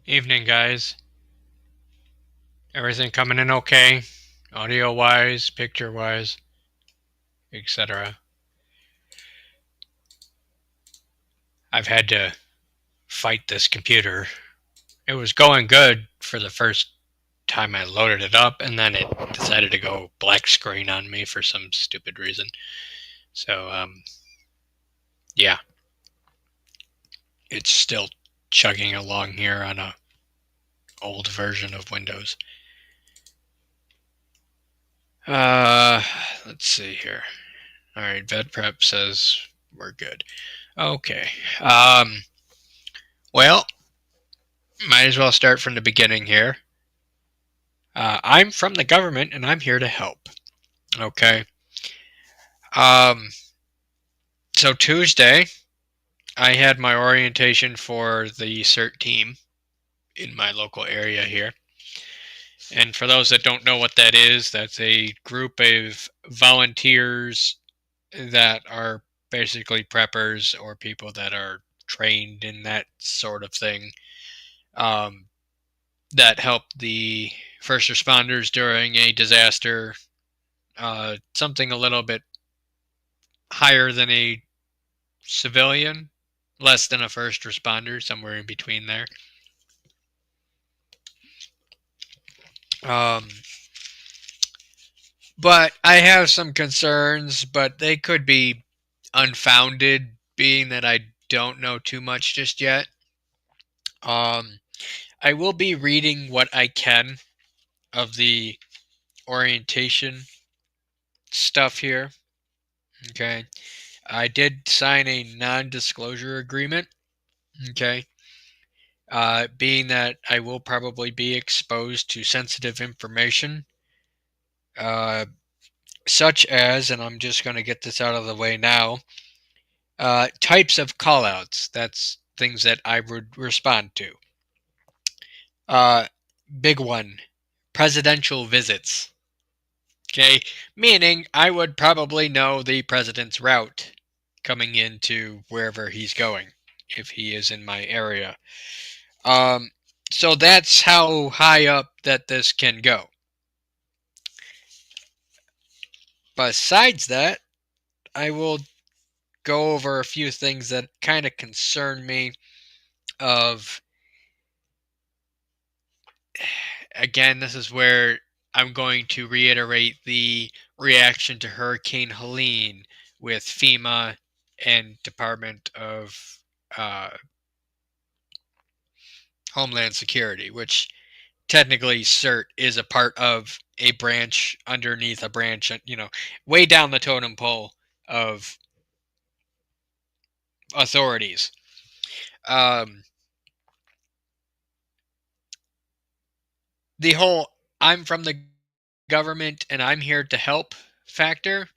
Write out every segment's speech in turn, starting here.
Evening, guys. Everything coming in okay? Audio wise, picture wise, etc. I've had to fight this computer. It was going good for the first time I loaded it up, and then it decided to go black screen on me for some stupid reason. So, yeah, it's still chugging along here on a old version of Windows. Uh, let's see here. All right, Vet Prep says we're good. Okay. Well, might as well start from the beginning here. I'm from the government and I'm here to help. Okay. Um, so Tuesday, I had my orientation for the CERT team in my local area here. And for those that don't know what that is, that's a group of volunteers that are basically preppers or people that are trained in that sort of thing, um, that help the first responders during a disaster, something a little bit higher than a civilian, less than a first responder, somewhere in between there. Um, but I have some concerns, but they could be unfounded, being that I don't know too much just yet. Um, I will be reading what I can of the orientation stuff here. Okay. I did sign a non disclosure agreement. Okay. Being that I will probably be exposed to sensitive information, uh, such as, and I'm just going to get this out of the way now, types of callouts. That's things that I would respond to. Uh, Big one, presidential visits. Okay, meaning I would probably know the president's route coming into wherever he's going if he is in my area. Um, so that's how high up that this can go. Besides that, I will go over a few things that kind of concern me. Of Again, this is where I'm going to reiterate the reaction to Hurricane Helene with FEMA and Department of uh, Homeland Security, which technically CERT is a part of a branch underneath a branch, way down the totem pole of authorities. Um, the whole "I'm from the government and I'm here to help" factor,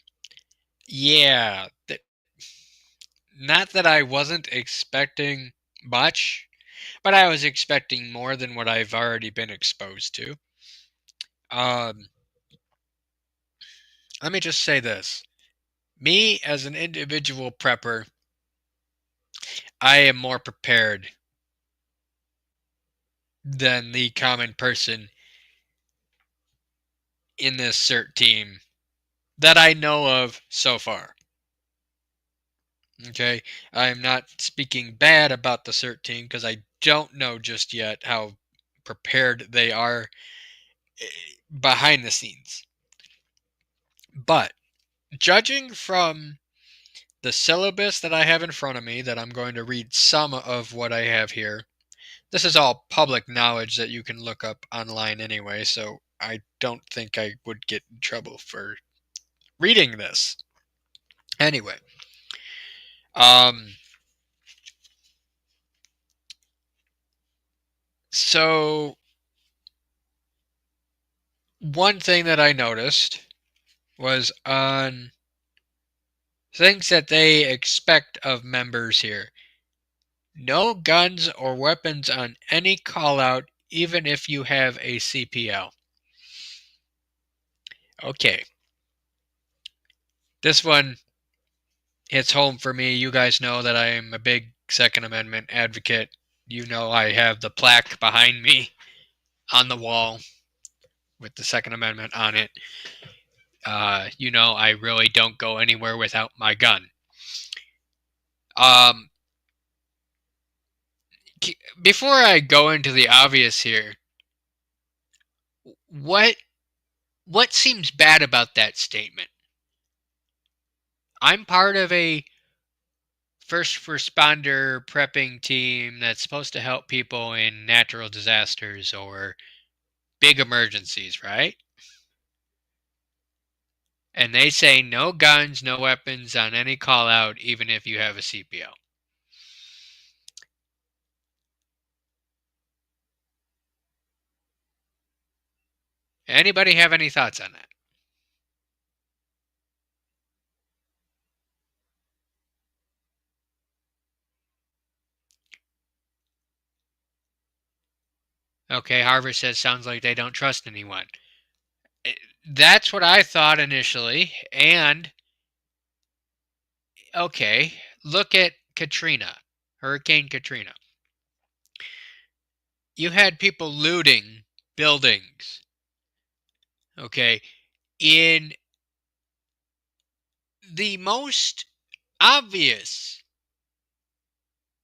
yeah, not that I wasn't expecting much, but I was expecting more than what I've already been exposed to. Um, Let me just say this. Me, as an individual prepper, I am more prepared than the common person in this CERT team that I know of so far. Okay? I'm not speaking bad about the CERT team because I don't know just yet how prepared they are behind the scenes. But judging from the syllabus that I have in front of me, that I'm going to read some of what I have here. This is all public knowledge that you can look up online anyway, so I don't think I would get in trouble for reading this. Anyway, um, so one thing that I noticed was on things that they expect of members here. No guns or weapons on any call out, even if you have a CPL. Okay. This one hits home for me. You guys know that I am a big Second Amendment advocate. You know, I have the plaque behind me on the wall with the Second Amendment on it. You know, I really don't go anywhere without my gun. Um, Before I go into the obvious here, what what seems bad about that statement? I'm part of a first responder prepping team that's supposed to help people in natural disasters or big emergencies, right? And they say no guns, no weapons on any call out, even if you have a CPO. Anybody have any thoughts on that? Okay, Harvard says sounds like they don't trust anyone. That's what I thought initially. And okay, look at Katrina, Hurricane Katrina. You had people looting buildings. Okay, in the most obvious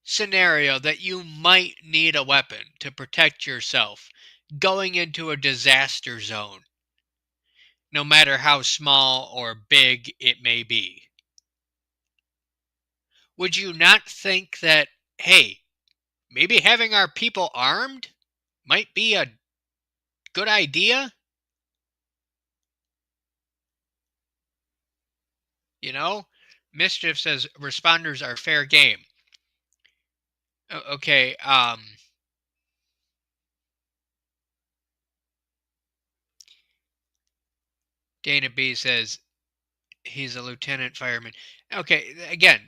scenario that you might need a weapon to protect yourself going into a disaster zone, no matter how small or big it may be. Would you not think that, hey, maybe having our people armed might be a good idea? You know, Mischief says responders are fair game. Okay, Dana B says he's a lieutenant fireman. Okay, again,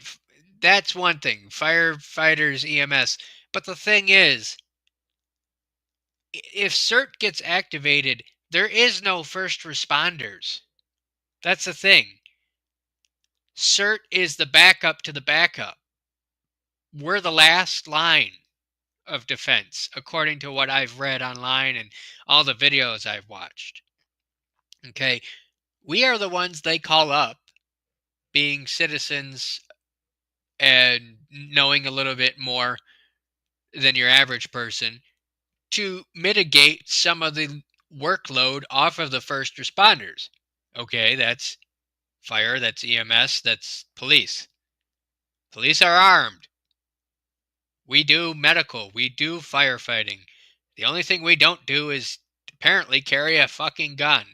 that's one thing. Firefighters, EMS. But the thing is, if CERT gets activated, there is no first responders. That's the thing. CERT is the backup to the backup. We're the last line of defense, according to what I've read online and all the videos I've watched. Okay, we are the ones they call up, being citizens and knowing a little bit more than your average person to mitigate some of the workload off of the first responders. Okay, that's fire, that's EMS, that's police. Police are armed. We do medical, we do firefighting. The only thing we don't do is apparently carry a fucking gun.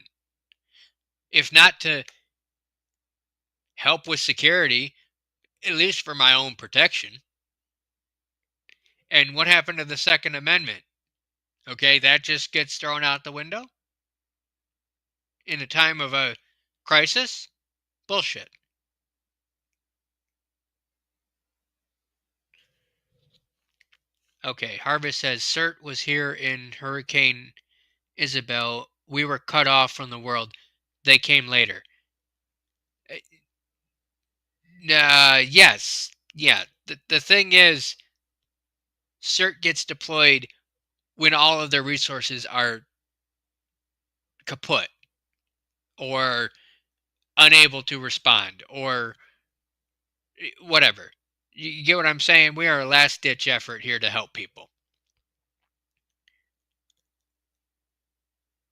If not to help with security, at least for my own protection. And what happened to the Second Amendment? Okay, that just gets thrown out the window in a time of a crisis? Bullshit. Okay, Harvest says CERT was here in Hurricane Isabel. We were cut off from the world. They came later. Yes. Yeah. The thing is, CERT gets deployed when all of their resources are kaput or unable to respond or whatever. You get what I'm saying? We are a last ditch effort here to help people.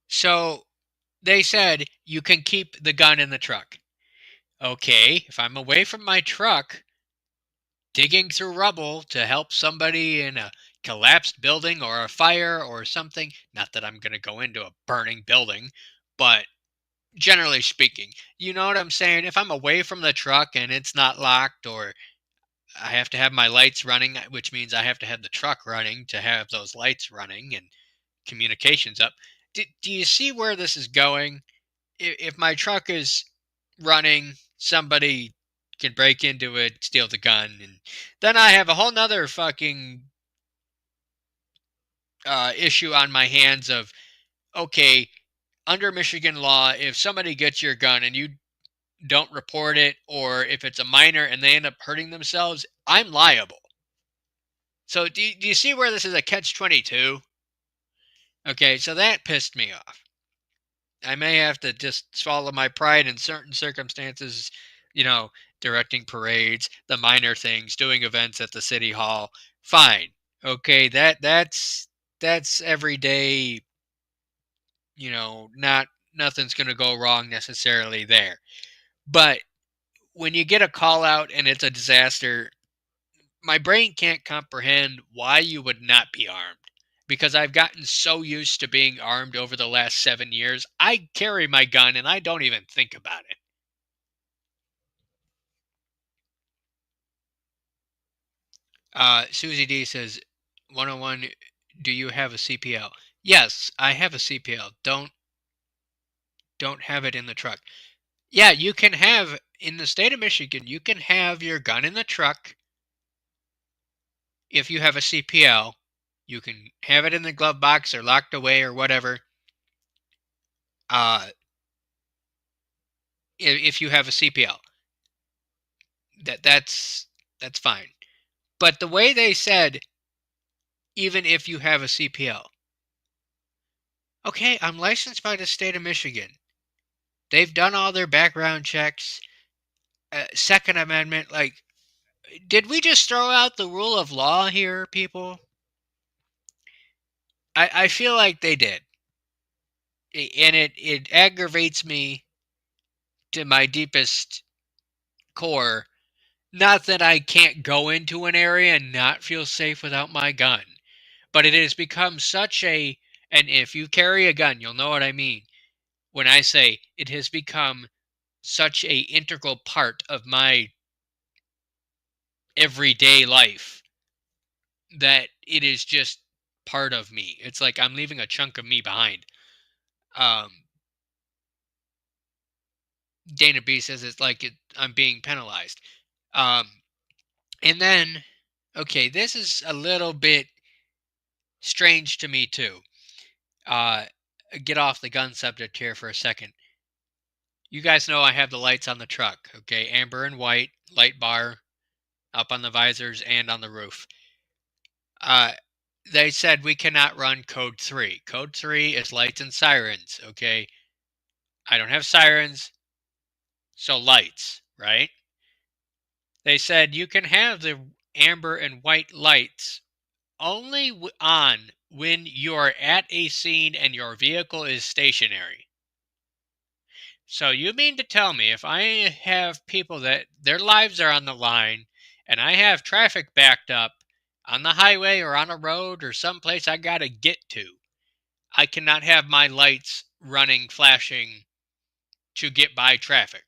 So they said you can keep the gun in the truck. Okay, if I'm away from my truck, digging through rubble to help somebody in a collapsed building or a fire or something, not that I'm going to go into a burning building, but generally speaking, you know what I'm saying? If I'm away from the truck and it's not locked or I have to have my lights running, which means I have to have the truck running to have those lights running and communications up. Do you see where this is going? If my truck is running, somebody can break into it, steal the gun, and then I have a whole nother fucking issue on my hands of, okay, under Michigan law, if somebody gets your gun and you don't report it, or if it's a minor and they end up hurting themselves, I'm liable. So do you see where this is a catch-22? Okay, so that pissed me off. I may have to just swallow my pride in certain circumstances, you know, directing parades, the minor things, doing events at the city hall. Fine. Okay, that's everyday, not nothing's going to go wrong necessarily there. But when you get a call out and it's a disaster, my brain can't comprehend why you would not be armed. Because I've gotten so used to being armed over the last 7 years, I carry my gun and I don't even think about it. Susie D says, 101, do you have a CPL? Yes, I have a CPL. Don't have it in the truck. Yeah, you can have in the state of Michigan, you can have your gun in the truck if you have a CPL. You can have it in the glove box or locked away or whatever. If you have a CPL, that's fine. But the way they said, even if you have a CPL, okay, I'm licensed by the state of Michigan. They've done all their background checks. Second Amendment, like, did we just throw out the rule of law here, people? I feel like they did. And it aggravates me to my deepest core. Not that I can't go into an area and not feel safe without my gun, but it has become such a, and if you carry a gun, you'll know what I mean when I say it has become such a integral part of my everyday life that it is just part of me. It's like I'm leaving a chunk of me behind. Um, Dana B says it's like I'm being penalized. Um, and then, okay, this is a little bit strange to me too. Uh, get off the gun subject here for a second. You guys know I have the lights on the truck, okay? Amber and white, light bar up on the visors and on the roof. Uh, they said we cannot run code 3. Code 3 is lights and sirens, okay? I don't have sirens, so lights, right? They said you can have the amber and white lights only on when you're at a scene and your vehicle is stationary. So you mean to tell me if I have people that their lives are on the line and I have traffic backed up on the highway or on a road or someplace I got to get to, I cannot have my lights running, flashing to get by traffic?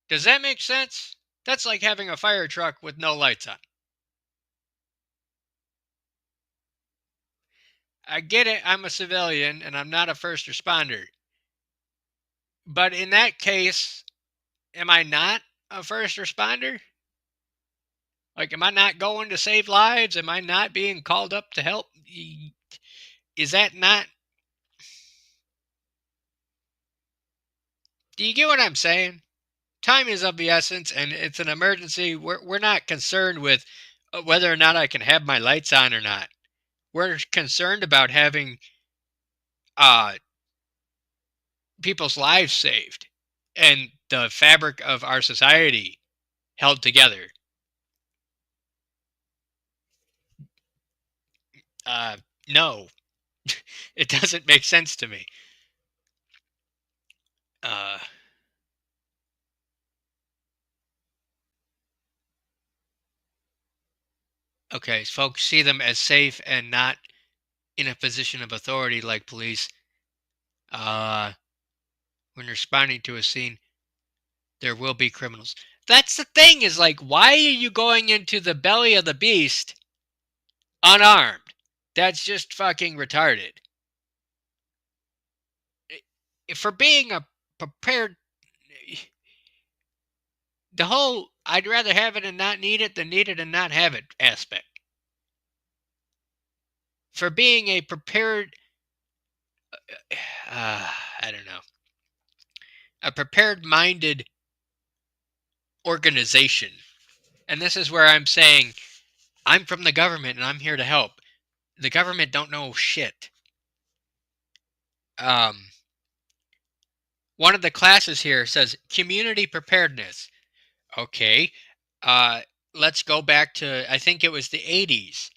Does that make sense? That's like having a fire truck with no lights on. I get it, I'm a civilian and I'm not a first responder. But in that case, am I not a first responder? Like, am I not going to save lives? Am I not being called up to help? Is that not? Do you get what I'm saying? Time is of the essence, and it's an emergency. We're not concerned with whether or not I can have my lights on or not. We're concerned about having uh, people's lives saved and the fabric of our society held together. Uh, no, it doesn't make sense to me. Uh, okay, folks see them as safe and not in a position of authority like police. When responding to a scene, there will be criminals. That's the thing, is like, why are you going into the belly of the beast unarmed? That's just fucking retarded. For being a prepared, the whole I'd rather have it and not need it than need it and not have it aspect. For being a prepared, I don't know, a prepared minded organization And this is where I'm saying, I'm from the government and I'm here to help. The government don't know shit. One of the classes here says community preparedness. Okay. Uh, let's go back to, I think it was the 80s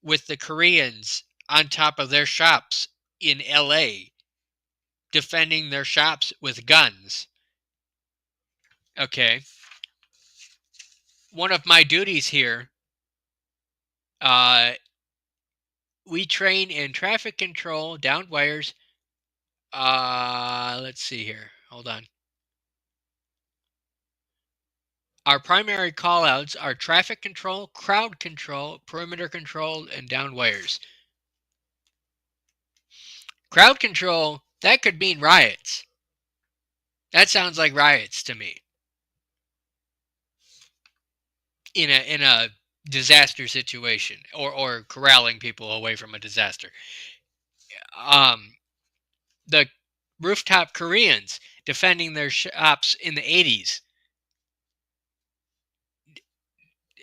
with the Koreans on top of their shops in LA defending their shops with guns. Okay. One of my duties here, uh, we train in traffic control, downed wires. Let's see here. Hold on. Our primary callouts are traffic control, crowd control, perimeter control, and downed wires. Crowd control, that could mean riots. That sounds like riots to me. In a disaster situation, or corralling people away from a disaster. The rooftop Koreans defending their shops in the 80s.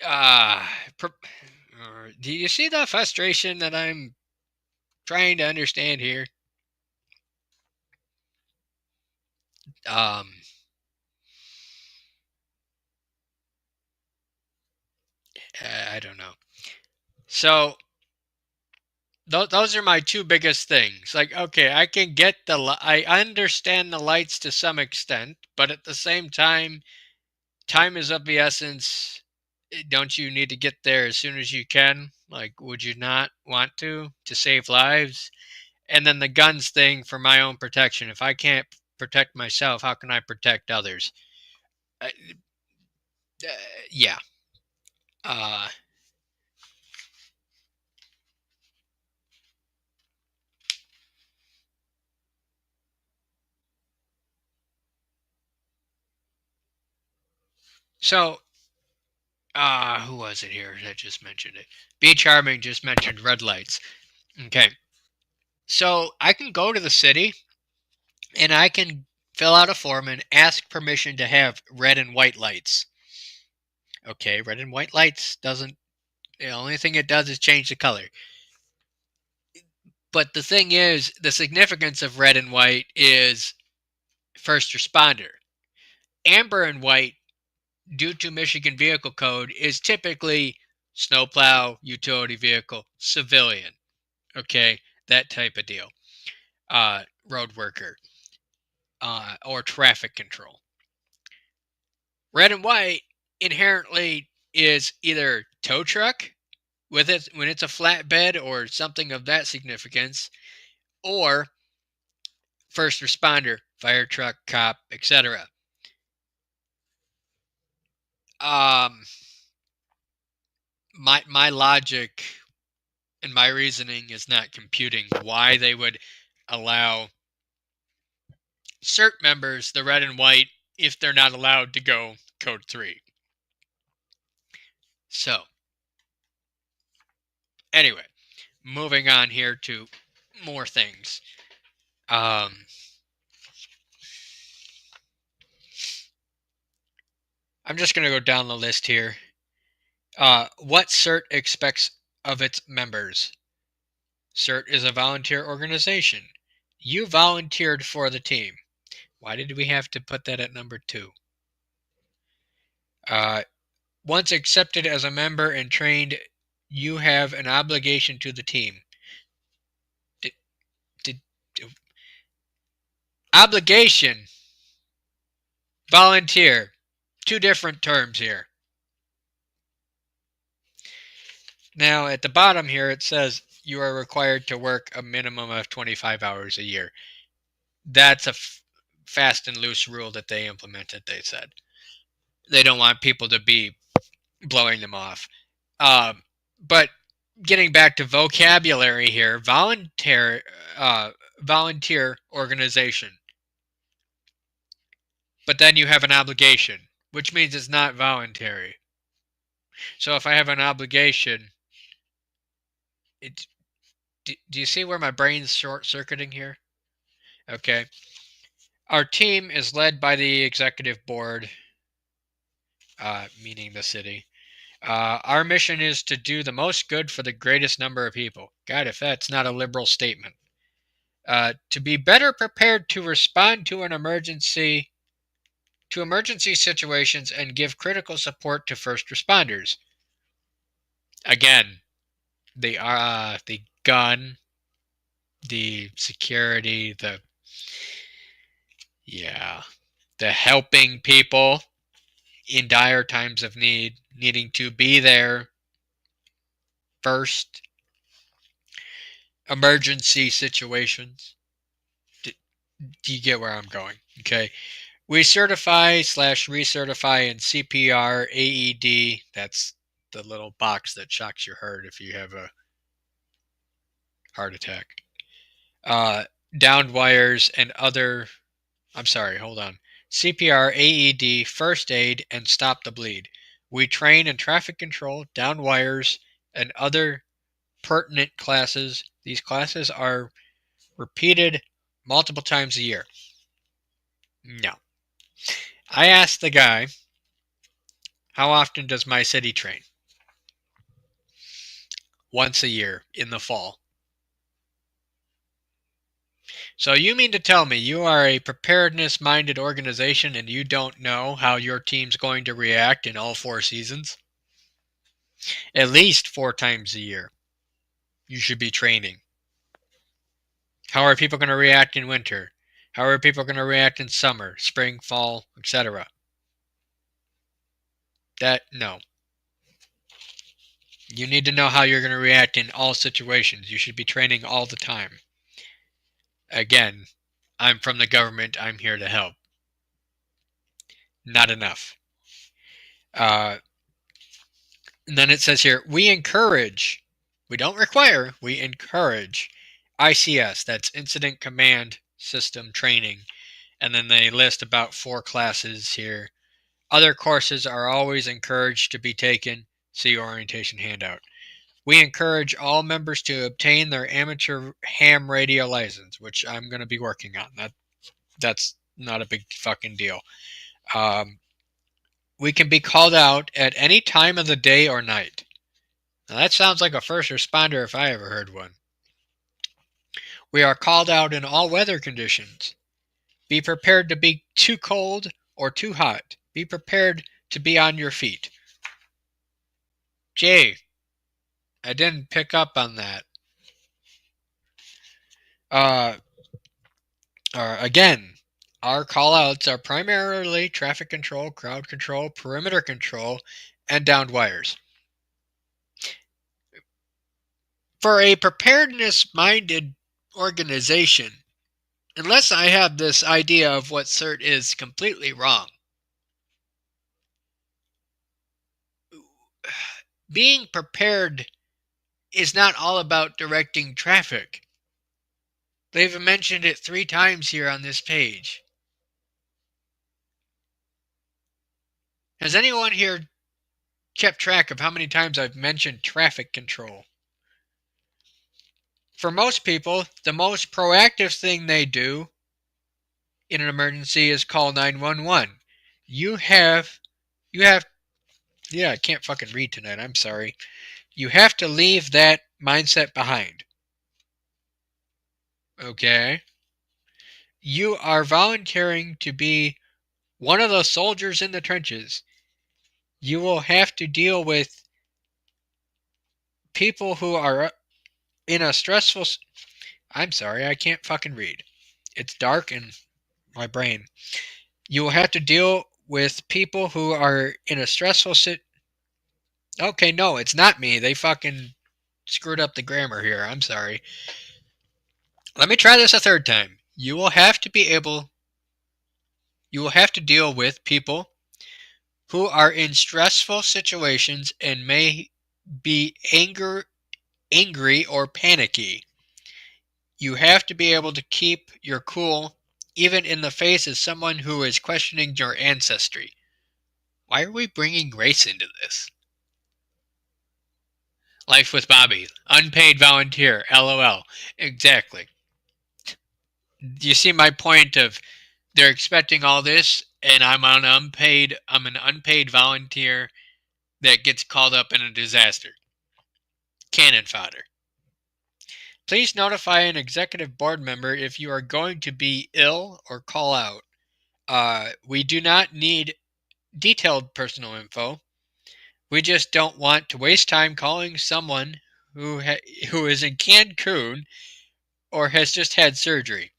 Uh, do you see the frustration that I'm trying to understand here? I don't know. So those are my two biggest things. Like, okay, I can get I understand the lights to some extent, but at the same time, time is of the essence. Don't you need to get there as soon as you can? Like, would you not want to save lives? And then the guns thing for my own protection. If I can't protect myself, how can I protect others? Uh, yeah. Uh, so, who was it here that just mentioned it? B Charming just mentioned red lights. Okay. So I can go to the city and I can fill out a form and ask permission to have red and white lights. Okay, red and white lights doesn't, the only thing it does is change the color. But the thing is, the significance of red and white is first responder. Amber and white, due to Michigan Vehicle Code, is typically snowplow, utility vehicle, civilian. Okay, that type of deal. Road worker, or traffic control. Red and white inherently is either tow truck with it when it's a flatbed or something of that significance, or first responder, fire truck, cop, etc. Um, my logic and my reasoning is not computing why they would allow CERT members the red and white if they're not allowed to go code 3. So, anyway, moving on here to more things. I'm just going to go down the list here. What CERT expects of its members? CERT is a volunteer organization. You volunteered for the team. Why did we have to put that at number 2? Once accepted as a member and trained, you have an obligation to the team. Did, did, obligation, volunteer, two different terms here. Now, at the bottom here, it says you are required to work a minimum of 25 hours a year. That's a fast and loose rule that they implemented, they said. They don't want people to be blowing them off. But getting back to vocabulary here, volunteer organization. But then you have an obligation, which means it's not voluntary. So if I have an obligation, do you see where my brain's short-circuiting here? Okay. Our team is led by the executive board, meaning the city. Our mission is to do the most good for the greatest number of people. God, if that's not a liberal statement. To be better prepared to respond to emergency situations and give critical support to first responders. Again, the gun, the security, the helping people in dire times of need, needing to be there first, emergency situations. Do you get where I'm going? Okay. We certify / recertify in CPR, AED. That's the little box that shocks your heart if you have a heart attack. Downed wires and other. I'm sorry, hold on. CPR, AED, first aid, and stop the bleed. We train in traffic control, downed wires, and other pertinent classes. These classes are repeated multiple times a year. No. I asked the guy, how often does my city train? Once a year in the fall. So you mean to tell me you are a preparedness-minded organization and you don't know how your team's going to react in all 4 seasons? At least 4 times a year. You should be training. How are people going to react in winter? How are people going to react in summer, spring, fall, etc.? No. You need to know how you're going to react in all situations. You should be training all the time. Again, I'm from the government. I'm here to help. Not enough. And then it says here, we encourage, we don't require, we encourage ICS, that's Incident Command System Training. And then they list about 4 classes here. Other courses are always encouraged to be taken. See orientation handout. We encourage all members to obtain their amateur ham radio license, which I'm going to be working on. That's not a big fucking deal. We can be called out at any time of the day or night. Now that sounds like a first responder if I ever heard one. We are called out in all weather conditions. Be prepared to be too cold or too hot. Be prepared to be on your feet. Jay, I didn't pick up on that. Again, our callouts are primarily traffic control, crowd control, perimeter control, and downed wires. For a preparedness-minded organization, unless I have this idea of what CERT is completely wrong, being prepared is not all about directing traffic. They've mentioned it 3 times here on this page. Has anyone here kept track of how many times I've mentioned traffic control? For most people, the most proactive thing they do in an emergency is call 911. I can't fucking read tonight, I'm sorry. You have to leave that mindset behind. Okay? You are volunteering to be one of the soldiers in the trenches. You will have to deal with people who are in a stressful... I'm sorry, I can't fucking read. It's dark in my brain. You will have to deal with people who are in a stressful Okay, no, it's not me. They fucking screwed up the grammar here. I'm sorry. Let me try this a 3rd time. You will have to deal with people who are in stressful situations and may be angry or panicky. You have to be able to keep your cool even in the face of someone who is questioning your ancestry. Why are we bringing race into this? Life with Bobby. Unpaid volunteer. LOL. Exactly. You see my point of they're expecting all this and I'm an unpaid volunteer. that gets called up in a disaster. Cannon fodder. Please notify an executive board member if you are going to be ill or call out. We do not need detailed personal info. We just don't want to waste time calling someone who is in Cancun or has just had surgery.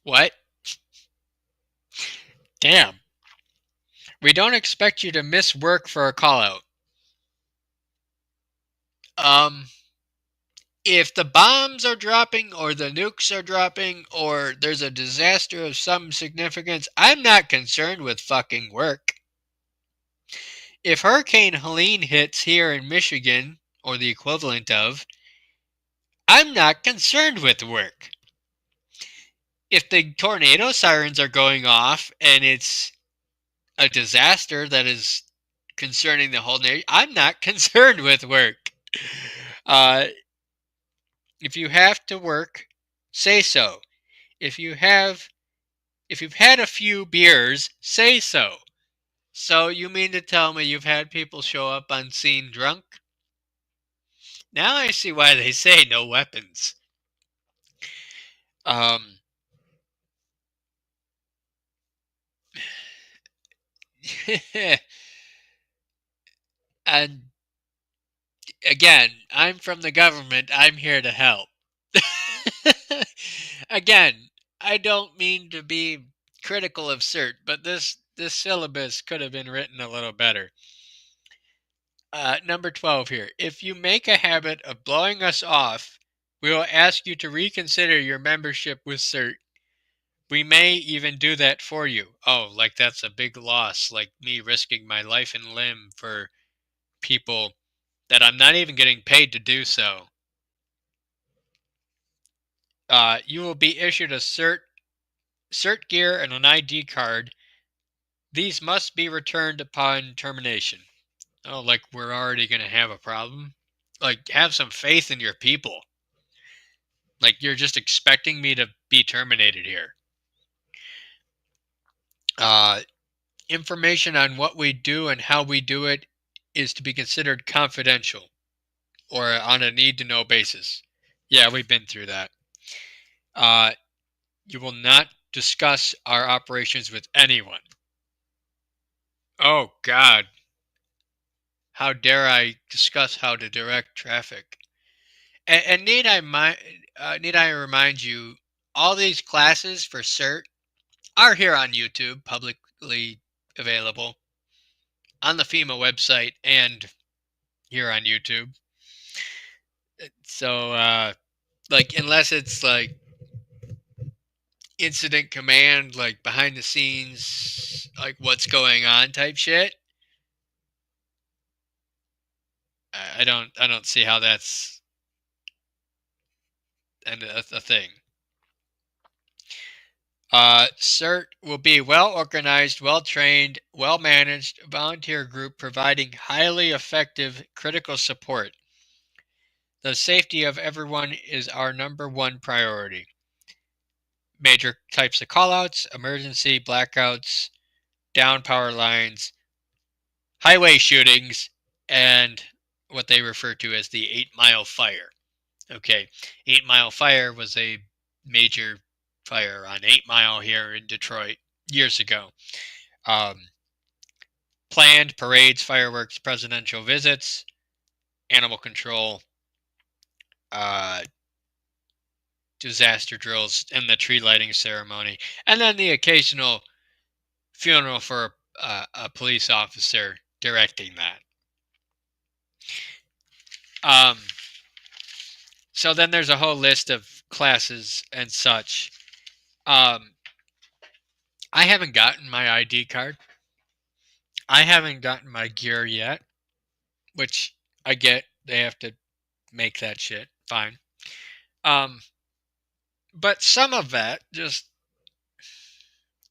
What? Damn. We don't expect you to miss work for a call out. If the bombs are dropping or the nukes are dropping or there's a disaster of some significance, I'm not concerned with fucking work. If Hurricane Helene hits here in Michigan, or the equivalent of, I'm not concerned with work. If the tornado sirens are going off and it's a disaster that is concerning the whole nation, I'm not concerned with work. If you have to work, say so. If you've had a few beers, say so. So you mean to tell me you've had people show up on scene drunk? Now I see why they say no weapons. And again, I'm from the government. I'm here to help. Again, I don't mean to be critical of CERT, but this syllabus could have been written a little better. Number 12 here. If you make a habit of blowing us off, we will ask you to reconsider your membership with CERT. We may even do that for you. Oh, like that's a big loss, like me risking my life and limb for people that I'm not even getting paid to do so. You will be issued a CERT gear and an ID card. These must be returned upon termination. Oh, like we're already going to have a problem? Like, have some faith in your people. Like, you're just expecting me to be terminated here. Information on what we do and how we do it is to be considered confidential or on a need-to-know basis. Yeah, we've been through that. You will not discuss our operations with anyone. Oh, God. How dare I discuss how to direct traffic? And need I remind you, all these classes for CERT are here on YouTube, publicly available on the FEMA website and here on YouTube. So, like, unless it's like incident command, like behind the scenes, like what's going on type shit, I don't see how that's a thing. CERT will be well organized, well trained, well managed volunteer group providing highly effective critical support. The safety of everyone is our number one priority. Major types of callouts, emergency, blackouts, down power lines, highway shootings, and what they refer to as the 8 Mile fire. Okay, 8 Mile fire was a major fire on 8 Mile here in Detroit years ago. Planned parades, fireworks, presidential visits, animal control, disaster drills, and the tree lighting ceremony, and then the occasional funeral for a police officer directing that. So then there's a whole list of classes and such. I haven't gotten my ID card. I haven't gotten my gear yet, which I get. They have to make that shit. Fine. But some of that, just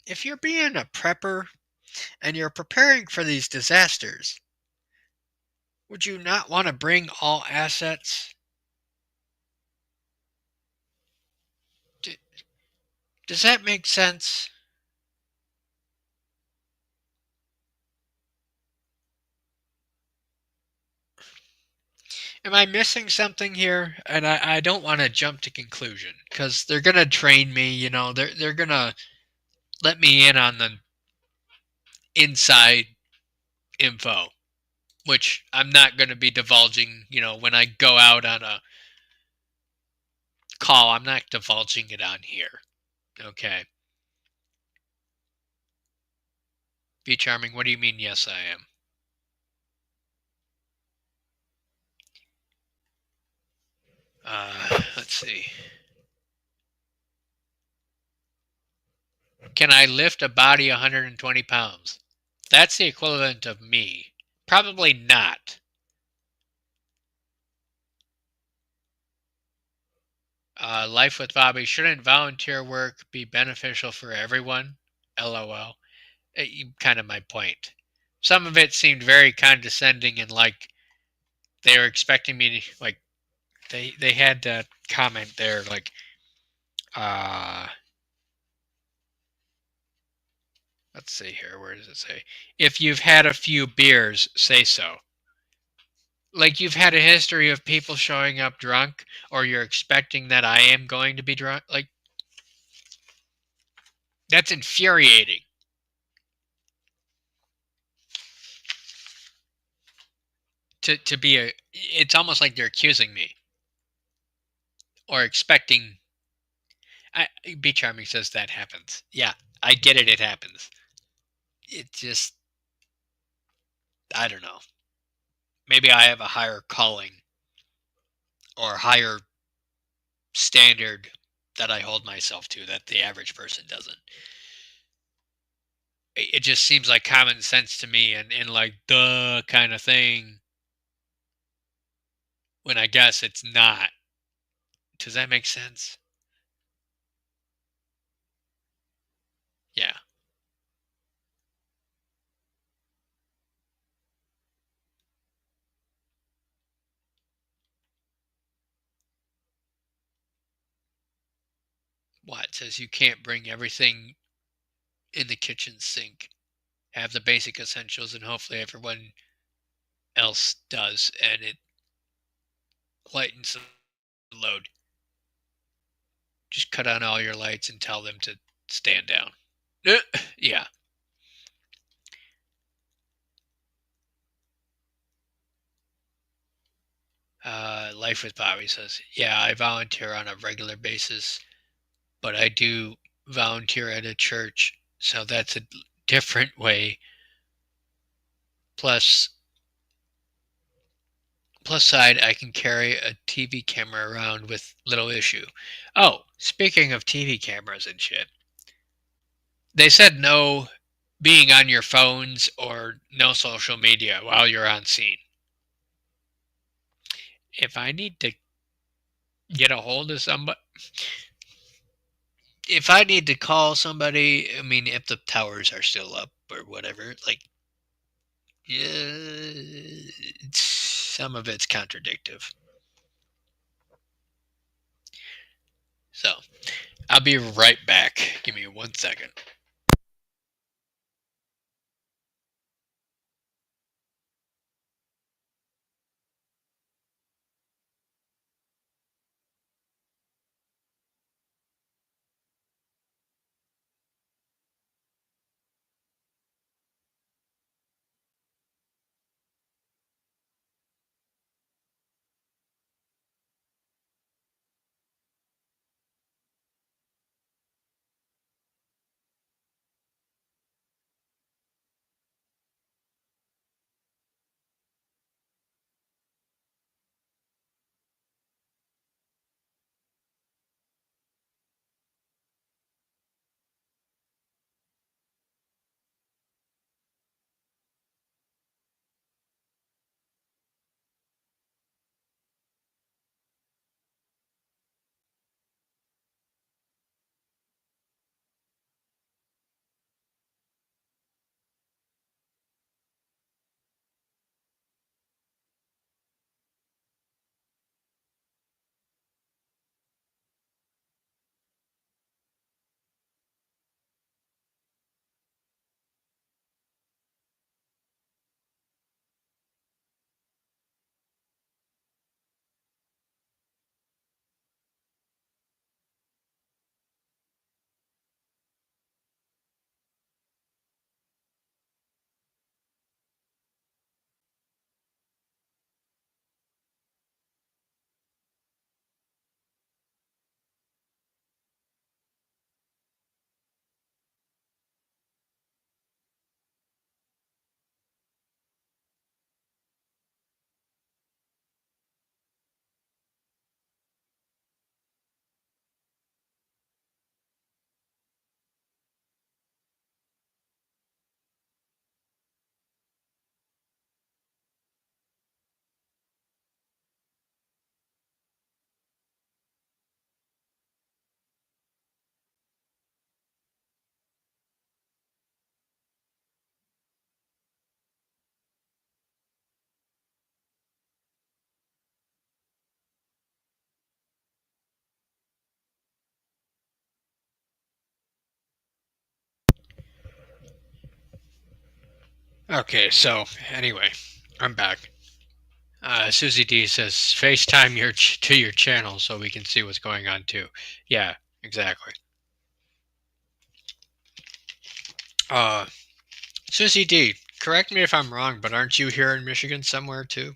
if you're being a prepper and you're preparing for these disasters, would you not want to bring all assets? Does that make sense? Am I missing something here? And I don't want to jump to conclusion because they're gonna train me. They're gonna let me in on the inside info, which I'm not gonna be divulging. When I go out on a call, I'm not divulging it on here. Okay. Be charming. What do you mean? Yes, I am. Let's see. Can I lift a body 120 pounds? That's the equivalent of me. Probably not. Life with Bobby. Shouldn't volunteer work be beneficial for everyone? LOL. Kind of my point. Some of it seemed very condescending and like they were expecting me to, like, they had that comment there, like, uh, let's see here. Where does it say? If you've had a few beers, say so. Like you've had a history of people showing up drunk, or you're expecting that I am going to be drunk. Like, that's infuriating. To be it's almost like they're accusing me or expecting. Be Charming says that happens. Yeah, I get it. It happens. It just, I don't know. Maybe I have a higher calling or higher standard that I hold myself to that the average person doesn't. It just seems like common sense to me and like the kind of thing when I guess it's not. Does that make sense? Yeah. What? It says you can't bring everything in the kitchen sink. Have the basic essentials, and hopefully everyone else does, and it lightens the load. Just cut on all your lights and tell them to stand down. Yeah. Life with Bobby says, yeah, I volunteer on a regular basis, but I do volunteer at a church, so that's a different way. Plus, plus side, I can carry a TV camera around with little issue. Oh, speaking of TV cameras and shit, they said no being on your phones or no social media while you're on scene. If I need to get a hold of somebody, if I need to call somebody, I mean, if the towers are still up or whatever, like, yeah, some of it's contradictive. So I'll be right back. Give me 1 second. Okay, so anyway, I'm back. Susie D says, FaceTime to your channel so we can see what's going on too. Yeah, exactly. Uh, Susie D, correct me if I'm wrong, but aren't you here in Michigan somewhere too?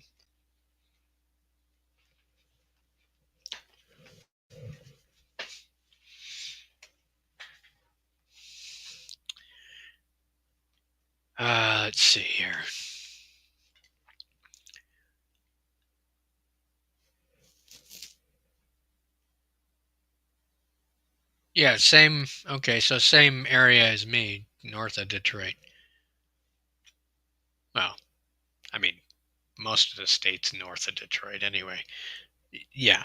Let's see here. Yeah, same. Okay, so same area as me, north of Detroit. Well, I mean, most of the state's north of Detroit anyway. Yeah.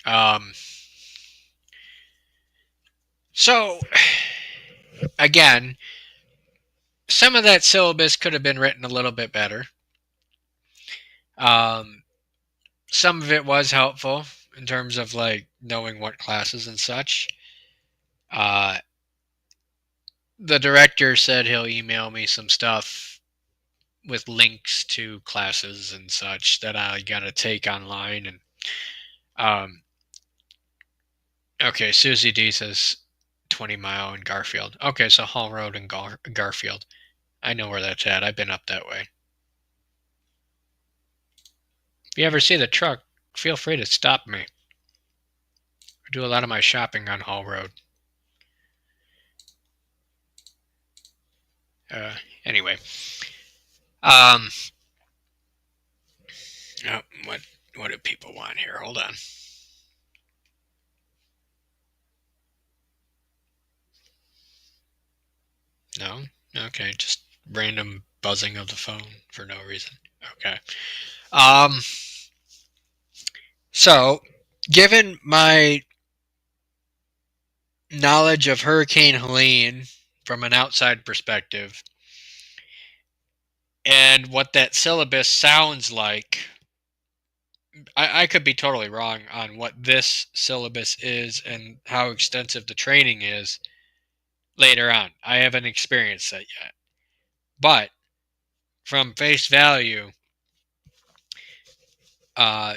Um, so, again, some of that syllabus could have been written a little bit better. Um, some of it was helpful in terms of like knowing what classes and such. Uh, the director said he'll email me some stuff with links to classes and such that I gotta take online. And um, okay, Susie D says 20 Mile in Garfield. Okay, so Hall Road in Garfield. I know where that's at. I've been up that way. If you ever see the truck, feel free to stop me. I do a lot of my shopping on Hall Road. Anyway, um, oh, what do people want here? Hold on. No, okay, just random buzzing of the phone for no reason. Okay. Um, so given my knowledge of Hurricane Helene from an outside perspective and what that syllabus sounds like, I could be totally wrong on what this syllabus is and how extensive the training is later on. I haven't experienced that yet. But from face value, uh,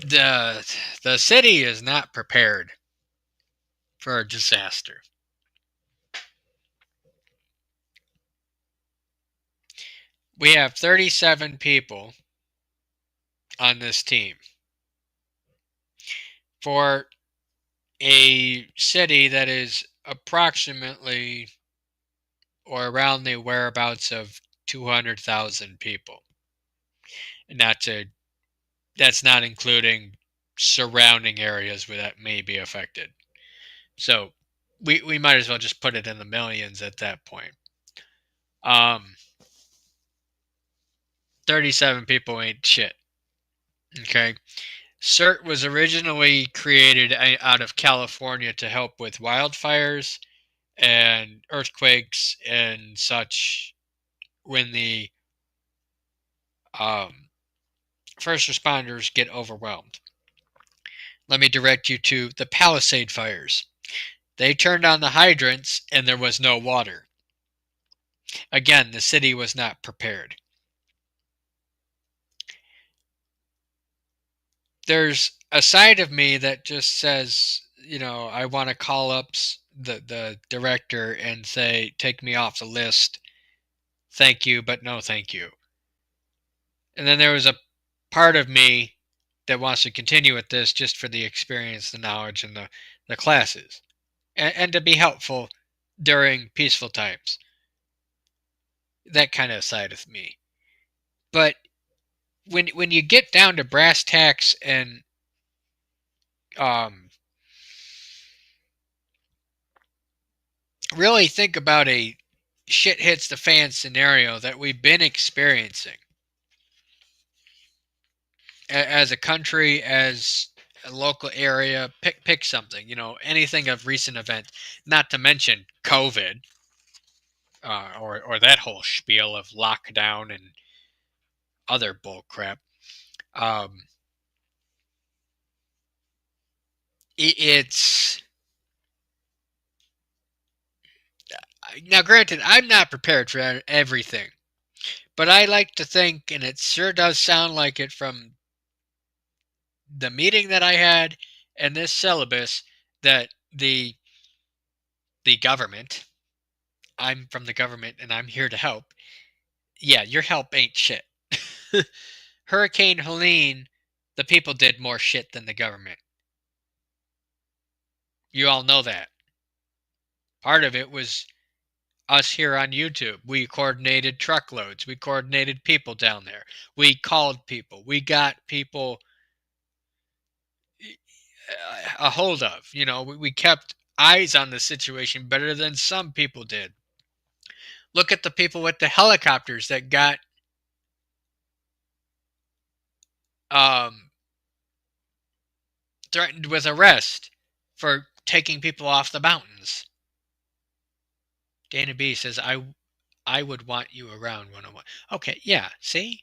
the city is not prepared for a disaster. We have 37 people on this team for a city that is approximately or around the whereabouts of 200,000 people. Not to That's not including surrounding areas where that may be affected. So we might as well just put it in the millions at that point. Um, 37 people ain't shit. Okay. CERT was originally created out of California to help with wildfires and earthquakes and such when the um, first responders get overwhelmed. Let me direct you to the Palisade fires. They turned on the hydrants and there was no water. Again, the city was not prepared. There's a side of me that just says, I want to call up the director and say, take me off the list. Thank you, but no thank you. And then there was a part of me that wants to continue with this just for the experience, the knowledge, and the classes, and to be helpful during peaceful times. That kind of side of me. But when you get down to brass tacks and um, really think about a shit hits the fan scenario that we've been experiencing as a country, as a local area, pick something, anything of recent event, not to mention COVID, or that whole spiel of lockdown and other bull crap. Um, it's Now, granted, I'm not prepared for everything, but I like to think, and it sure does sound like it from the meeting that I had and this syllabus, that the government, I'm from the government and I'm here to help. Yeah, your help ain't shit. Hurricane Helene, the people did more shit than the government. You all know that. Part of it was us here on YouTube. We coordinated truckloads. We coordinated people down there. We called people. We got people a hold of. You know, we kept eyes on the situation better than some people did. Look at the people with the helicopters that got um, threatened with arrest for taking people off the mountains. Dana B says, I would want you around 101. Okay, yeah, see?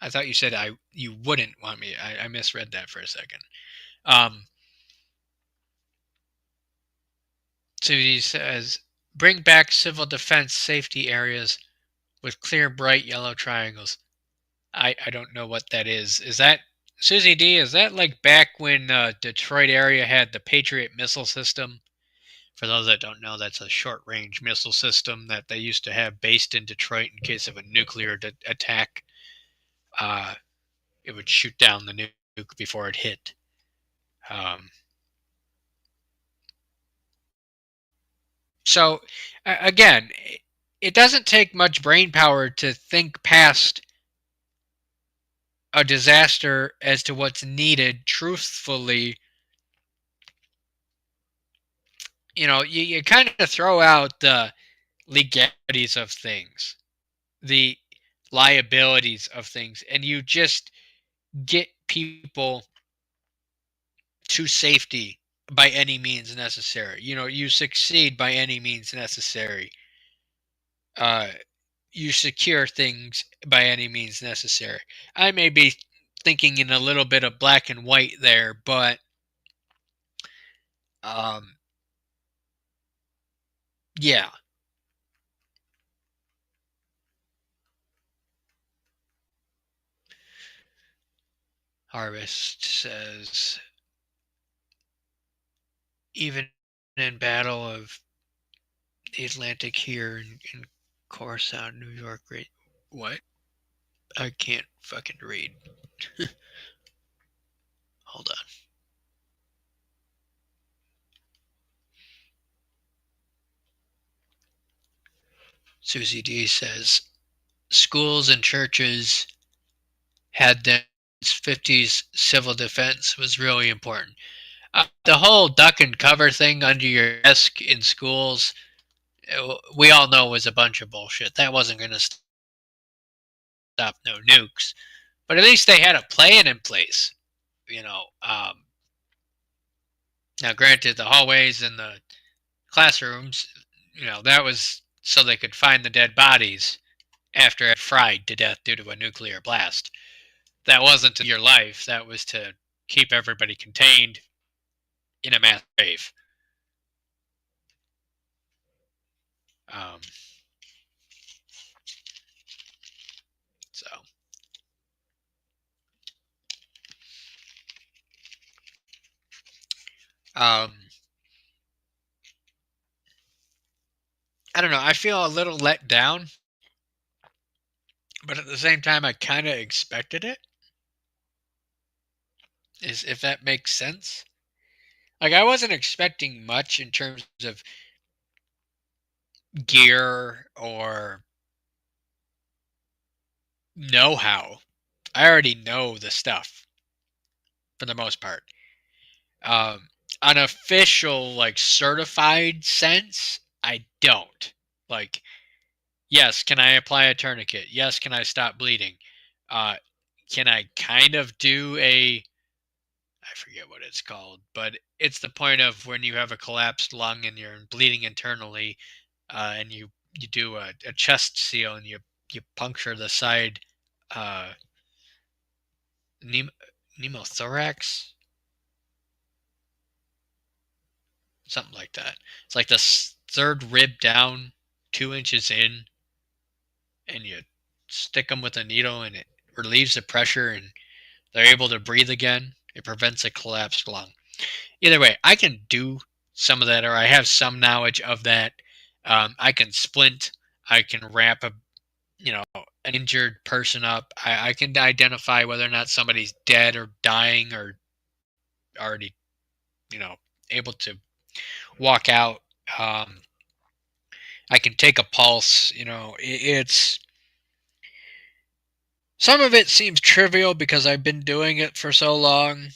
I thought you said you wouldn't want me. I misread that for a second. Um, so he says, bring back civil defense safety areas with clear, bright yellow triangles. I don't know what that is. Is that, Susie D, is that like back when Detroit area had the Patriot missile system? For those that don't know, that's a short-range missile system that they used to have based in Detroit in case of a nuclear attack. Uh, it would shoot down the nuke before it hit. Um, so, again, it doesn't take much brain power to think past a disaster as to what's needed truthfully. You know, you kind of throw out the legalities of things, the liabilities of things, and you just get people to safety by any means necessary. You know, you succeed by any means necessary. Uh, you secure things by any means necessary. I may be thinking in a little bit of black and white there, but um, yeah. Harvest says, even in Battle of the Atlantic here in Coruscant, New York, right? What? I can't fucking read. Hold on. Susie D says, schools and churches had this 50s civil defense was really important. The whole duck and cover thing under your desk in schools, we all know was a bunch of bullshit. That wasn't going to stop no nukes. But at least they had a plan in place, you know. Now, granted, the hallways and the classrooms, you know, that was so they could find the dead bodies after it fried to death due to a nuclear blast. That wasn't to your life. That was to keep everybody contained in a mass grave. Um, so, um, I don't know. I feel a little let down, but at the same time, I kind of expected it. Is if that makes sense. Like I wasn't expecting much in terms of gear or know-how. I already know the stuff for the most part. Um, on official, like certified sense, I don't. Like, yes, can I apply a tourniquet? Yes, can I stop bleeding? Uh, can I kind of do I forget what it's called, but it's the point of when you have a collapsed lung and you're bleeding internally, and you do a chest seal and you puncture the side, uh, pneumothorax, something like that. It's like the third rib down, 2 inches in, and you stick them with a needle and it relieves the pressure and they're able to breathe again. It prevents a collapsed lung. Either way, I can do some of that, or I have some knowledge of that. I can splint. I can wrap an injured person up. I can identify whether or not somebody's dead or dying or already, you know, able to walk out. Um, I can take a pulse. It's some of it seems trivial because I've been doing it for so long,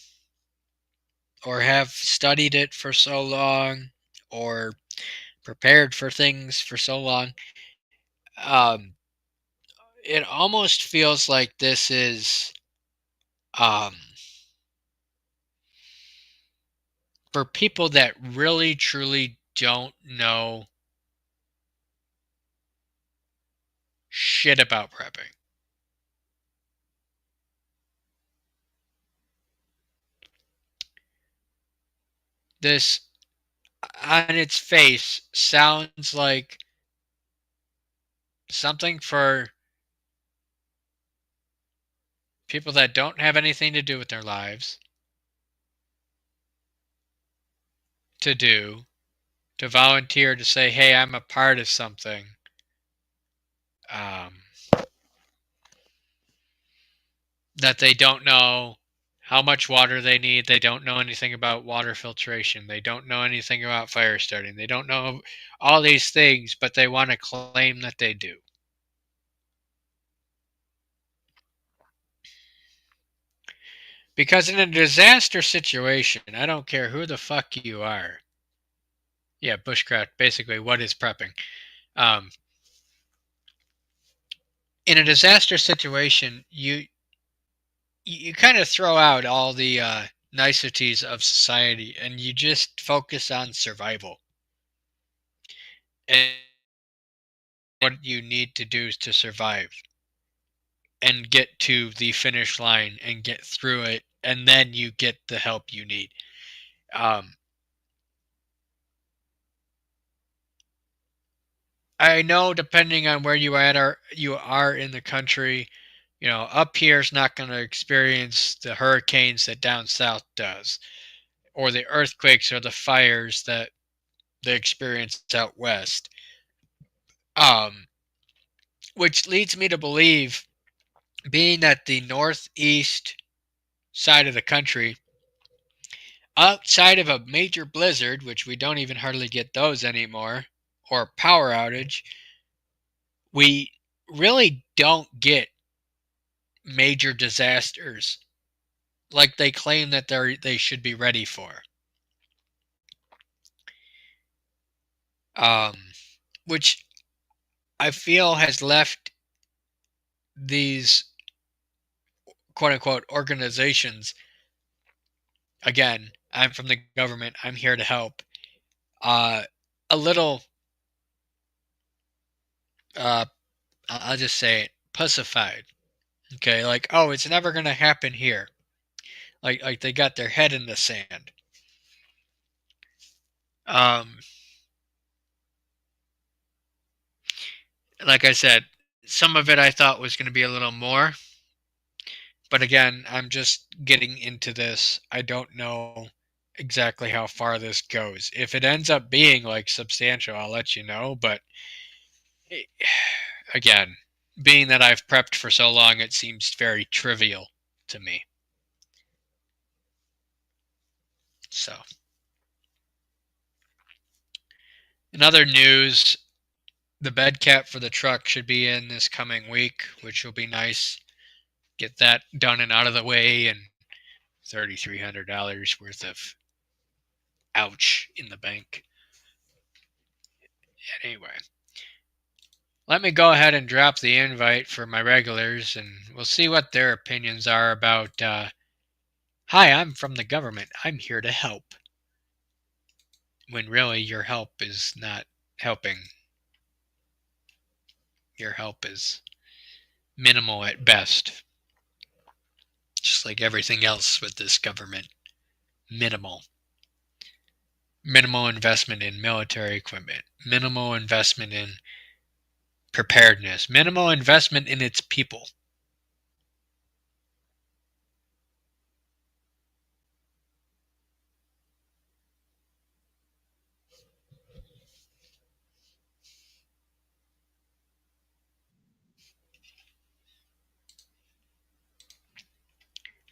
or have studied it for so long, or prepared for things for so long. Um, it almost feels like this is um, for people that really truly don't know shit about prepping. This, on its face, sounds like something for people that don't have anything to do with their lives to do, to volunteer to say, hey, I'm a part of something. Um, that they don't know how much water they need. They don't know anything about water filtration. They don't know anything about fire starting. They don't know all these things, but they want to claim that they do. Because in a disaster situation, I don't care who the fuck you are. Yeah, bushcraft, basically, what is prepping? Um, in a disaster situation, you kind of throw out all the niceties of society and you just focus on survival and what you need to do to survive and get to the finish line and get through it, and then you get the help you need. um, I know depending on where you are in the country, up here is not going to experience the hurricanes that down south does, or the earthquakes or the fires that they experience out west. Um, which leads me to believe, being that the northeast side of the country, outside of a major blizzard, which we don't even hardly get those anymore, or power outage, we really don't get major disasters like they claim that they should be ready for. Um, which I feel has left these quote unquote organizations, again, I'm from the government, I'm here to help, uh, a little, uh, I'll just say it, pussified. Okay, like, oh, it's never going to happen here. Like they got their head in the sand. Um, like I said, some of it I thought was going to be a little more, but again, I'm just getting into this. I don't know exactly how far this goes. If it ends up being like substantial, I'll let you know. But again, being that I've prepped for so long, it seems very trivial to me. So, in other news, the bed cap for the truck should be in this coming week, which will be nice. Get that done and out of the way, and $3,300 worth of ouch in the bank. Anyway, let me go ahead and drop the invite for my regulars, and we'll see what their opinions are about, hi, I'm from the government, I'm here to help. When really your help is not helping. Your help is minimal at best. Just like everything else with this government. Minimal. minimal investment in military equipment, minimal investment in preparedness, minimal investment in its people.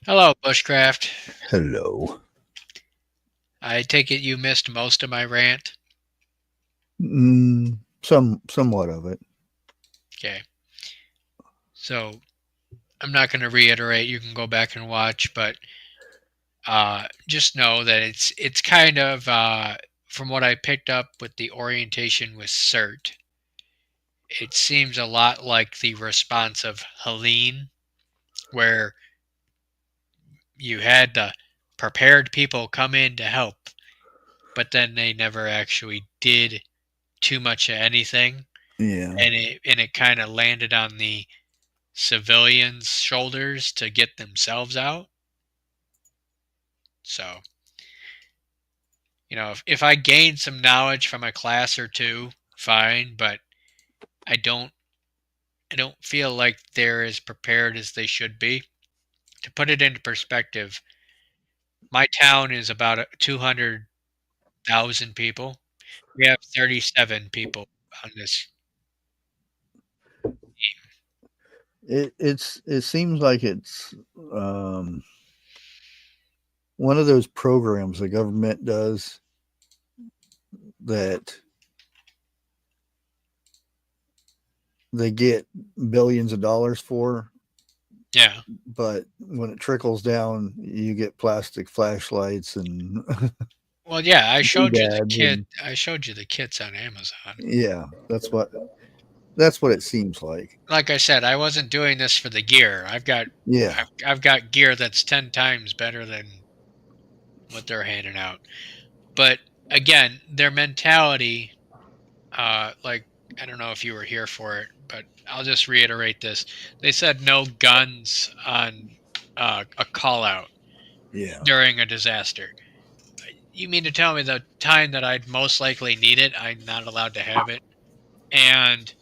Hello, Bushcraft. Hello. I take it you missed most of my rant. Somewhat of it. Okay. So I'm not going to reiterate. You can go back and watch, but just know that it's kind of from what I picked up with the orientation with CERT. It seems a lot like the response of Helene, where you had the prepared people come in to help, but then they never actually did too much of anything, Yeah. and it kind of landed on the civilians' shoulders to get themselves out. So, if I gain some knowledge from a class or two, fine, but I don't I don't feel like they're as prepared as they should be. To put it into perspective, my town is about 200,000 people. We have 37 people on this. It seems like it's um, one of those programs the government does that they get billions of dollars for, Yeah. but when it trickles down, you get plastic flashlights and Well, yeah, doodads and I showed you the kits on Amazon. yeah, that's what it seems like. Like I said, I wasn't doing this for the gear. Yeah, I've got gear that's 10 times better than what they're handing out. But again, their mentality, like, I don't know if you were here for it, but I'll just reiterate this. They said no guns on a call out yeah. during a disaster. You mean to tell me the time that I'd most likely need it, I'm not allowed to have it? And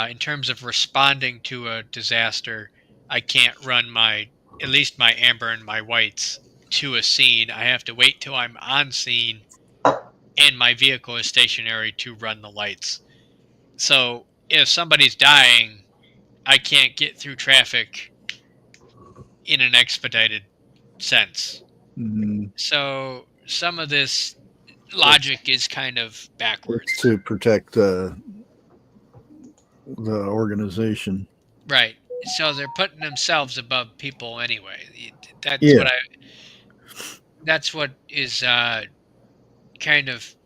in terms of responding to a disaster, I can't run at least my amber and my whites to a scene. I have to wait till I'm on scene and my vehicle is stationary to run the lights. So if somebody's dying, I can't get through traffic in an expedited sense. Mm-hmm. So some of this It's logic is kind of it's backwards. to protect the organization. Right. So they're putting themselves above people anyway. That's Yeah. what I that's what is kind of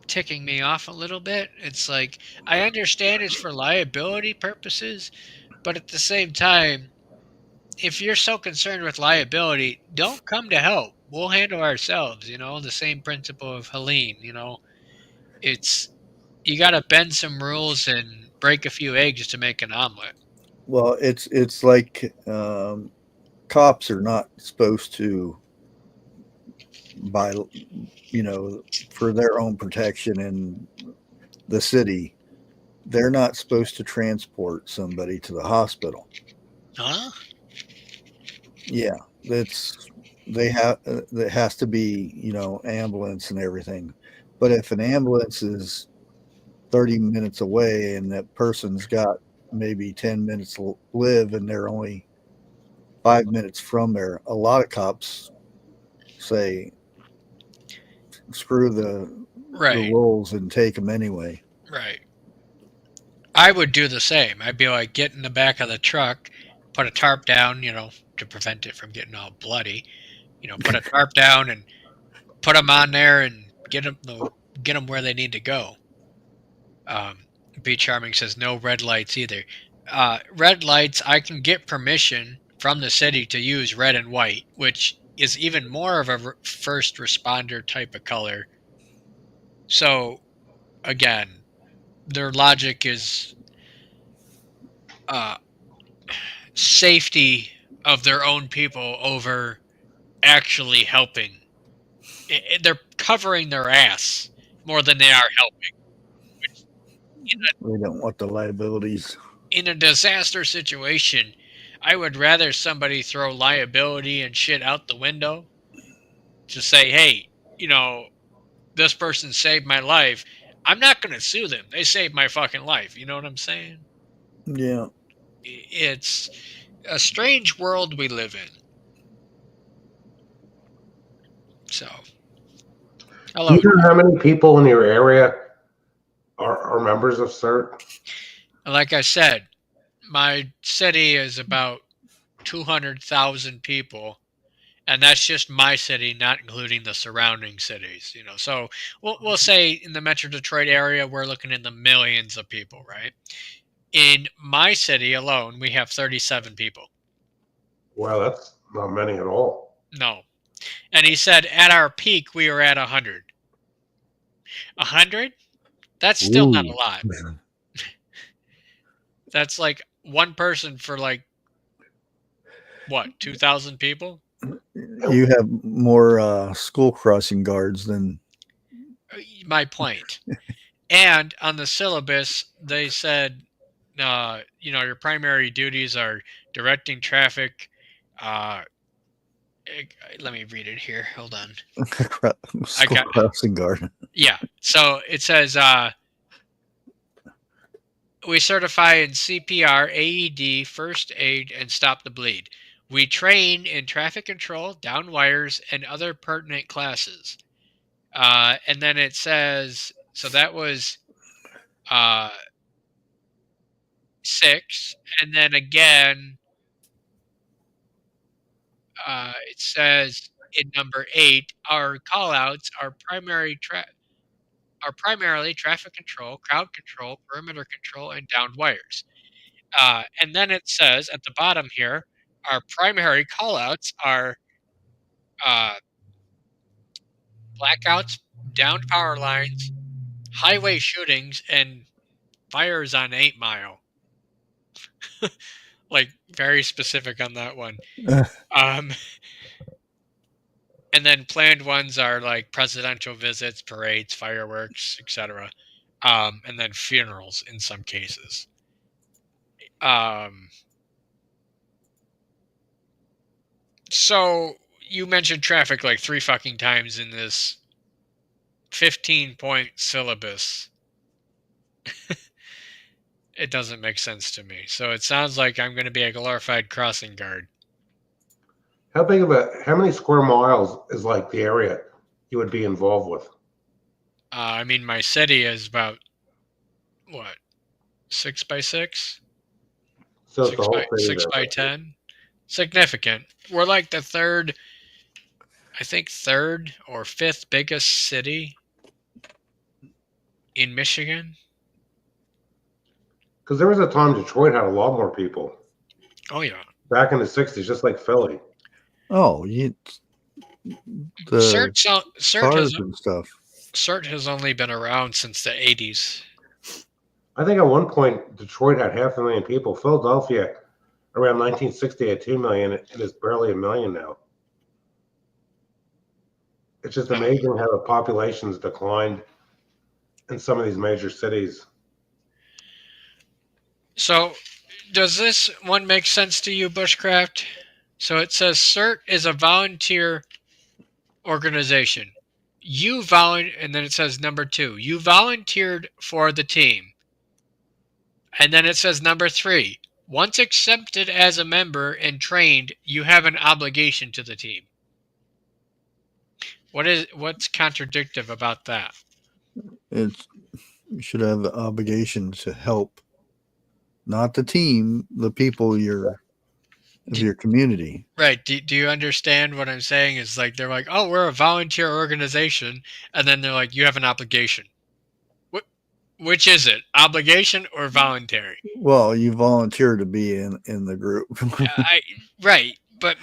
ticking me off a little bit. It's like I understand it's for liability purposes, but at the same time, if you're so concerned with liability, don't come to help. We'll handle ourselves, the same principle of Helene, It's you got to bend some rules and break a few eggs to make an omelet. Well, it's like cops are not supposed to buy, for their own protection in the city. They're not supposed to transport somebody to the hospital. Huh? Yeah, that's they have. That has to be, ambulance and everything. But if an ambulance is 30 minutes away and that person's got maybe 10 minutes to live and they're only 5 minutes from there, a lot of cops say screw the Right. rules and take them anyway. Right. I would do the same. I'd be like, get in the back of the truck, put a tarp down, to prevent it from getting all bloody. Put a tarp down and put them on there and get them where they need to go. Be Charming says no red lights either. Red lights, I can get permission from the city to use red and white, which is even more of a first responder type of color. So again, their logic is uh, safety of their own people over actually helping. They're covering their ass more than they are helping. Which We don't want the liabilities. in a disaster situation, I would rather somebody throw liability and shit out the window to say, hey, you know, this person saved my life. I'm not going to sue them. They saved my fucking life. You know what I'm saying? Yeah. It's a strange world we live in. So, Do hello. you know how many people in your area are members of CERT? Like I said, my city is about 200,000 people, and that's just my city, not including the surrounding cities. So we'll say in the Metro Detroit area, we're looking in the millions of people, right? In my city alone, we have 37 people. Well, that's not many at all. No. And he said at our peak, we were at 100. 100? That's still not a Ooh. lot. That's like one person for like, what, 2,000 people? You have more school crossing guards than. My point. And on the syllabus, they said, your primary duties are directing traffic. Uh, Let me read it here. Hold on. I School got, crossing guard. yeah. So it says, we certify in CPR, AED, first aid, and stop the bleed. We train in traffic control, down wires, and other pertinent classes. And then it says, so that was uh, 6. And then again, it says in number 8, our callouts are primarily traffic control, crowd control, perimeter control, and downed wires. And then it says at the bottom here, our primary callouts are uh, blackouts, downed power lines, highway shootings, and fires on 8 Mile. Like very specific on that one. Um, and then planned ones are like presidential visits, parades, fireworks, etc. And then funerals in some cases. Um, so you mentioned traffic like 3 fucking times in this 15-point syllabus. It doesn't make sense to me. So it sounds like I'm going to be a glorified crossing guard. How many square miles is like the area you would be involved with? I mean, my city is about what, 6 by 6, So it's the whole city six there. by 10. Significant. We're like the third or fifth biggest city in Michigan. Because there was a time Detroit had a lot more people. Oh yeah. Back in the 60s, just like Philly. Oh, the cars and stuff. CERT has only been around since the 80s. I think at one point Detroit had 500,000 people. Philadelphia around 1960 had 2 million. It is barely a million now. It's just amazing how the population's declined in some of these major cities. So, does this one make sense to you, Bushcraft? So it says CERT is a volunteer organization. And then it says number 2. You volunteered for the team. And then it says number 3. Once accepted as a member and trained, you have an obligation to the team. What's contradictive about that? You should have the obligation to help, not the team, the people of your community. Right. Do you understand what I'm saying? Is like they're like, oh, we're a volunteer organization, and then they're like, you have an obligation. Which is it, obligation or voluntary? Well, you volunteer to be in the group. Right, but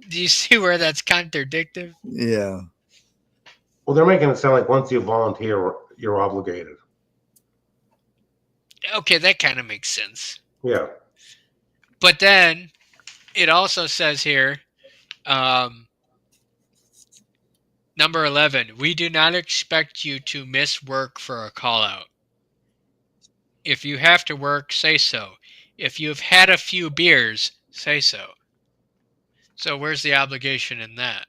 do you see where that's contradictive? Yeah. Well, they're making it sound like once you volunteer, you're obligated. Okay, that kind of makes sense. Yeah. But then it also says here, Number 11, we do not expect you to miss work for a call out. If you have to work, say so. If you've had a few beers, say so. So where's the obligation in that?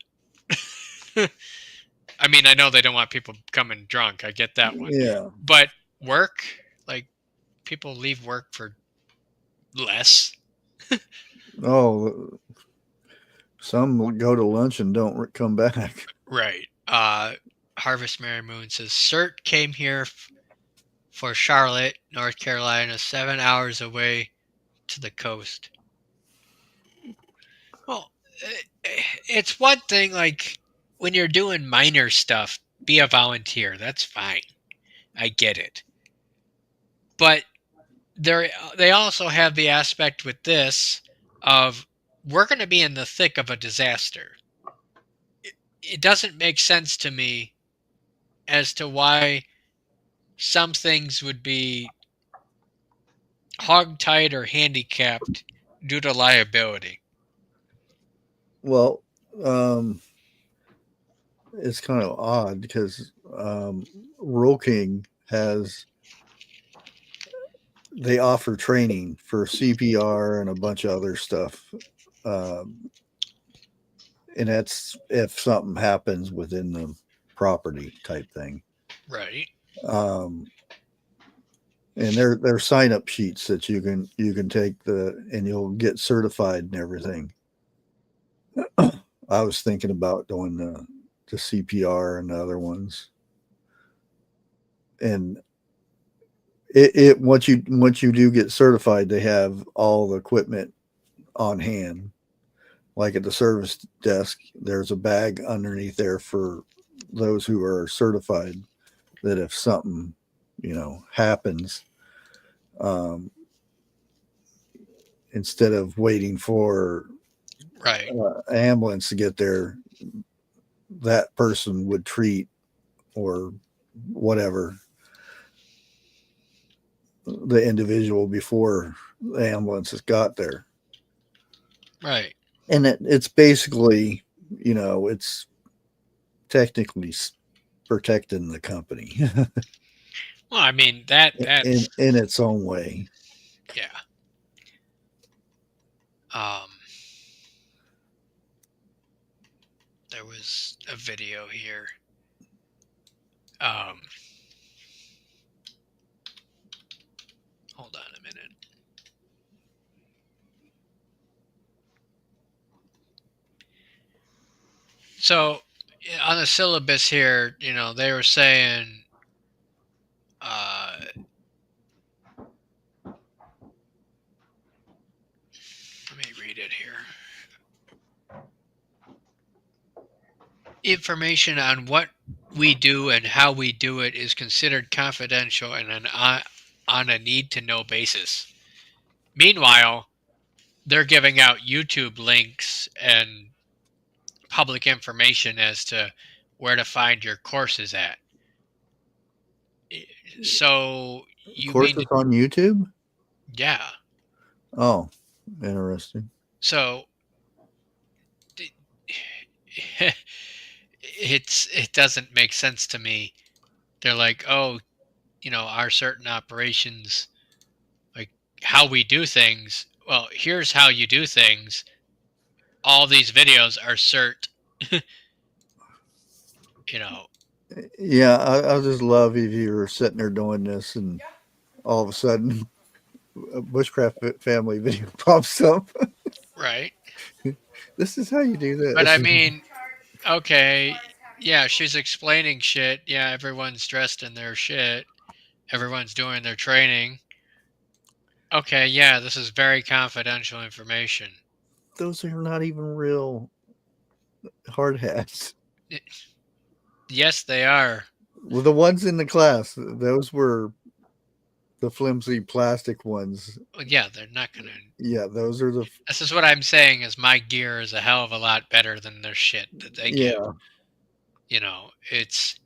I mean, I know they don't want people coming drunk. I get that one. Yeah. But work, like people leave work for less. Oh, some will go to lunch and don't come back. Right. Harvest Mary Moon says CERT came here for Charlotte, North Carolina, 7 hours away to the coast. Well, it's one thing like when you're doing minor stuff, be a volunteer. That's fine. I get it. But they also have the aspect with this of we're going to be in the thick of a disaster. It doesn't make sense to me as to why some things would be hogtied or handicapped due to liability. Well, it's kind of odd because Rural King they offer training for CPR and a bunch of other stuff. And that's if something happens within the property type thing. Right. And they're sign up sheets that you can take and you'll get certified and everything. I was thinking about doing the CPR and the other ones. And it once you do get certified, they have all the equipment on hand. Like at the service desk, there's a bag underneath there for those who are certified that if something, happens, instead of waiting for Right. ambulance to get there, that person would treat or whatever the individual before the ambulance has got there. Right. And it's basically, it's technically protecting the company. Well, I mean that's in its own way. Yeah. There was a video here. Hold on a minute. So on the syllabus here, they were saying let me read it here. Information on what we do and how we do it is considered confidential and on a need-to-know basis. Meanwhile, they're giving out YouTube links and public information as to where to find your courses at. So you Courses mean on YouTube? Yeah. Oh, interesting. So it doesn't make sense to me. They're like, oh, our certain operations, like how we do things. Well, here's how you do things. All these videos are CERT. Yeah, I just love if you were sitting there doing this and all of a sudden a bushcraft family video pops up. Right. This is how you do this. But I mean, okay, yeah, she's explaining shit. Yeah, everyone's dressed in their shit. Everyone's doing their training. Okay, yeah, this is very confidential information. Those are not even real hard hats. Yes, they are. Well, the ones in the class, those were the flimsy plastic ones. Well, yeah, they're not gonna. Yeah, those are the. This is what I'm saying. Is my gear is a hell of a lot better than their shit that they give. It's.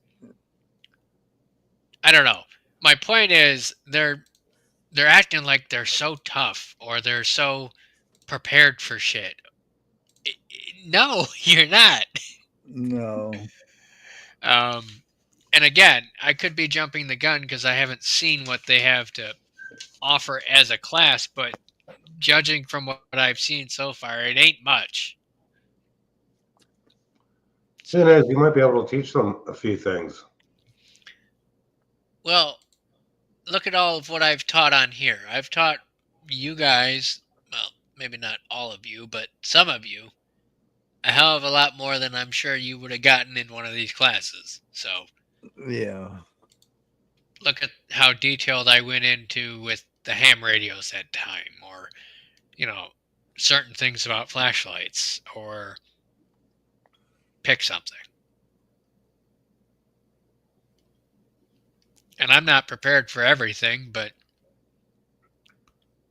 I don't know. My point is they're acting like they're so tough or they're so prepared for shit. No, you're not. No. And again, I could be jumping the gun because I haven't seen what they have to offer as a class, but judging from what I've seen so far, it ain't much. Who So, knows? You might be able to teach them a few things. well, look at all of what I've taught on here. I've taught you guys, well, maybe not all of you, but some of you, a hell of a lot more than I'm sure you would have gotten in one of these classes. So, Yeah. look at how detailed I went into with the ham radios that time, or, you know, certain things about flashlights, or pick something. And I'm not prepared for everything, but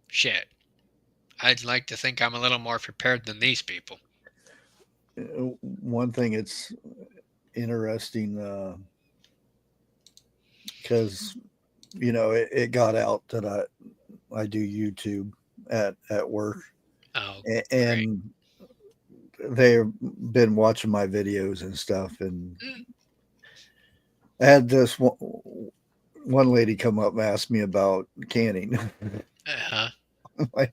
shit. I'd like to think I'm a little more prepared than these people. One thing it's interesting because it got out that I do YouTube at work, Oh, great. and they've been watching my videos and stuff, and Mm. I had this one lady come up and ask me about canning. Uh-huh. I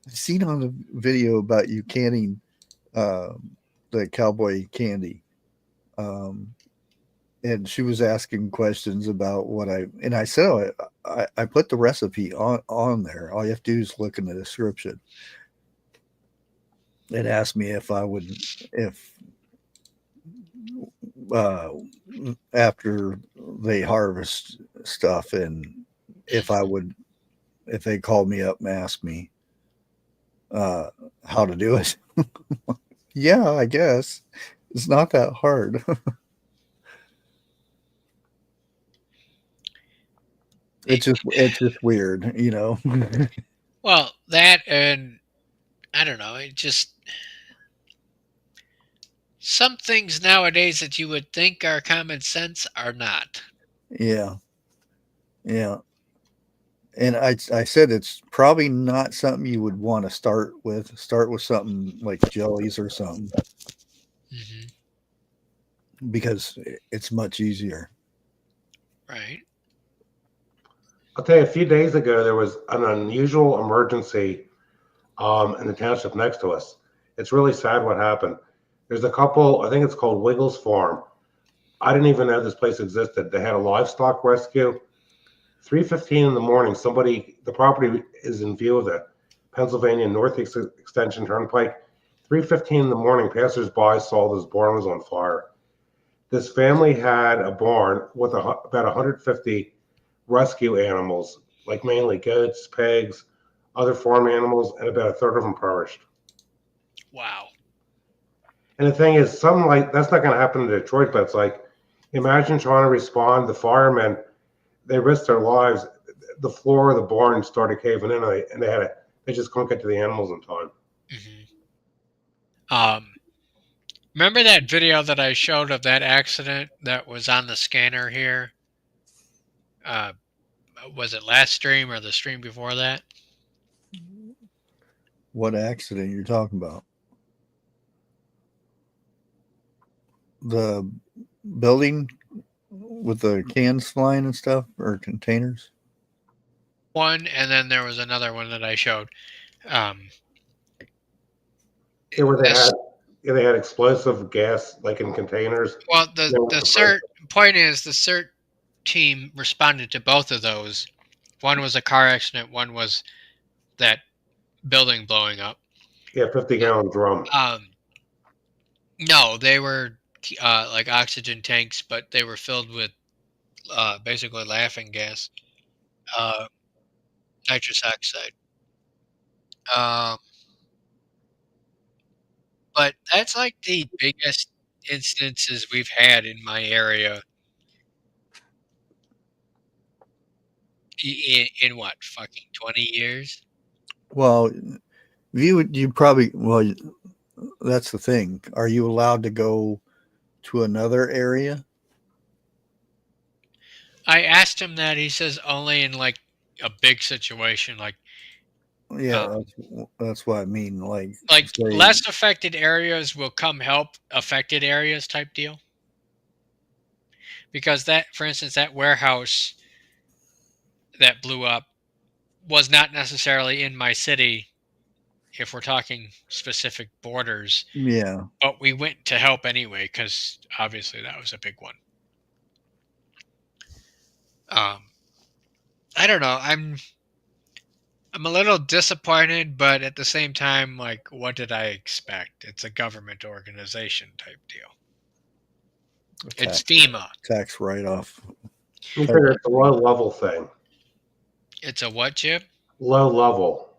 seen on the video about you canning uh, the cowboy candy. Um, and she was asking questions about and I said, oh, I put the recipe on there. All you have to do is look in the description. It asked me if uh, after they harvest stuff, and if I Mhm. would, if they called me up and asked me uh, how to do it. Yeah, I guess it's not that hard. It- It's just weird. Well, that and I don't know. It just some things nowadays that you would think are common sense are not. Yeah, yeah. And I said it's probably not something you would want to start with. Start with something like jellies or something Hmm. because it's much easier. Right. I'll tell you, a few days ago, there was an unusual emergency in the township next to us. It's really sad what happened. There's a couple, I think it's called Wiggles Farm. I didn't even know this place existed. They had a livestock rescue. 3:15 in the morning, the property is in view of the Pennsylvania Northeast Extension Turnpike. 3:15 in the morning, passersby saw this barn was on fire. This family had a barn with about 150 rescue animals, like mainly goats, pigs, other farm animals, and about a third of them perished. Wow. And the thing is, something like that's not going to happen in Detroit, but it's like, imagine trying to respond. The firemen, they risked their lives. The floor of the barn started caving in, and they just couldn't get to the animals in time. Hmm. Um, Remember that video that I showed of that accident that was on the scanner here? Uh, was it last stream or the stream before that? What accident you're talking about? The building with the cans flying and stuff, or containers? One, and then there was another one that I showed. Um, Yeah, where this they had explosive gas like in containers. Well, They went the to break. CERT point is the CERT team responded to both of those. One was a car accident. One was that building blowing up. Yeah, 50-gallon drum. Um, no, they were like oxygen tanks, but they were filled with basically laughing gas, uh, nitrous oxide. Um, but that's like the biggest instances we've had in my area in what fucking 20 years. Well, you probably that's the thing. Are you allowed to go to another area? I asked him that. He says only in like a big situation, Yeah, um, that's what I mean. Like, like say, less affected areas will come help affected areas type deal. because that, for instance, that warehouse that blew up was not necessarily in my city if we're talking specific borders, Yeah. but we went to help anyway because obviously that was a big one. I don't know. I'm a little disappointed, but at the same time, like, what did I expect? It's a government organization type deal. It's FEMA. Tax write-off. I figure it's a low level thing. It's a what, Chip? Low level.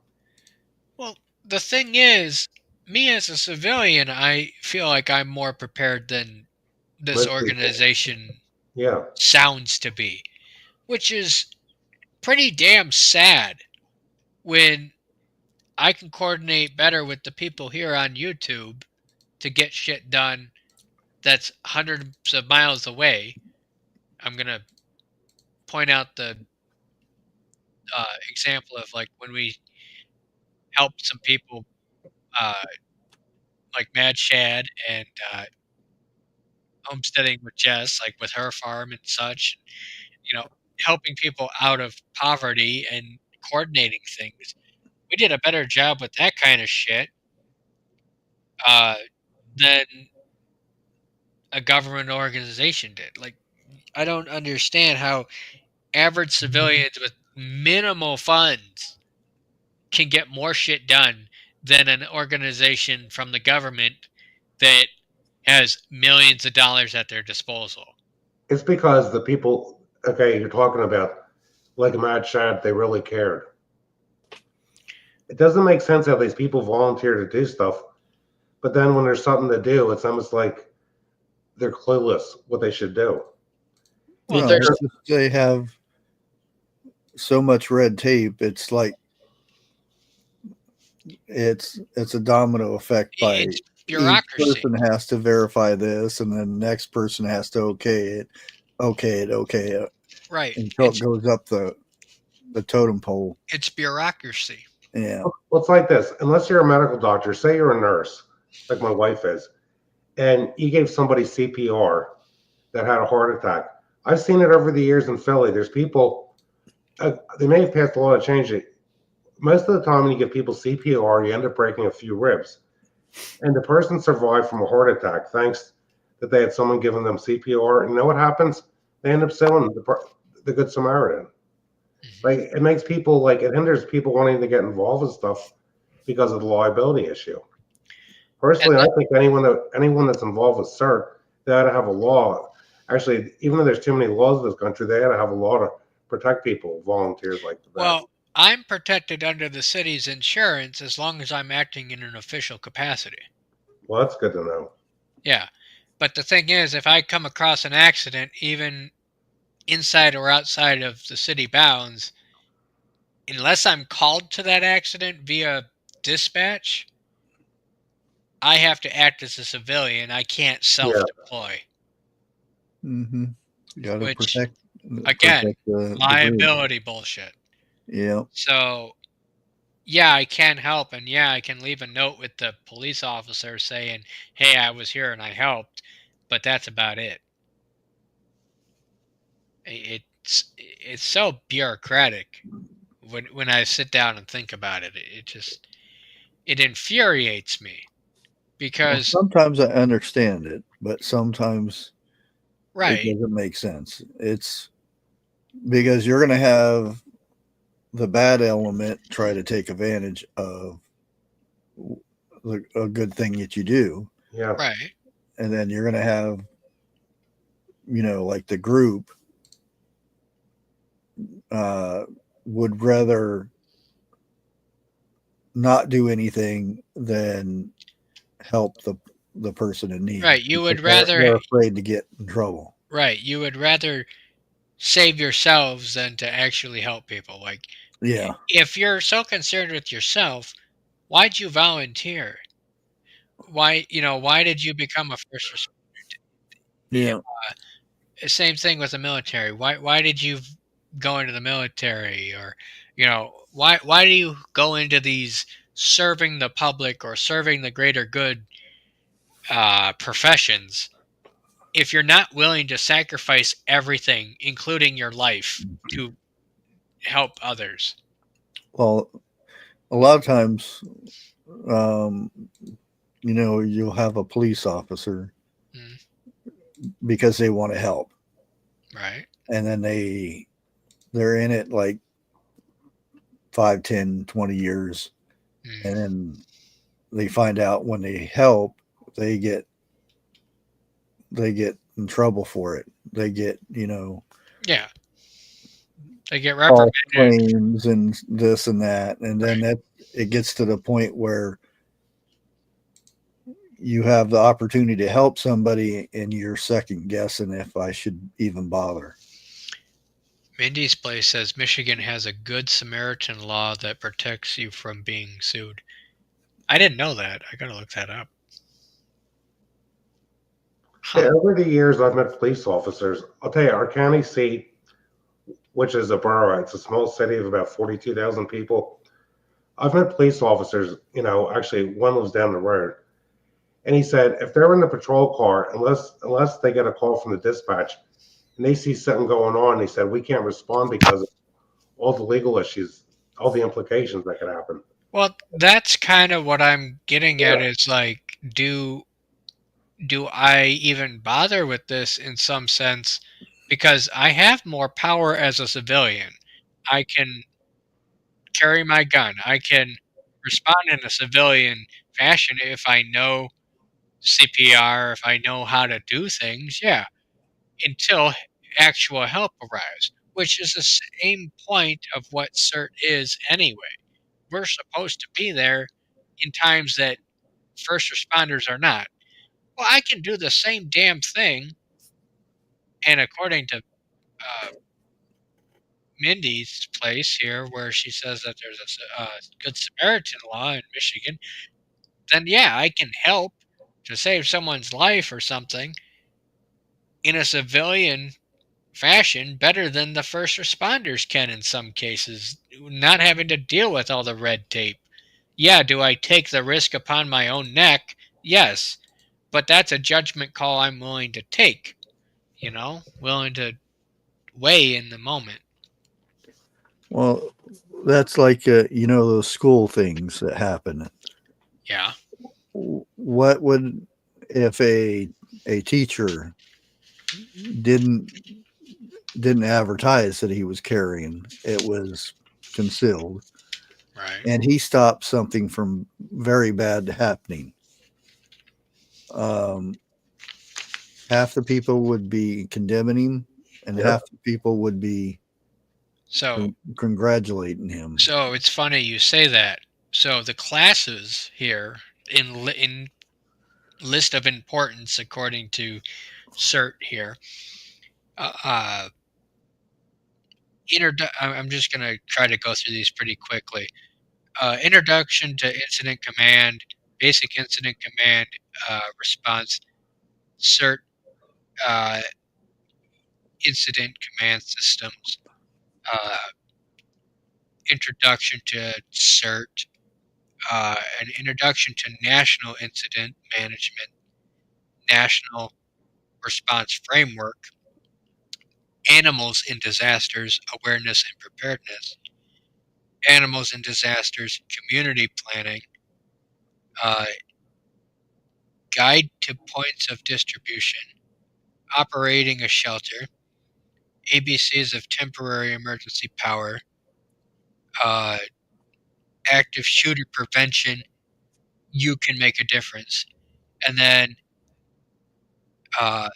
Well, the thing is, me as a civilian, I feel like I'm more prepared than this Most people. organization Yeah. sounds to be, which is pretty damn sad when I can coordinate better with the people here on YouTube to get shit done that's hundreds of miles away. I'm going to point out the example of like when we helped some people uh, like Mad Shad and homesteading with Jess, like with her farm and such, you know, helping people out of poverty and coordinating things. We did a better job with that kind of shit uh, than a government organization did. Like, I don't understand how average civilians with minimal funds can get more shit done than an organization from the government that has millions of dollars at their disposal. It's because the people, okay, you're talking about like a Mad Shad, they really cared. It doesn't make sense how these people volunteer to do stuff, but then when there's something to do, it's almost like they're clueless what they should do. Well, No, there's it's just they have so much red tape. It's like it's a domino effect by it's each bureaucracy. person has to verify this, and then the next person has to okay it, Right. until it goes up the totem pole. It's bureaucracy. Yeah. Well, it's like this. Unless you're a medical doctor, say you're a nurse, like my wife is, and you gave somebody CPR that had a heart attack. I've seen it over the years in Philly. There's people, they may have passed a law to change it. Most of the time, when you give people CPR, you end up breaking a few ribs. And the person survived from a heart attack thanks that they had someone giving them CPR. And you know what happens? They end up suing the Good Samaritan. Like, it makes people, like, it hinders people wanting to get involved with stuff because of the liability issue. Personally, I think anyone that's involved with CERT, they ought to have a law. Actually, even though there's too many laws in this country, they ought to have a law to protect people, volunteers like that. Well, I'm protected under the city's insurance as long as I'm acting in an official capacity. Well, that's good to know. Yeah. But the thing is, if I come across an accident, even inside or outside of the city bounds, unless I'm called to that accident via dispatch, I have to act as a civilian. I can't self-deploy. Mm-hmm. You got to Which, protect again, the liability bullshit. Yeah. So, yeah, I can help, and yeah, I can leave a note with the police officer saying, "Hey, I was here and I helped," but that's about it. It's so bureaucratic when I sit down and think about it. It infuriates me because sometimes I understand it, but sometimes right, it doesn't make sense. It's because you're going to have the bad element try to take advantage of a good thing that you do. Yeah. right, And then you're going to have, like the group would rather not do anything than help the person in need. right. You would They're rather afraid to get in trouble. right. You would rather save yourselves than to actually help people. Like, Yeah. if you're so concerned with yourself, why'd you volunteer? Why did you become a first responder? Yeah. Same thing with the military. Why did you go into the military, or why do you go into these serving the public or serving the greater good professions if you're not willing to sacrifice everything, including your life, to help others. Well, a lot of times, um, you'll have a police officer Mm, because they want to help, right. and then they're in it like 5, 10, 20 years, and Mm, then they find out when they help, they get they get in trouble for it. They get yeah. They get false reprimanded. claims and this and that, and then Right. that it gets to the point where you have the opportunity to help somebody and you're second guessing if I should even bother. Mindy's place says Michigan has a Good Samaritan law that protects you from being sued. I didn't know that. I gotta look that up. Yeah, Huh. over the years, I've met police officers. I'll tell you, our county seat, which is a borough, it's a small city of about 42,000 people. I've met police officers, actually, one lives down the road. And he said if they're in the patrol car, unless they get a call from the dispatch and they see something going on, he said we can't respond because of all the legal issues, all the implications that could happen. Well, that's kind of what I'm getting at. Yeah, Is like, do I even bother with this in some sense? Because I have more power as a civilian. I can carry my gun. I can respond in a civilian fashion if I know CPR, if I know how to do things. Yeah, until actual help arrives, which is the same point of what CERT is anyway. We're supposed to be there in times that first responders are not. Well, I can do the same damn thing, and according to uh, Mindy's place here, where she says that there's a Good Samaritan law in Michigan, then yeah, I can help to save someone's life or something in a civilian fashion better than the first responders can in some cases, not having to deal with all the red tape. Yeah, do I take the risk upon my own neck? Yes, but that's a judgment call I'm willing to take, willing to weigh in the moment. Well, that's like those school things that happen. Yeah. What would if a teacher didn't didn't advertise that he was carrying? It was concealed, Right. and he stopped something from very bad happening. Um, Half the people would be condemning him, and yep, half the people would be So congratulating him. so it's funny you say that. So the classes here in list of importance according to CERT here. Uh, uh, I'm just going to try to go through these pretty quickly. Introduction to incident command, basic incident command response, CERT uh, incident command systems, uh, introduction to CERT, an introduction to national incident management, national response framework, animals in disasters, awareness and preparedness, animals in disasters, community planning, uh, guide to points of distribution, operating a shelter, ABCs of temporary emergency power, uh, active shooter prevention, you can make a difference. And then uh,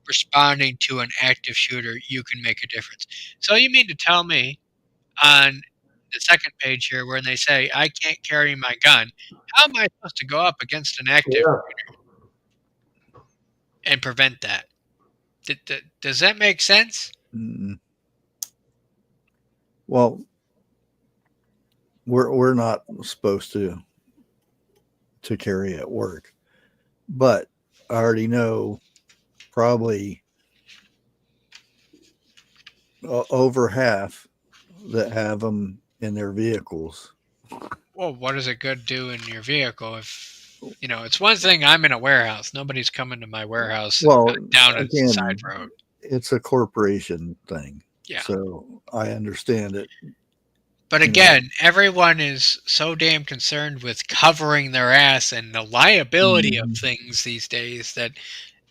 responding to an active shooter, you can make a difference. So you mean to tell me on the second page here where they say, I can't carry my gun, how am I supposed to go up against an active yeah. and prevent that? Does that make sense? Mm. Well, we're not supposed to carry at work, but I already know probably over half that have them in their vehicles. Well, what does a gun do in your vehicle if? You know, it's one thing I'm in a warehouse. Nobody's coming to my warehouse Well, down a side again, road. it's a corporation thing, Yeah. so I understand it. But You know, again, everyone is so damn concerned with covering their ass and the liability of mhm. things these days that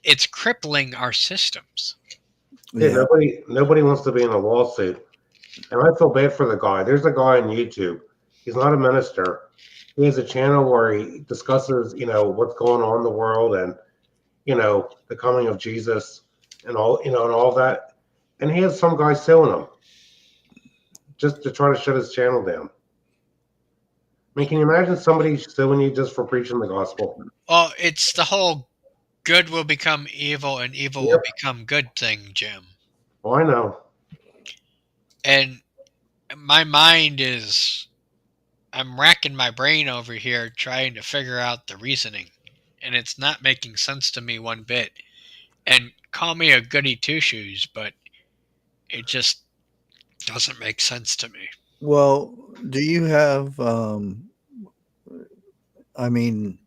it's crippling our systems. Yeah, Yeah. nobody wants to be in a lawsuit. And I feel bad for the guy. There's a guy on YouTube. He's not a minister. He has a channel where he discusses, what's going on in the world and, the coming of Jesus and all, and all that. And he has some guy suing him just to try to shut his channel down. I mean, can you imagine somebody suing you just for preaching the gospel? Well, it's the whole good will become evil and evil will Yep. become good thing, Jim. Oh, I know. And my mind is, I'm racking my brain over here trying to figure out the reasoning. And it's not making sense to me one bit. And call me a goody two shoes, but it just doesn't make sense to me. Well, do you have? I mean,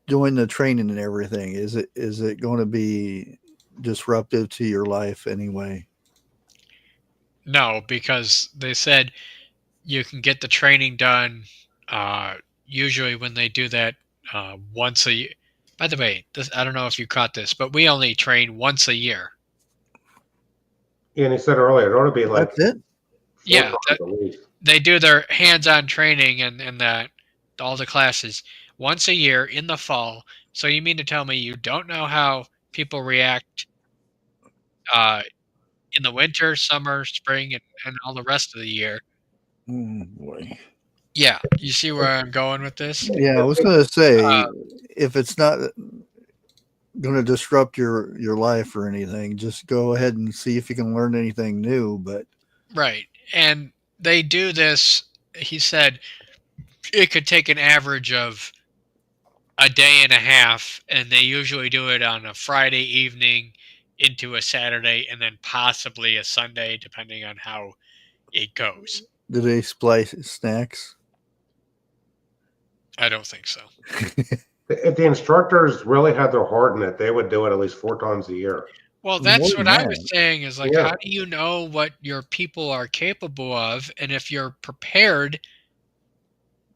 doing the training and everything, is it going to be disruptive to your life anyway? No, because they said you can get the training done. Uh, Usually, when they do that once a year. By the way, this, I don't know if you caught this, but we only train once a year. Yeah, and he said earlier, it ought to be like That's it. four Yeah, times a week. they do their hands-on training and that all the classes once a year in the fall. So you mean to tell me you don't know how people react uh, in the winter, summer, spring, and all the rest of the year? Oh, boy. Yeah, you see where I'm going with this? Yeah, I was going to Uh, say, if it's not going to disrupt your life or anything, just go ahead and see if you can learn anything new. But right. And they do this, he said it could take an average of a day and a half, and they usually do it on a Friday evening into a Saturday and then possibly a Sunday, depending on how it goes. do they splice snacks? I don't think so. If the instructors really had their heart in it, they would do it at least 4 times a year. Well, More that's than what I was that. saying is like, Yeah. how do you know what your people are capable of? And if you're prepared,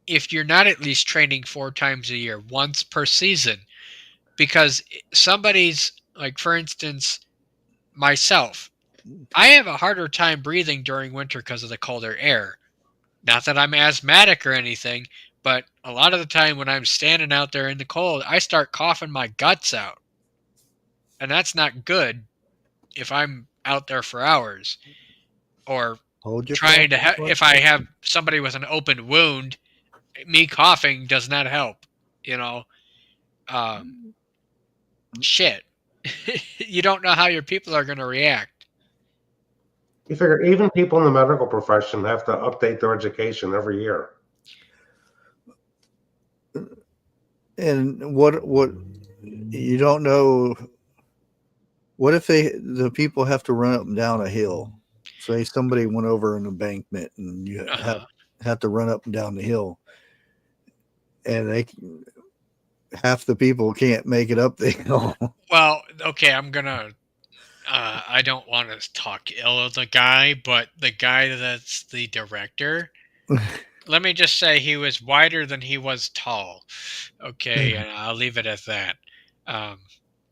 if you're not at least training 4 times a year, once per season, because somebody's like, for instance, myself, I have a harder time breathing during winter because of the colder air. Not that I'm asthmatic or anything, but a lot of the time when I'm standing out there in the cold, I start coughing my guts out. And that's not good if I'm out there for hours or Hold your trying to flashlight. if I have somebody with an open wound, me coughing does not help, you know. Um, Shit. You don't know how your people are going to react. You figure even people in the medical profession have to update their education every year. And what you don't know? What if the people have to run up and down a hill? Say somebody went over an embankment, and you Uh-huh. have to run up and down the hill, and they half the people can't make it up the hill. Well, okay, I'm going to I don't want to talk ill of the guy, but the guy that's the director, let me just say he was wider than he was tall. Okay, and I'll leave it at that. Um,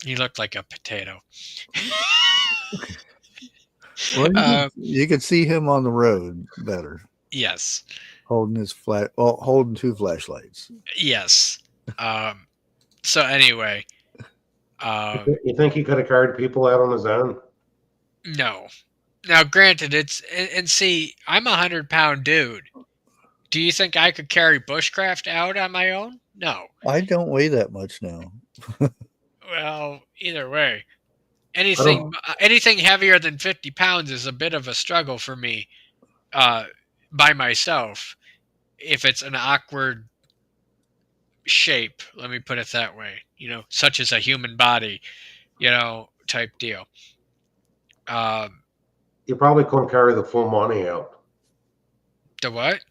he looked like a potato. Well, um, you could see him on the road better, yes, holding his holding two flashlights. yes. Um, so anyway, You think he could have carried people out on his own? no. Now, granted, it's and see, I'm a 100-pound dude. Do you think I could carry bushcraft out on my own? No. I don't weigh that much now. Well, either way, I don't. anything heavier than 50 pounds is a bit of a struggle for me uh, by myself. If it's an awkward shape, let me put it that way, such as a human body, type deal. Um, You probably couldn't carry the full money out. the what?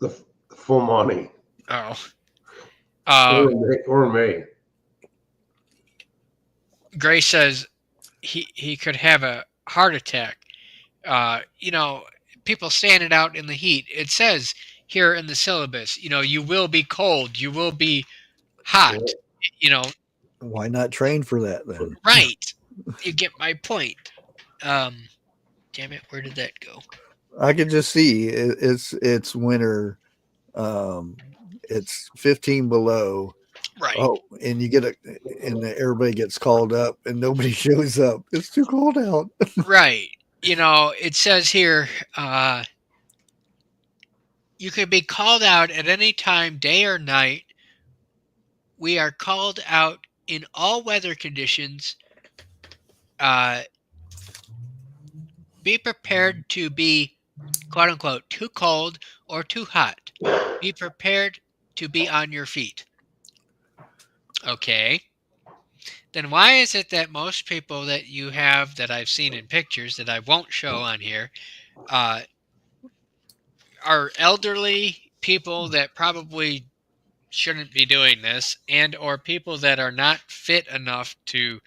The full money. Oh, Uh, Or me. Gray says he could have a heart attack. You know, people standing out in the heat. It says here in the syllabus, you know, you will be cold, you will be hot. You know, Why not train for that then? right? You get my point. Um, damn it, where did that go? I could just see it's winter. Um, it's 15 below. Right, Oh, and you get a and everybody gets called up and nobody shows up. It's too cold out. right. You know, it says here, you can be called out at any time, day or night. We are called out in all weather conditions. Uh, be prepared to be, quote unquote, too cold or too hot. Be prepared to be on your feet. Okay. Then why is it that most people that you have that I've seen in pictures that I won't show on here uh, are elderly people that probably shouldn't be doing this, and or people that are not fit enough to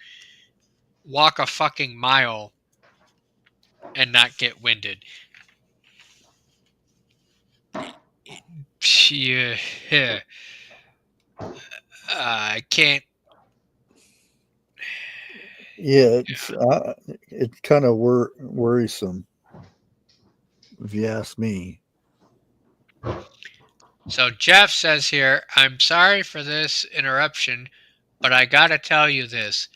walk a fucking mile and not get winded? Yeah, I can't. Yeah, it's kind of worrisome if you ask me. So Jeff says here, I'm sorry for this interruption, but I gotta tell you this.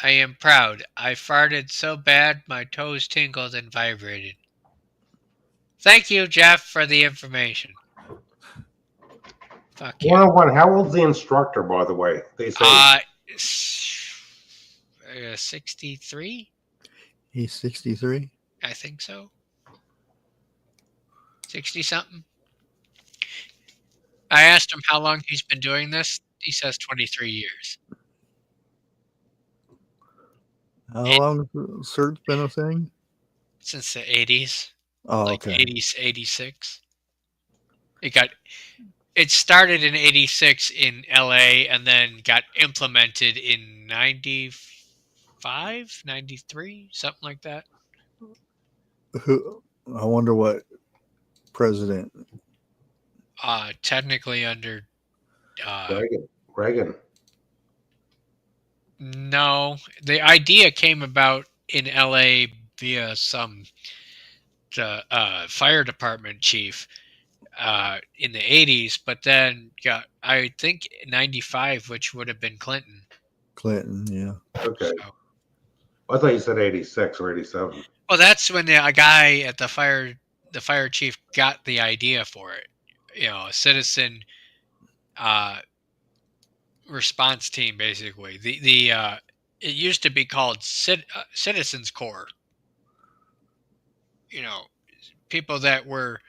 I am proud. I farted so bad my toes tingled and vibrated. Thank you, Jeff, for the information. Fuck you. 101. How old's the instructor, by the way? They say Uh, 63? He's 63. I think so. 60 something. I asked him how long he's been doing this. He says 23 years. How long has CERT's been a thing? Since the 80s, Oh, like okay. 80s, 86. It started in 86 in LA and then got implemented in 95, 93, something like that. Who? I wonder what president. Technically under uh, Reagan. no, the idea came about in LA via some fire department chief in the 80s, but then got, I think, 95, which would have been Clinton. Clinton, yeah. Okay. So, I thought you said 86 or 87. well, that's when a guy at the fire chief got the idea for it. You know, a citizen uh, response team, basically. The it used to be called Citizens Corps. You know, people that were,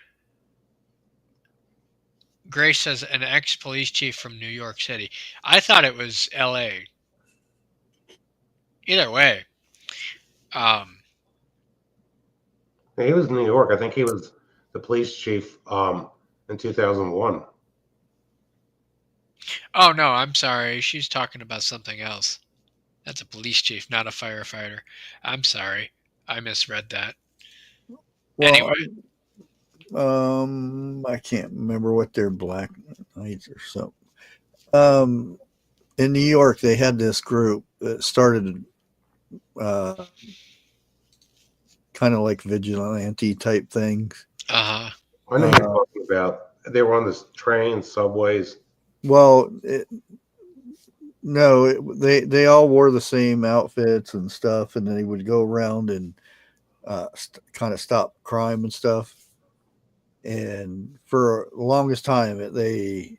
Grace says, an ex-police chief from New York City. I thought it was L.A. Either way, um, Yeah, he was in New York. I think he was the police chief in 2001. oh no, I'm sorry. She's talking about something else. That's a police chief, not a firefighter. I'm sorry. I misread that. Well, Anyway, I can't remember what their black knights or something. In New York, they had this group that started uh, kind of like vigilante type things. uh-huh. I know you're talking about. They were on the train, subways. Well, no, they all wore the same outfits and stuff, and they would go around and kind of stop crime and stuff. And for the longest time, they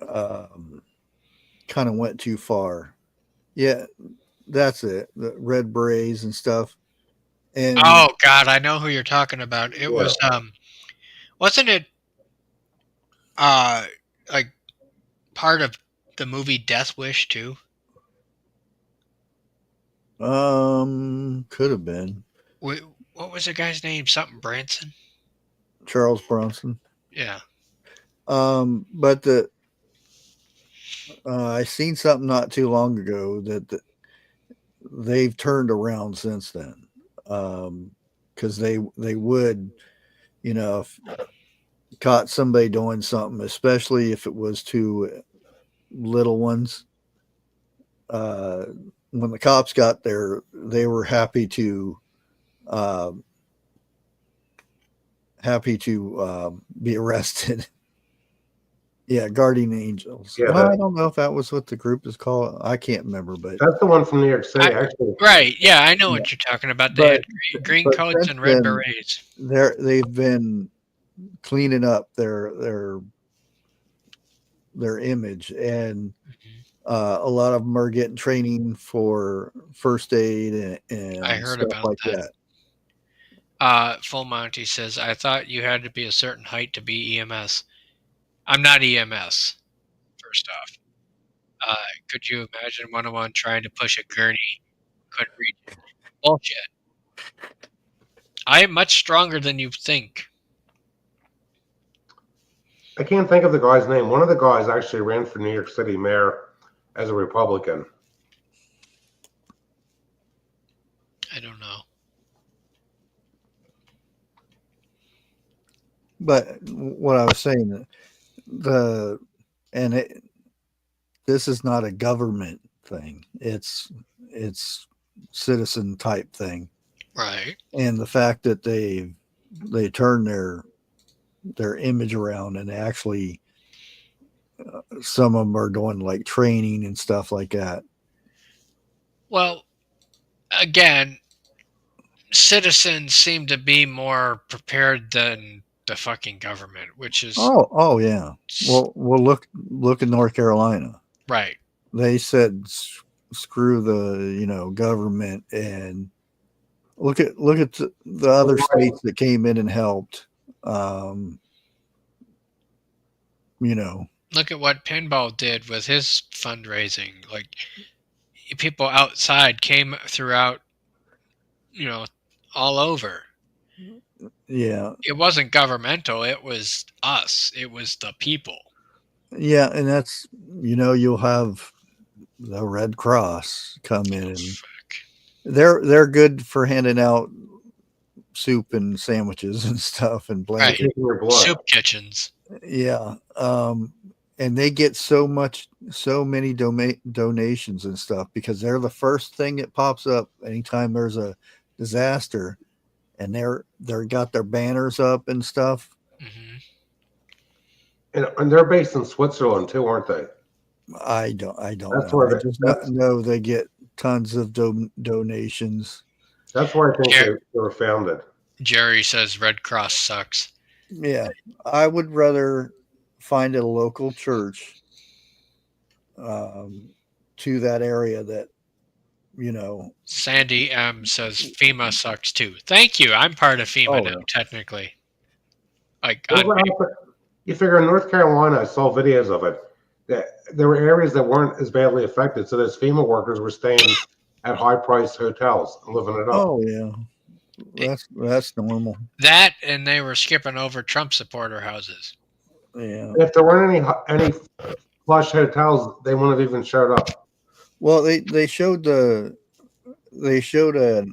kind of went too far. Yeah, that's it. The red berets and stuff. And Oh God, I know who you're talking about. It Yeah. was wasn't it uh like part of the movie Death Wish too? could have been What was the guy's name? Something Branson? Charles Bronson. Yeah. But I seen something not too long ago that they've turned around since then. Because they would, if caught somebody doing something, especially if it was to little ones. Uh, when the cops got there, they were uh, happy to be arrested. Yeah, guardian angels. Yeah, Well, I don't know if that was what the group is called. I can't remember, but that's the one from New York City. Actually, Right. Yeah, I know yeah. what you're talking about. They But had green but coats since and red then, berets. they've been cleaning up their image, and Mhm. a lot of them are getting training for first aid I and heard stuff about like that. that. Full Monty says, I thought you had to be a certain height to be EMS. I'm not EMS, first off. Uh, could you imagine 101 trying to push a gurney? Couldn't reach it. Bullshit. I am much stronger than you think. I can't think of the guy's name. One of the guys actually ran for New York City mayor as a Republican. I don't know. But what I was saying, the and it, this is not a government thing. It's citizen type thing, Right. and the fact that they turn their image around and actually some of them are doing like training and stuff like that. Well, again, citizens seem to be more prepared than the fucking government, which is Oh yeah. Well look in North Carolina. right. They said screw the government and look at the other states that came in and helped. Um, you know, Look at what Pinball did with his fundraising. Like, people outside came throughout, you know, all over. yeah, It wasn't governmental, it was us. It was the people. yeah, and that's you'll have the Red Cross come in, Oh, and fuck. they're good for handing out soup and sandwiches and stuff and They're Right. blankets. taking your blood. Soup kitchens. Yeah, and they get so many donations and stuff because they're the first thing that pops up anytime there's a disaster, and they're got their banners up and stuff. Hmm. And they're based in Switzerland too, aren't they? I don't That's know. where I just that's know they get tons of donations. that's where I think Jer- they were founded. Jerry says Red Cross sucks. Yeah, I would rather find a local church um, to that area that you know. Sandy M says FEMA sucks too. Thank you. I'm part of FEMA Oh now, yeah, technically. Like, Well, on what happened- You figure in North Carolina, I saw videos of it. That there were areas that weren't as badly affected, so those FEMA workers were staying at high-priced hotels and living it up. oh yeah. That's normal. that, and they were skipping over Trump supporter houses. Yeah. And if there weren't any plush hotels, they wouldn't have even showed up. Well, they showed an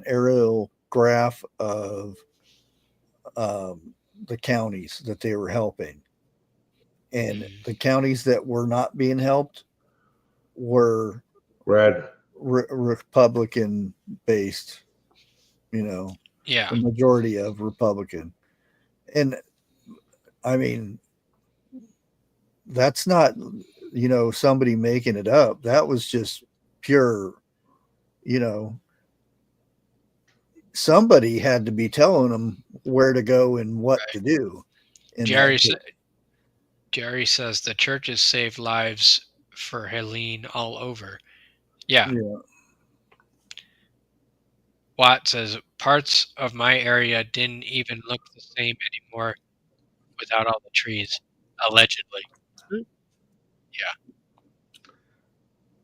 aerial graph of the counties that they were helping, and Mhm. the counties that were not being helped were Red. Republican based. Yeah. The majority of Republican, and I mean that's not somebody making it up. That was just pure. You know, somebody had to be telling them where to go and what to Right. do in that Jerry, case. Jerry says the churches saved lives for Helene all over. Yeah. Yeah. Watt says parts of my area didn't even look the same anymore without all the trees, allegedly. Yeah.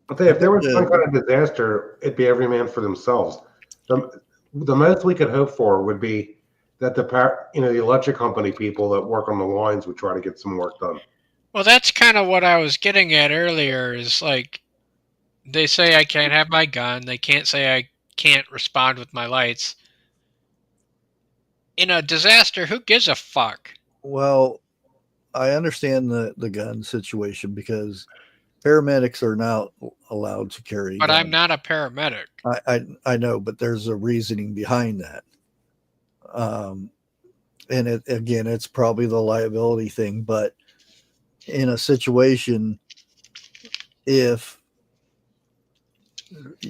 I'll tell I you, if there think was some kind of disaster, it'd be every man for themselves. The most we could hope for would be that the electric company people that work on the lines would try to get some work done. Well, that's kind of what I was getting at earlier. Is like they say I can't have my gun. They can't say I can't respond with my lights. In a disaster, who gives a fuck? Well, I understand the gun situation because paramedics are not allowed to carry But I'm guns. not a paramedic. I know, but there's a reasoning behind that. Um, and again, it's probably the liability thing. But in a situation, if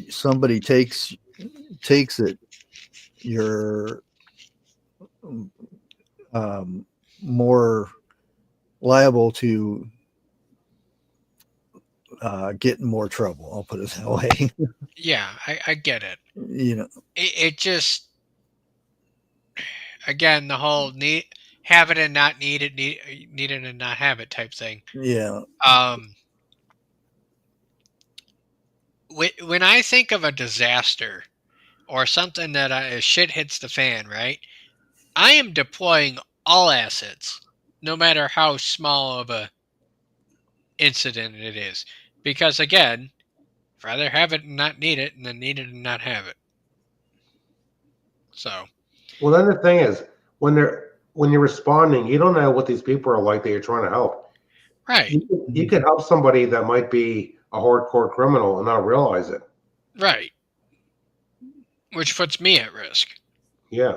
somebody takes it, you're um, more liable to get in more trouble. I'll put it that way. Yeah, I get it. You know, It just again the whole have it and not need it and not have it type thing. yeah. Um, when I think of a disaster or something that shit hits the fan, right? I am deploying all assets, no matter how small of a incident it is, because again, rather have it and not need it, than need it and not have it. So Well, then the thing is, when you're responding, you don't know what these people are like that you're trying to help. right, You could help somebody that might be a hardcore criminal and not realize it. right, which puts me at risk. Yeah.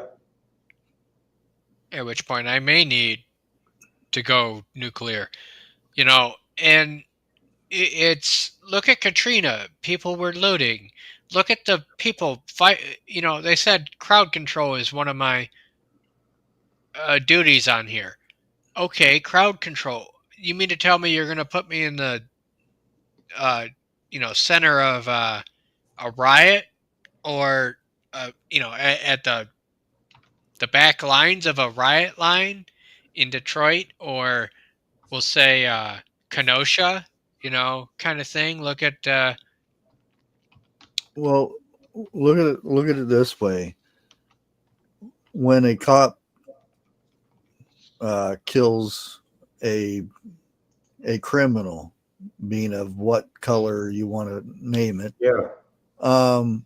At which point I may need to go nuclear, you know. And it's look at Katrina. People were looting. Look at the people fight. You know, they said crowd control is one of my duties on here. Okay, crowd control. You mean to tell me you're going to put me in the uh, center of a riot, or at the back lines of a riot line in Detroit, or we'll say Kenosha, kind of thing. Look at Well, look at it this way: when a cop kills a a criminal, being of what color you want to name it, Yeah. um,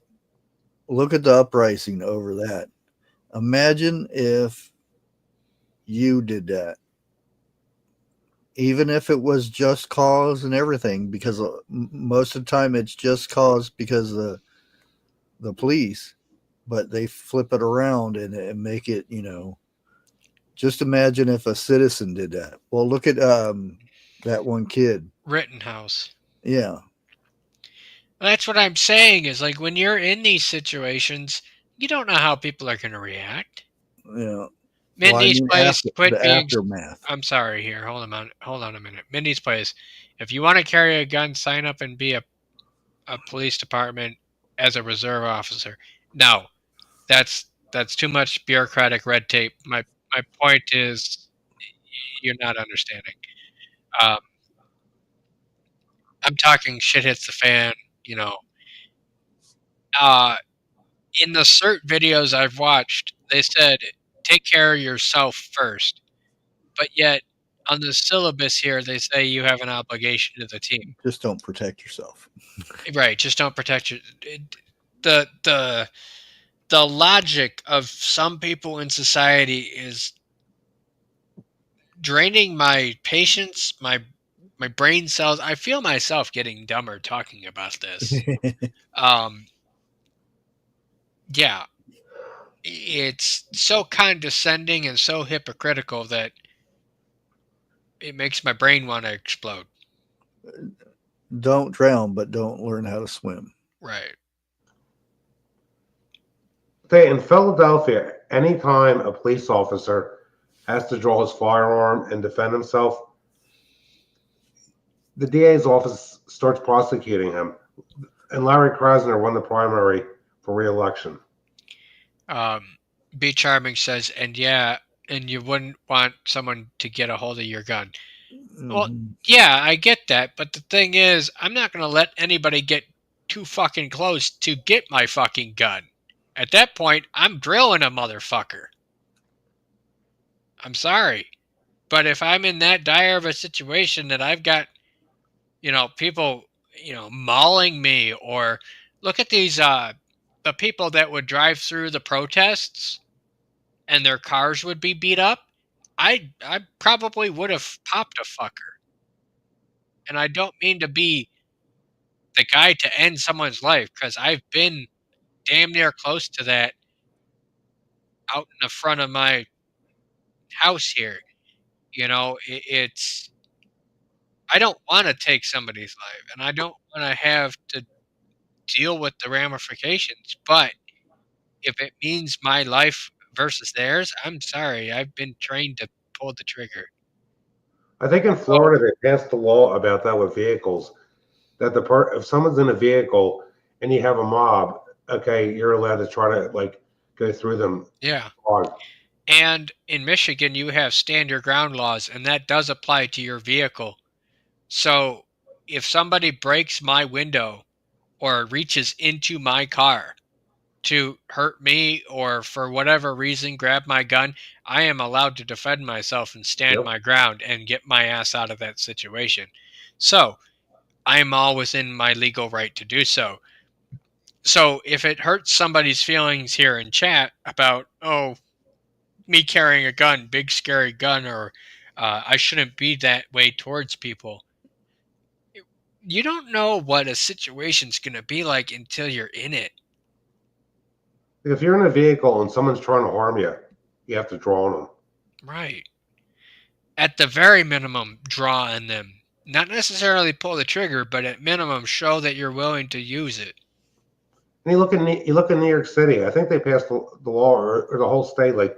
look at the uprising over that. Imagine if you did that, even if it was just cause and everything, because most of the time it's just cause because the police, but they flip it around and make it, just imagine if a citizen did that. Well, look at that one kid. Rittenhouse. Yeah, That's what I'm saying is like when you're in these situations, you don't know how people are going to react. yeah. Well, I Mindy's mean, place, after quit the being. aftermath. I'm sorry here. Hold on a minute. Mindy's place. If you want to carry a gun, sign up and be a police department as a reserve officer. No, that's too much bureaucratic red tape. My point is you're not understanding. Um, I'm talking shit hits the fan. You know, uh, in the CERT videos I've watched, they said take care of yourself first, but yet on the syllabus here they say you have an obligation to the team. Just don't protect yourself. Right? Just don't protect your. The the the logic of some people in society is draining my patience, my brain cells. I feel myself getting dumber talking about this. Um, yeah, it's so condescending and so hypocritical that it makes my brain want to explode. Don't drown, but don't learn how to swim. Right. Okay, in Philadelphia, anytime a police officer has to draw his firearm and defend himself, the DA's office starts prosecuting him. And Larry Krasner won the primary for re-election. Um, Be Charming says, and yeah, and you wouldn't want someone to get a hold of your gun. Well, Mhm. yeah, I get that, but the thing is, I'm not going to let anybody get too fucking close to get my fucking gun. At that point, I'm drilling a motherfucker. I'm sorry. But if I'm in that dire of a situation that I've got, people, mauling me, or look at these, the people that would drive through the protests and their cars would be beat up, I probably would have popped a fucker. And I don't mean to be the guy to end someone's life, because I've been damn near close to that out in the front of my house here. It's I don't want to take somebody's life, and I don't want to have to deal with the ramifications. But if it means my life versus theirs, I'm sorry. I've been trained to pull the trigger. I think in Oh, Florida they passed a law about that with vehicles. That if someone's in a vehicle and you have a mob, okay, you're allowed to try to like go through them yeah. hard. And in Michigan, you have stand your ground laws, and that does apply to your vehicle. So if somebody breaks my window or reaches into my car to hurt me, or for whatever reason grab my gun, I am allowed to defend myself and stand Yep. my ground and get my ass out of that situation. So I am all within my legal right to do so. So if it hurts somebody's feelings here in chat about, oh, me carrying a gun, big scary gun, or I shouldn't be that way towards people, you don't know what a situation's going to be like until you're in it. If you're in a vehicle and someone's trying to harm you, you have to draw on them. Right. At the very minimum, draw on them. Not necessarily pull the trigger, but at minimum, show that you're willing to use it. And you look in New York City. I think they passed the law or the whole state. Like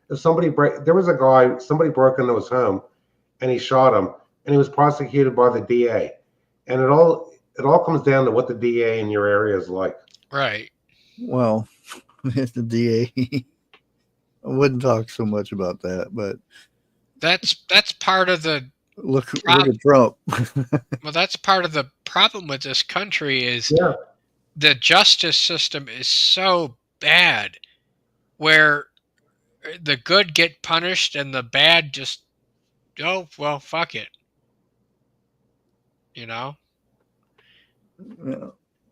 if there was a guy, somebody broke into his home and he shot him, and he was prosecuted by the DA. And it all comes down to what the DA in your area is like. Right. Well, the DA. I wouldn't talk so much about that, but That's part of the look prob- at Trump. well, that's part of the problem with this country is Yeah, the justice system is so bad, where the good get punished and the bad just, oh well, fuck it. You know.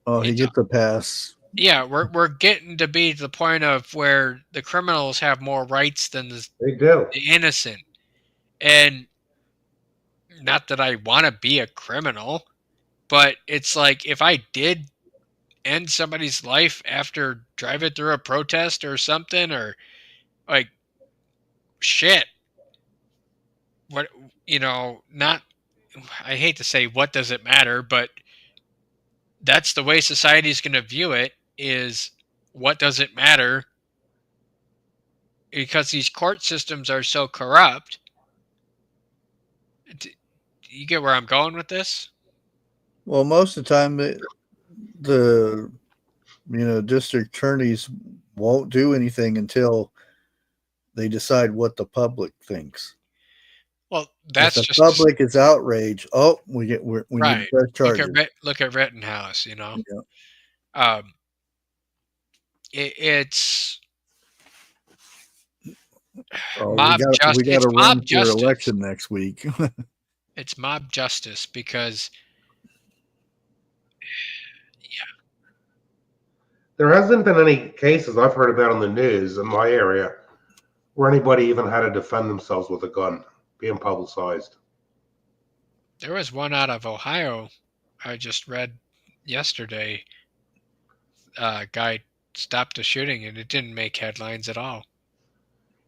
Oh, he It's gets a pass. Yeah, we're getting to be the point of where the criminals have more rights than they do. the innocent. And not that I want to be a criminal, but it's like if I did end somebody's life after driving through a protest or something, or like, shit, what, not, I hate to say what does it matter, but that's the way society's going to view it, is what does it matter, because these court systems are so corrupt. You get where I'm going with this? Well, most of the time, the district attorneys won't do anything until they decide what the public thinks. Well, If that's the just public is outraged, oh, we need to right. press charges. Look at Rittenhouse. Yeah. Um, it's Oh, mob we just. got It's to mob run for justice. election next week. It's mob justice because There hasn't been any cases I've heard about in the news in my area where anybody even had to defend themselves with a gun being publicized. there was one out of Ohio I just read yesterday. Guy stopped a shooting and it didn't make headlines at all.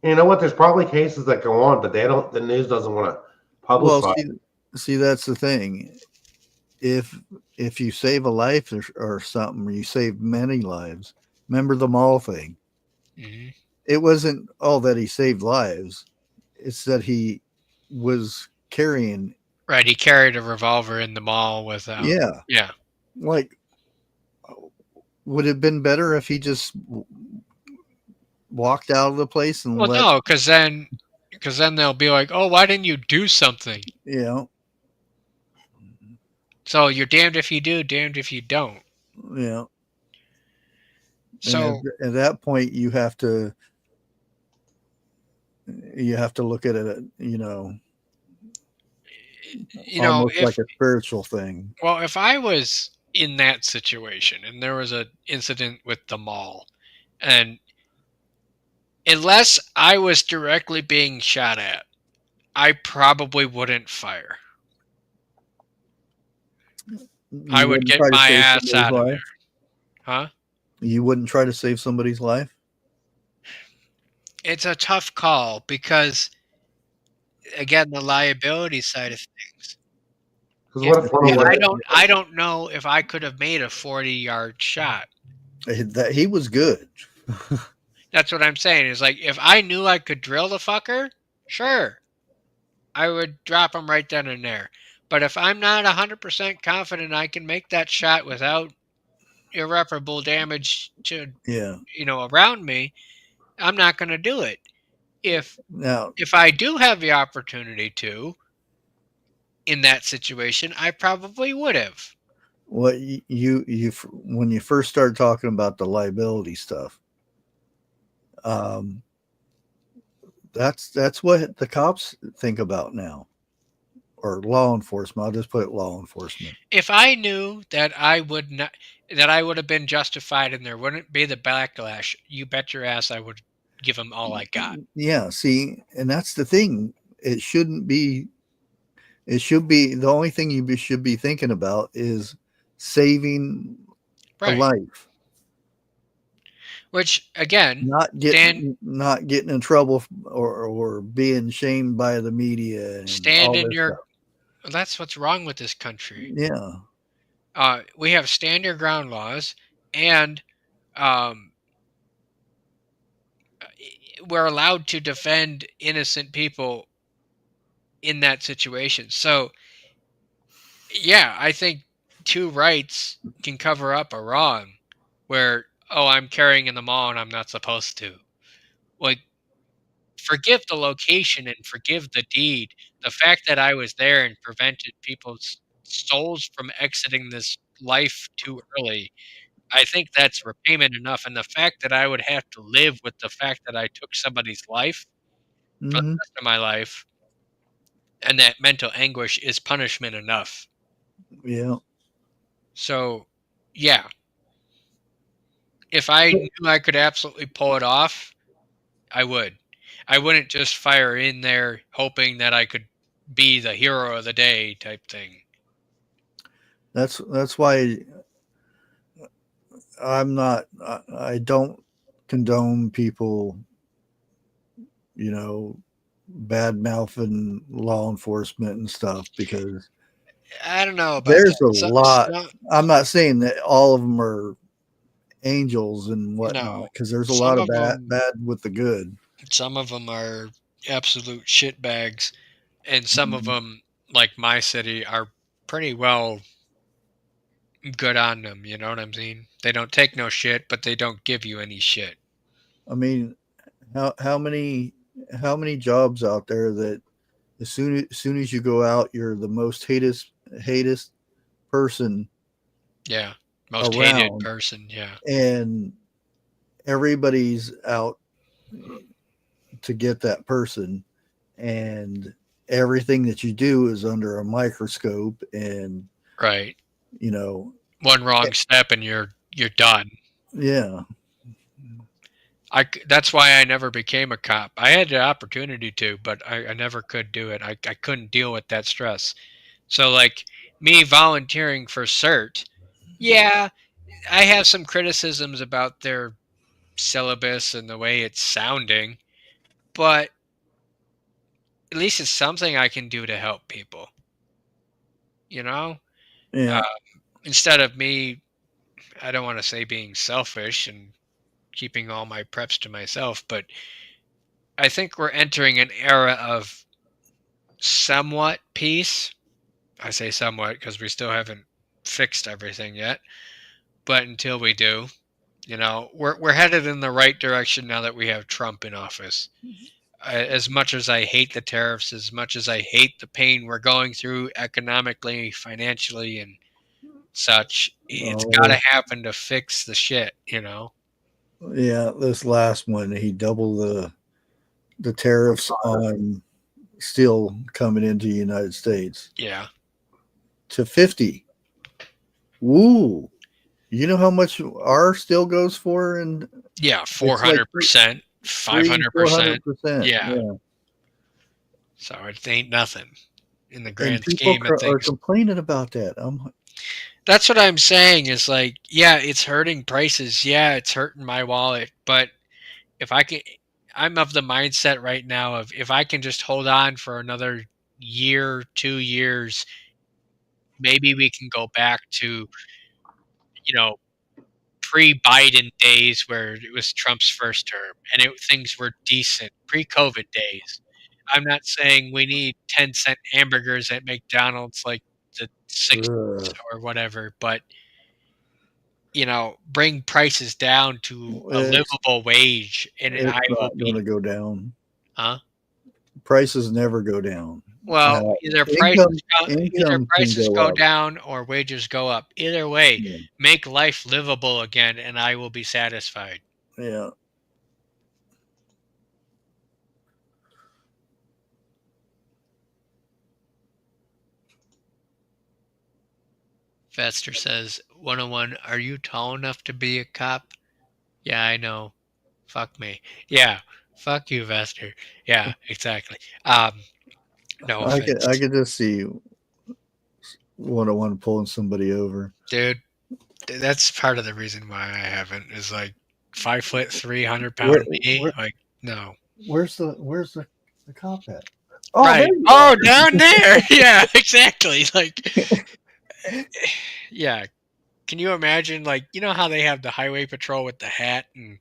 You know what? There's probably cases that go on, but they don't. The news doesn't want to Well, publicize. see, that's the thing. If you save a life or something, or you save many lives, remember the mall thing. Mm-hmm. It wasn't all that he saved lives; it's that he was carrying. Right, he carried a revolver in the mall without. Yeah. Like, would it have been better if he just walked out of the place and Well, no, because then they'll be like, "Oh, why didn't you do something?" So you're damned if you do, damned if you don't. Yeah. So at that point, you have to. you have to look at it, You know, almost like a spiritual thing. if I was in that situation and there was an incident with the mall, and unless I was directly being shot at, I probably wouldn't fire. I You would wouldn't get try to my save ass somebody's out of life. there. Huh? You wouldn't try to save somebody's life. It's a tough call because, again, the liability side of things. Because If what if one of See what? I don't know if I could have made a 40-yard shot. that he was good. That's what I'm saying. Is like if I knew I could drill the fucker, sure, I would drop him right then and there. But if I'm not 100% confident I can make that shot without irreparable damage to Yeah. around me, I'm not going to do it. If Now, if I do have the opportunity to in that situation, I probably would have. what when you first started talking about the liability stuff, um, that's what the cops think about now, or law enforcement. I'll just put it law enforcement. If I knew that I would not that I would have been justified and there wouldn't be the backlash, you bet your ass I would give them all I got. Yeah. See, and that's the thing. It shouldn't be. It should be the only thing should be thinking about is saving a Right. life, Which again, not stand getting in trouble or being shamed by the media and stand all in this your stuff. that's what's wrong with this country. Yeah. We have stand your ground laws, and um, we're allowed to defend innocent people in that situation. So, yeah, I think two rights can cover up a wrong where, oh, I'm carrying in the mall and I'm not supposed to. Like, forgive the location and forgive the deed. The fact that I was there and prevented people's souls from exiting this life too early, I think that's repayment enough. And the fact that I would have to live with the fact that I took somebody's life for the Hmm. rest of my life and that mental anguish is punishment enough. Yeah. So, yeah, if I knew I could absolutely pull it off, I would. I wouldn't just fire in there hoping that I could be the hero of the day type thing. That's why I'm not. I don't condone people, you know, bad mouthing law enforcement and stuff, because I don't know about that. there's a So, lot. so I'm not saying that all of them are angels and whatnot, no, because there's a lot some of of them, bad with the good. some of them are absolute shitbags, and some of Mhm. them, like my city, are pretty well good on them. You know what I'm saying? They don't take no shit, but they don't give you any shit. I mean, how many jobs out there that as soon as you go out, you're the most hated person Yeah, most hated around, person. Yeah, and everybody's out to get that person, and everything that you do is under a microscope, and right. you know One eh, wrong step and you're done. yeah. That's why I never became a cop. I had the opportunity to, but I never could do it. I couldn't deal with that stress. So like me volunteering for CERT, yeah, I have some criticisms about their syllabus and the way it's sounding, but at least it's something I can do to help people. You know, uh, Yeah. instead of me, I don't want to say being selfish and keeping all my preps to myself, but I think we're entering an era of somewhat peace. I say somewhat because we still haven't fixed everything yet. But until we do, we're headed in the right direction now that we have Trump in office. As much as I hate the tariffs, as much as I hate the pain we're going through economically, financially, and such, it's got to Oh, happen to fix the shit. yeah. This last one, he doubled the tariffs on steel coming into the United States Yeah. to 50. Woo! You know how much our steel goes for, and Yeah, it's like 400%, 500%. 400%. Yeah. Yeah, So it ain't nothing in the and grand people scheme of are things. complaining about that. That's what I'm saying is like, yeah, it's hurting prices. Yeah, it's hurting my wallet. But if I can, I'm of the mindset right now of if I can just hold on for another year, 2 years, maybe we can go back to, you know, pre-Biden days where it was Trump's first term and things were decent, pre-COVID days. I'm not saying we need 10-cent hamburgers at McDonald's like the 60s Ugh. or whatever, but bring prices down to a It's livable wage and I it's will not going be, to go down. huh? Prices never go down. Well, Now, prices either income can prices go go up. down or wages go up. Either way, Yeah. make life livable again and I will be satisfied. Yeah. Fester says, 101, are you tall enough to be a cop? Yeah, I know. Fuck me. Yeah, fuck you, Vester. Yeah, exactly. No I offense. could just see 101 pulling somebody over. Dude, that's part of the reason why I haven't is like 5'3", 100-pound Where, me. where Like, no. where's the cop at? Oh, there Right. you Oh, are. down there. Yeah, exactly. Like, yeah. Can you imagine, like, you know how they have the highway patrol with the hat and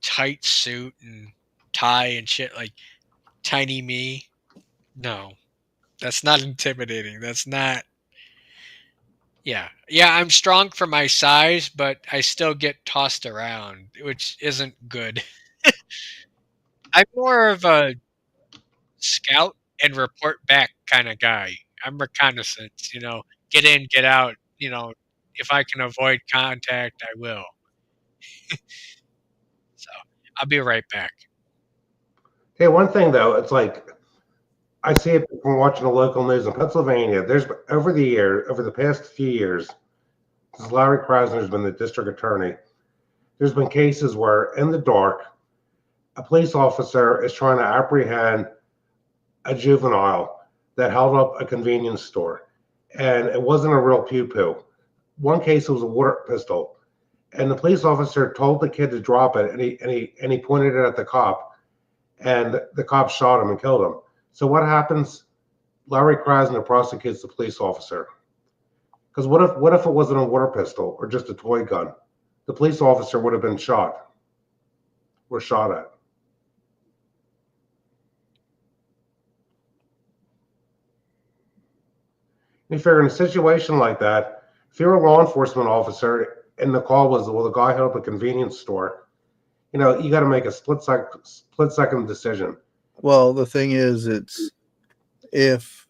tight suit and tie and shit, like tiny me? No, that's not intimidating. That's not. Yeah. Yeah, I'm strong for my size, but I still get tossed around, which isn't good. I'm more of a scout and report back kind of guy. I'm reconnaissance, get in, get out, if I can avoid contact, I will. So I'll be right back. Hey, one thing though, it's like I see it from watching the local news in Pennsylvania. There's over the past few years, since Larry Krasner's been the district attorney, there's been cases where in the dark, a police officer is trying to apprehend a juvenile that held up a convenience store, and it wasn't a real pew pew. One case was a water pistol, and the police officer told the kid to drop it, and he pointed it at the cop, and the cop shot him and killed him. So what happens? Larry Krasner prosecutes the police officer. Because what if it wasn't a water pistol or just a toy gun? The police officer would have been shot or shot at. You figure in a situation like that, if you're a law enforcement officer and the call was, well, the guy held up a convenience store, you got to make a split second decision. Well, the thing is, it's if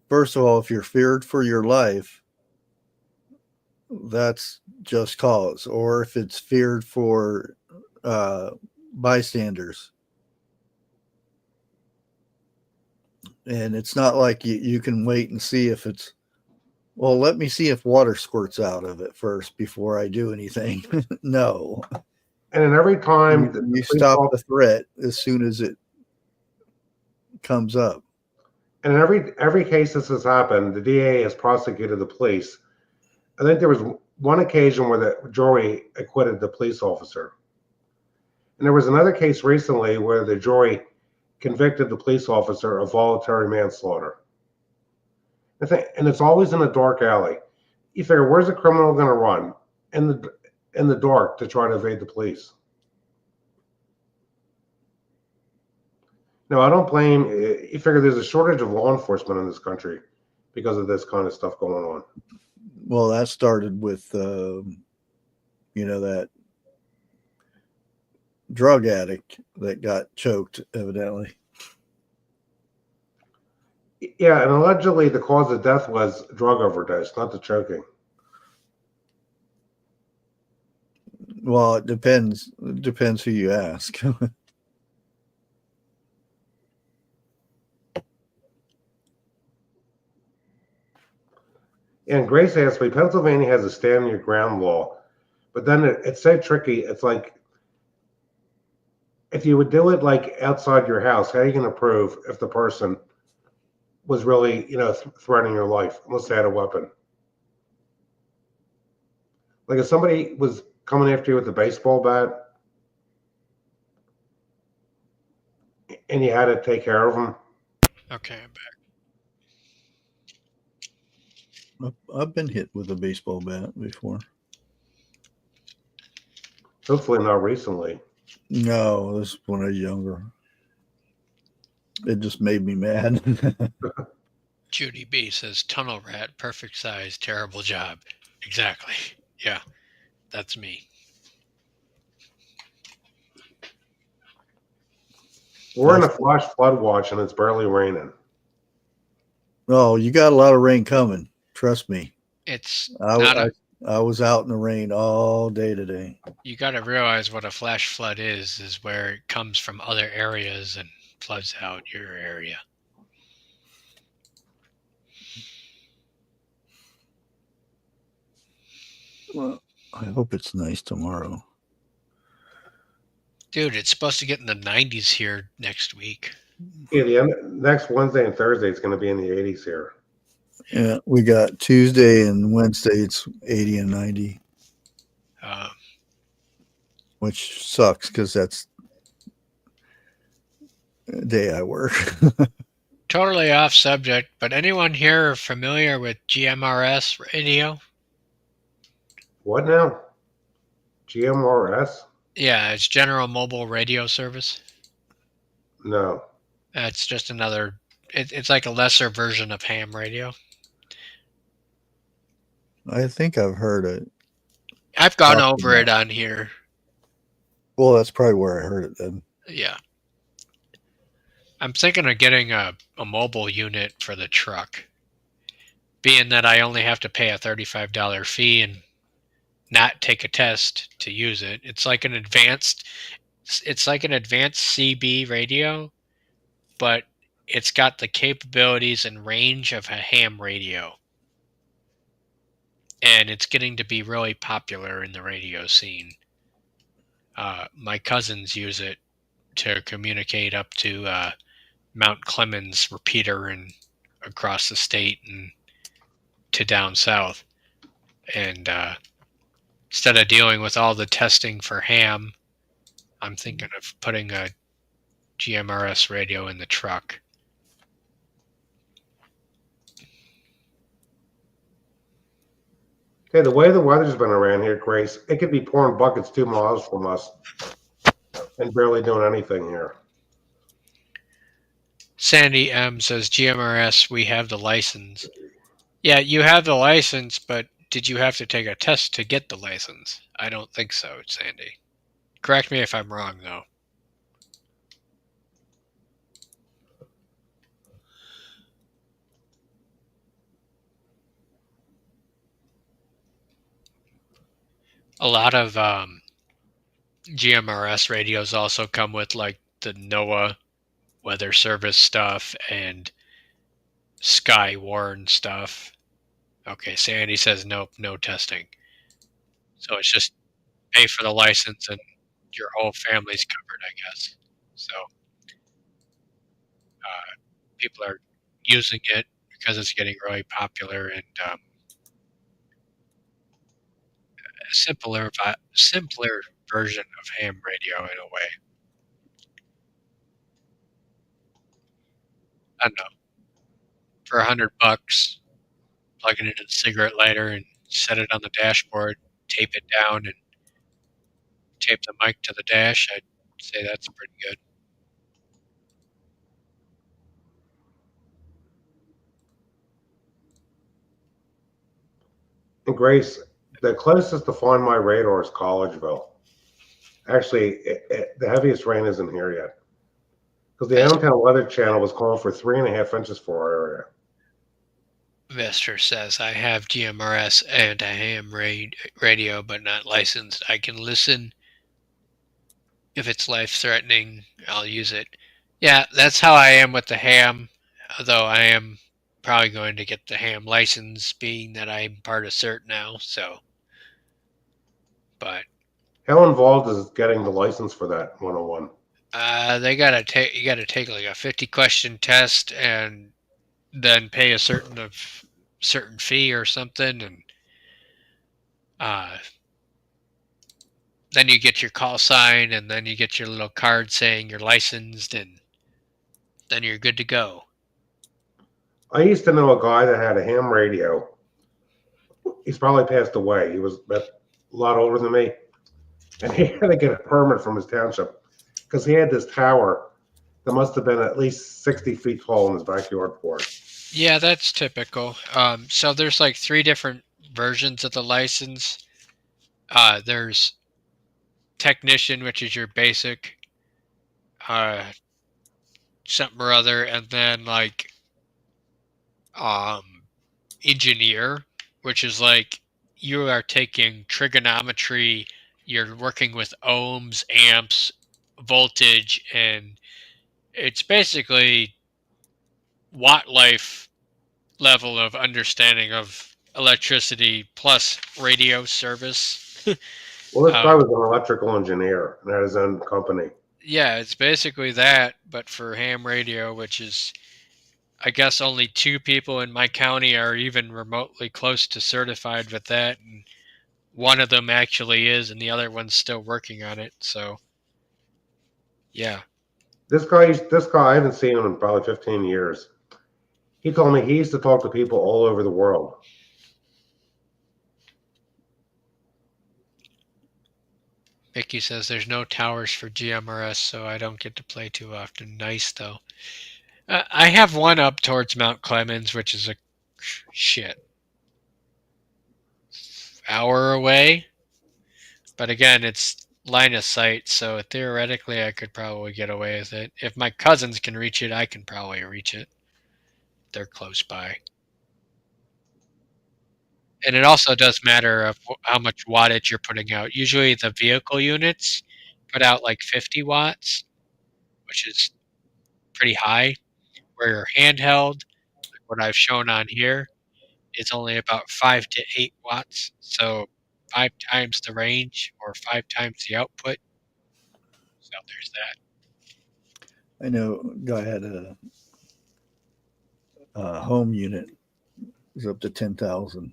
first of all, if you're feared for your life, that's just cause, or if it's feared for bystanders. And it's not like you can wait and see if it's, well, let me see if water squirts out of it first before I do anything. No. And then every time You stop the threat as soon as it comes up. and in every case this has happened, the DA has prosecuted the police. I think there was one occasion where the jury acquitted the police officer. And there was another case recently where the jury convicted the police officer of voluntary manslaughter. And it's always in a dark alley. You figure, where's the criminal going to run? In the dark to try to evade the police. No, I don't blame. You figure there's a shortage of law enforcement in this country because of this kind of stuff going on. Well, that started with, that drug addict that got choked, evidently. Yeah, and allegedly the cause of death was drug overdose, not the choking. Well, it depends. It depends who you ask. And Grace asked me, Pennsylvania has a stand your ground law, but then it's so tricky. It's like if you would do it like outside your house, how are you going to prove if the person was really, threatening your life unless they had a weapon? Like if somebody was coming after you with a baseball bat and you had to take care of them. Okay, I'm back. I've been hit with a baseball bat before. Hopefully not recently. No, this is when I was younger. It just made me mad. Judy B says tunnel rat, perfect size, terrible job. Exactly. Yeah, that's me. We're in a flash flood watch and it's barely raining. Oh, you got a lot of rain coming. Trust me. It's I, not I, a, I was out in the rain all day today. you got to realize what a flash flood is where it comes from other areas and floods out your area. Well, I hope it's nice tomorrow. Dude, it's supposed to get in the 90s here next week. Yeah, next Wednesday and Thursday it's going to be in the 80s here. Yeah, we got Tuesday and Wednesday. It's 80 and 90, which sucks because that's the day I work. Totally off subject, but anyone here familiar with GMRS radio? What now? GMRS? Yeah, it's General Mobile Radio Service. No. It's just another. It's like a lesser version of ham radio. I think I've heard it. I've gone over it on here. Well, that's probably where I heard it then. Yeah. I'm thinking of getting a mobile unit for the truck. Being that I only have to pay a $35 fee and not take a test to use it. It's like an advanced CB radio, but it's got the capabilities and range of a ham radio. And it's getting to be really popular in the radio scene. My cousins use it to communicate up to Mount Clemens repeater and across the state and to down south. And instead of dealing with all the testing for ham, I'm thinking of putting a GMRS radio in the truck. Okay, the way the weather's been around here, Grace, it could be pouring buckets 2 miles from us and barely doing anything here. Sandy M says, GMRS, we have the license. Yeah, you have the license, but did you have to take a test to get the license? I don't think so, Sandy. Correct me if I'm wrong, though. A lot of GMRS radios also come with like the NOAA Weather Service stuff and Skywarn stuff. Okay, Sandy says nope, no testing. So it's just pay for the license and your whole family's covered, I guess. So people are using it because it's getting really popular and a simpler version of ham radio in a way. I don't know. For $100, plug it into the cigarette lighter and set it on the dashboard, tape it down, and tape the mic to the dash. I'd say that's pretty good. And Grace, the closest to Find My Radar is Collegeville. Actually, the heaviest rain isn't here yet. Because the Allentown Weather Channel was calling for 3.5 inches for our area. Vester says, I have GMRS and a ham radio, but not licensed. I can listen. If it's life threatening, I'll use it. Yeah, that's how I am with the ham, although I am probably going to get the ham license, being that I'm part of CERT now. So, but How involved is getting the license for that 101? they gotta take you gotta take like a 50-question test and then pay a certain fee or something, and uh, then you get your call sign, and then you get your little card saying you're licensed, and then you're good to go. I used to know a guy that had a ham radio. He's probably passed away. He was a lot older than me. And he had to get a permit from his township because he had this tower that must have been at least 60 feet tall in his backyard for it. Yeah, that's typical. So there's like 3 different versions of the license. There's technician, which is your basic something or other, and then like um, engineer, which is like you are taking trigonometry, you're working with ohms, amps, voltage, and it's basically watt life level of understanding of electricity plus radio service. Well, this guy um, was an electrical engineer and had his own company. yeah, it's basically that, but for ham radio, which is, I guess, only 2 people in my county are even remotely close to certified with that, and one of them actually is, and the other one's still working on it. So, yeah. This guy, I haven't seen him in probably 15 years. He told me he used to talk to people all over the world. Mickey says there's no towers for GMRS, so I don't get to play too often. Nice, though. I have one up towards Mount Clemens, which is a shit hour away. But again, it's line of sight, so theoretically I could probably get away with it. If my cousins can reach it, I can probably reach it. They're close by. And it also does matter of how much wattage you're putting out. Usually the vehicle units put out like 50 watts, which is pretty high, where your handheld, like what I've shown on here, is only about 5 to 8 watts. So 5 times the range or 5 times the output. So there's that. I know a guy had a home unit. It was up to 10,000.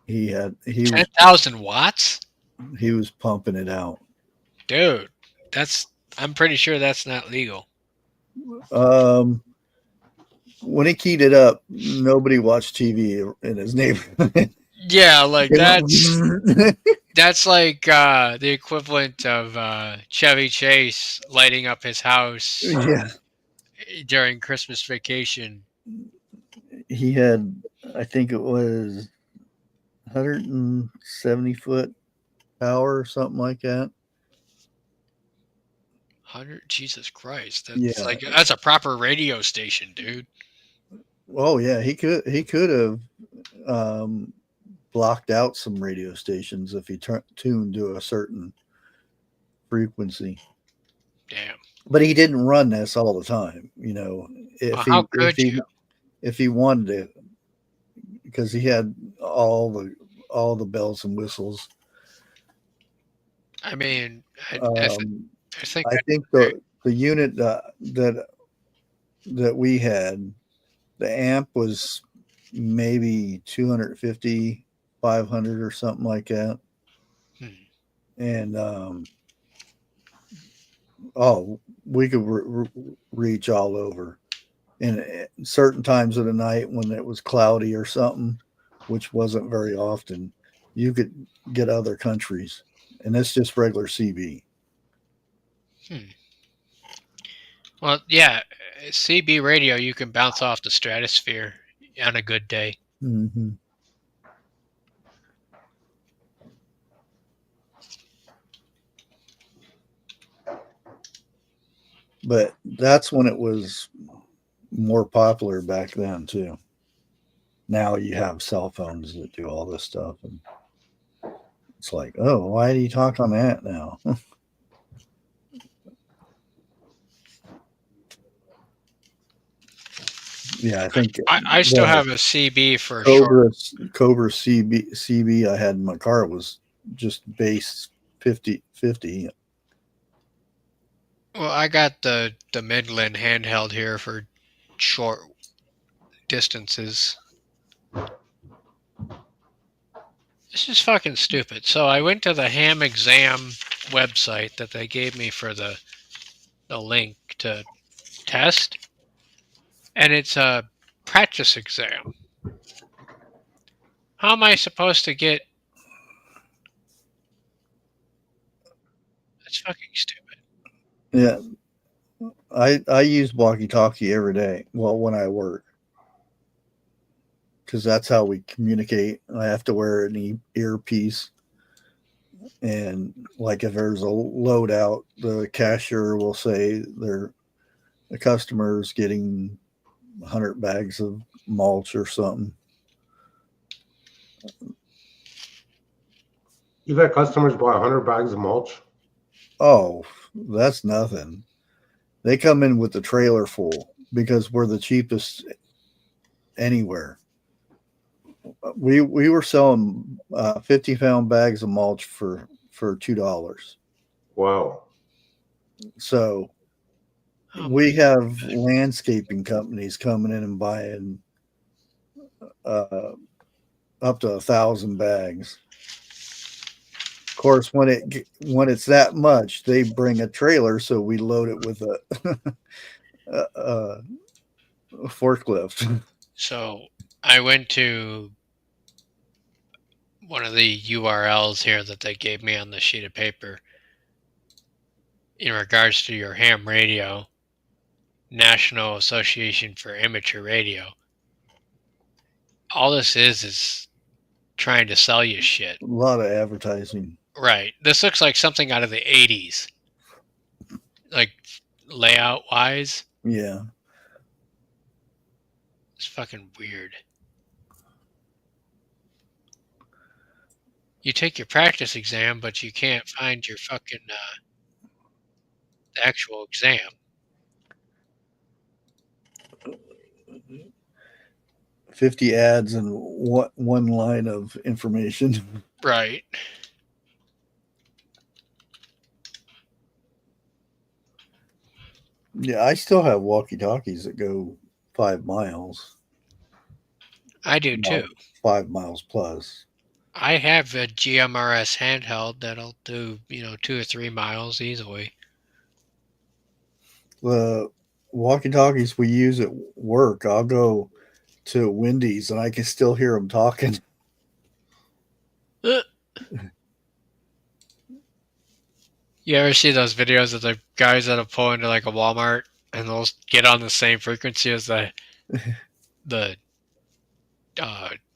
He was 10,000 watts? he was pumping it out. Dude, that's, I'm pretty sure that's not legal. Um, when he keyed it up, nobody watched TV in his neighborhood. Yeah, like that's like the equivalent of Chevy Chase lighting up his house Yeah, during Christmas vacation. he had, I think it was 170-foot power or something like that. 100, Jesus Christ, that's Yeah. like that's a proper radio station, dude. Oh yeah, he could have um, blocked out some radio stations if he tuned to a certain frequency. Damn. But he didn't run this all the time. Well, how could you? if he wanted it, because he had all the bells and whistles. I mean, Um, I think I think the unit that we had, the amp was maybe 250, 500 or something like that. Hmm. And we could reach all over. And certain times of the night when it was cloudy or something, which wasn't very often, you could get other countries. And that's just regular CB. Well, yeah, CB radio, you can bounce off the stratosphere on a good day. Mm-hmm. But that's when it was more popular back then too. Now you have cell phones that do all this stuff, and it's like, oh, why do you talk on that now? Yeah, I think I still the have a CB for short. Cobra CB I had in my car was just base 50. Well, I got the Midland handheld here for short distances. This is fucking stupid. So I went to the ham exam website that they gave me for the link to test, and it's a practice exam. How am I supposed to get? That's fucking stupid. Yeah, I use walkie-talkie every day. Well, when I work, because that's how we communicate. I have to wear an earpiece, and like if there's a loadout, the cashier will say the customer's getting 100 bags of mulch or something. You've had customers buy 100 bags of mulch? Oh, that's nothing. They come in with the trailer full because we're the cheapest anywhere. We were selling 50-pound bags of mulch for $2. Wow. So we have landscaping companies coming in and buying up to 1,000 bags. Of course, when it's that much, they bring a trailer, so we load it with a forklift. So I went to one of the URLs here that they gave me on the sheet of paper in regards to your ham radio, National Association for Amateur Radio. All this is trying to sell you shit. A lot of advertising. Right. This looks like something out of the 80s. Like layout wise. Yeah. It's fucking weird. You take your practice exam, but you can't find your fucking the actual exam. $50 ads and one line of information. Right. Yeah, I still have walkie-talkies that go 5 miles. I do too. 5 miles plus. I have a GMRS handheld that'll do, 2 or 3 miles easily. The walkie-talkies we use at work, I'll go to Wendy's and I can still hear them talking. You ever see those videos of the guys that'll pull into like a Walmart and they'll get on the same frequency as the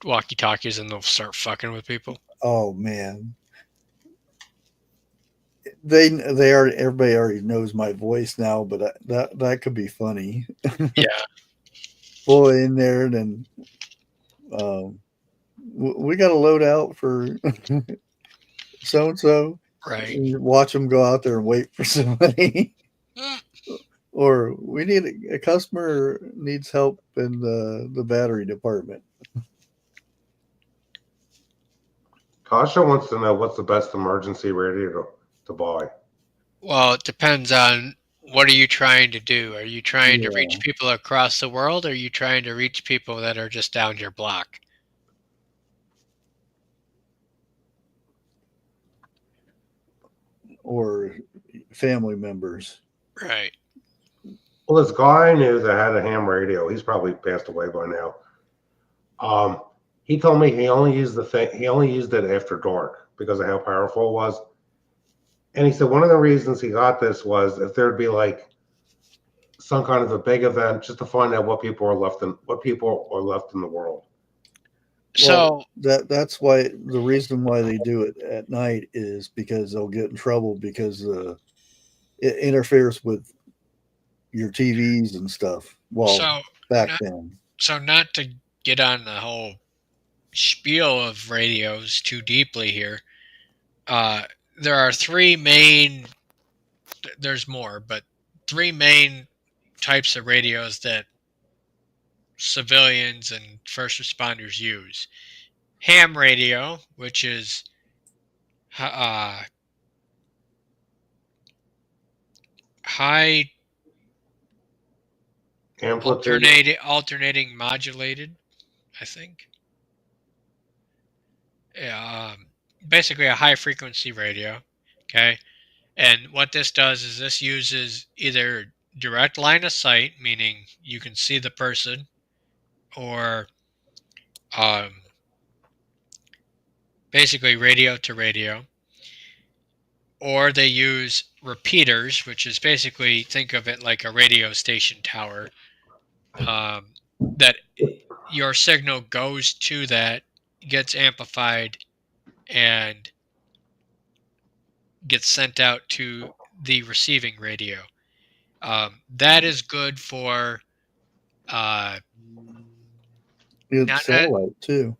walkie-talkies and they'll start fucking with people? Oh man, everybody already knows my voice now, but that could be funny. Yeah. Pull in there and then we got a load out for so and so. Right. Watch them go out there and wait for somebody. Or we need a customer needs help in the battery department. Kasha wants to know what's the best emergency radio to buy. Well, it depends on what are you trying to do. Are you trying to reach people across the world? Or are you trying to reach people that are just down your block? Or family members. Right. Well, this guy I knew that had a ham radio, he's probably passed away by now. He told me he only used it after dark because of how powerful it was. And he said one of the reasons he got this was if there'd be like some kind of a big event, just to find out what people are left in the world. So that's why the reason why they do it at night is because they'll get in trouble because it interferes with your TVs and stuff. Well, so back not, then. so not to get on the whole spiel of radios too deeply here, there are three main, there's more, but three main types of radios that civilians and first responders use. Ham radio, which is high Amplitude. alternating modulated, I think. Basically a high frequency radio. Okay. And what this does is this uses either direct line of sight, meaning you can see the person, or um, basically radio to radio, or they use repeaters, which is basically, think of it like a radio station tower, that your signal goes to that, gets amplified, and gets sent out to the receiving radio. That is good for It's not satellite too.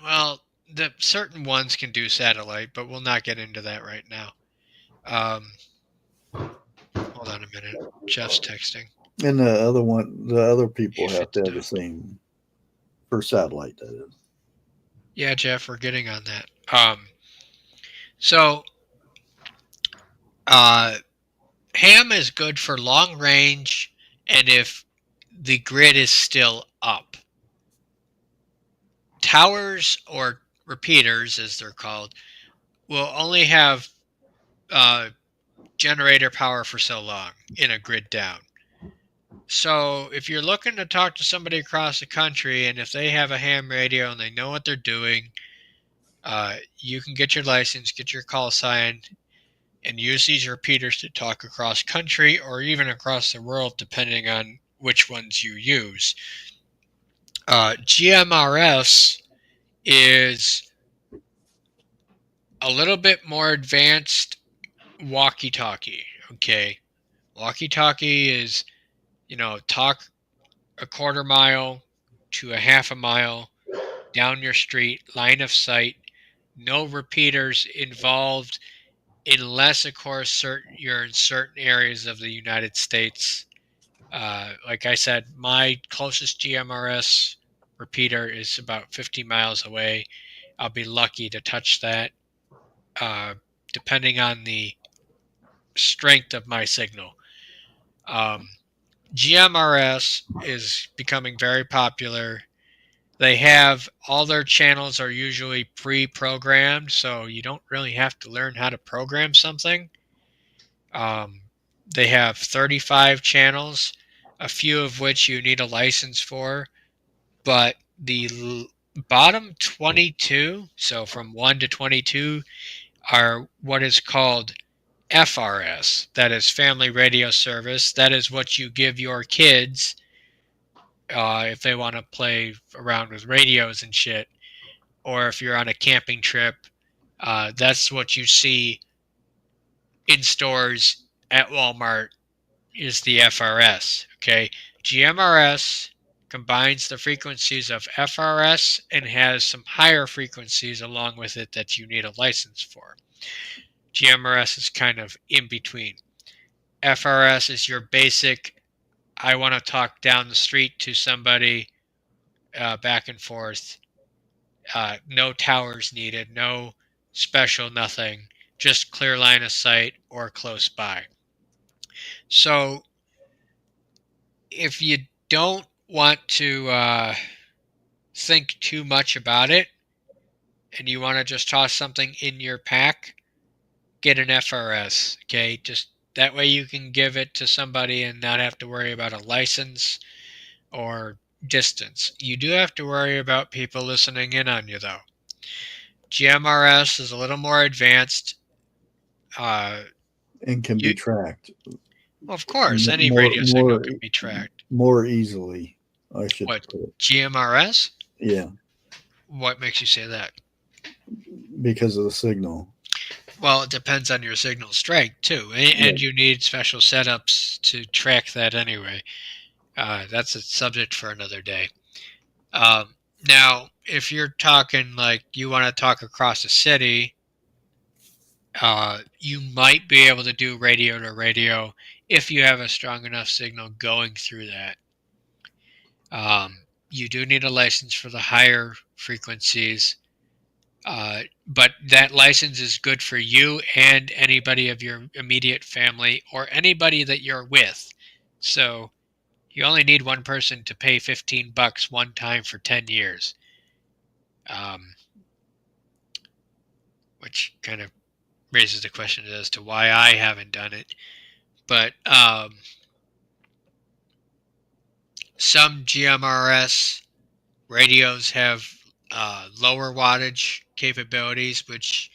well, the certain ones can do satellite, but we'll not get into that right now. Hold on a minute. Jeff's texting. And the other people If have it's to have done. the same for satellite. That is. Yeah, Jeff, we're getting on that. So ham is good for long range, and if the grid is still up. Towers, or repeaters as they're called, will only have generator power for so long in a grid down. So if you're looking to talk to somebody across the country, and if they have a ham radio and they know what they're doing, you can get your license, get your call sign, and use these repeaters to talk across country or even across the world, depending on which ones you use. GMRS is a little bit more advanced walkie-talkie. Okay, walkie-talkie is, talk a quarter mile to a half a mile down your street, line of sight, no repeaters involved, unless, of course, you're in certain areas of the United States. Like I said, my closest GMRS repeater is about 50 miles away. I'll be lucky to touch that, depending on the strength of my signal. GMRS is becoming very popular. They have all their channels are usually pre-programmed, so you don't really have to learn how to program something. They have 35 channels, a few of which you need a license for, but the bottom 22, so from 1 to 22, are what is called FRS. That is Family Radio Service. That is what you give your kids if they want to play around with radios and shit, or if you're on a camping trip. That's what you see in stores at Walmart is the FRS. Okay, GMRS combines the frequencies of FRS and has some higher frequencies along with it that you need a license for. GMRS is kind of in between. FRS is your basic, I want to talk down the street to somebody, back and forth. No towers needed, no special nothing, just clear line of sight or close by. So if you don't want to think too much about it and you want to just toss something in your pack, get an FRS. Okay, just that way you can give it to somebody and not have to worry about a license or distance. You do have to worry about people listening in on you, though. GMRS is a little more advanced. And can be tracked. Well, of course, any radio signal can be tracked. More easily, I should What, put it. GMRS? Yeah. What makes you say that? Because of the signal. Well, it depends on your signal strength, too. And you need special setups to track that anyway. That's a subject for another day. Now, if you're talking like you want to talk across a city, you might be able to do radio to radio if you have a strong enough signal going through that. You do need a license for the higher frequencies, but that license is good for you and anybody of your immediate family or anybody that you're with. So you only need one person to pay $15 one time for 10 years, which kind of raises the question as to why I haven't done it. But some GMRS radios have lower wattage capabilities, which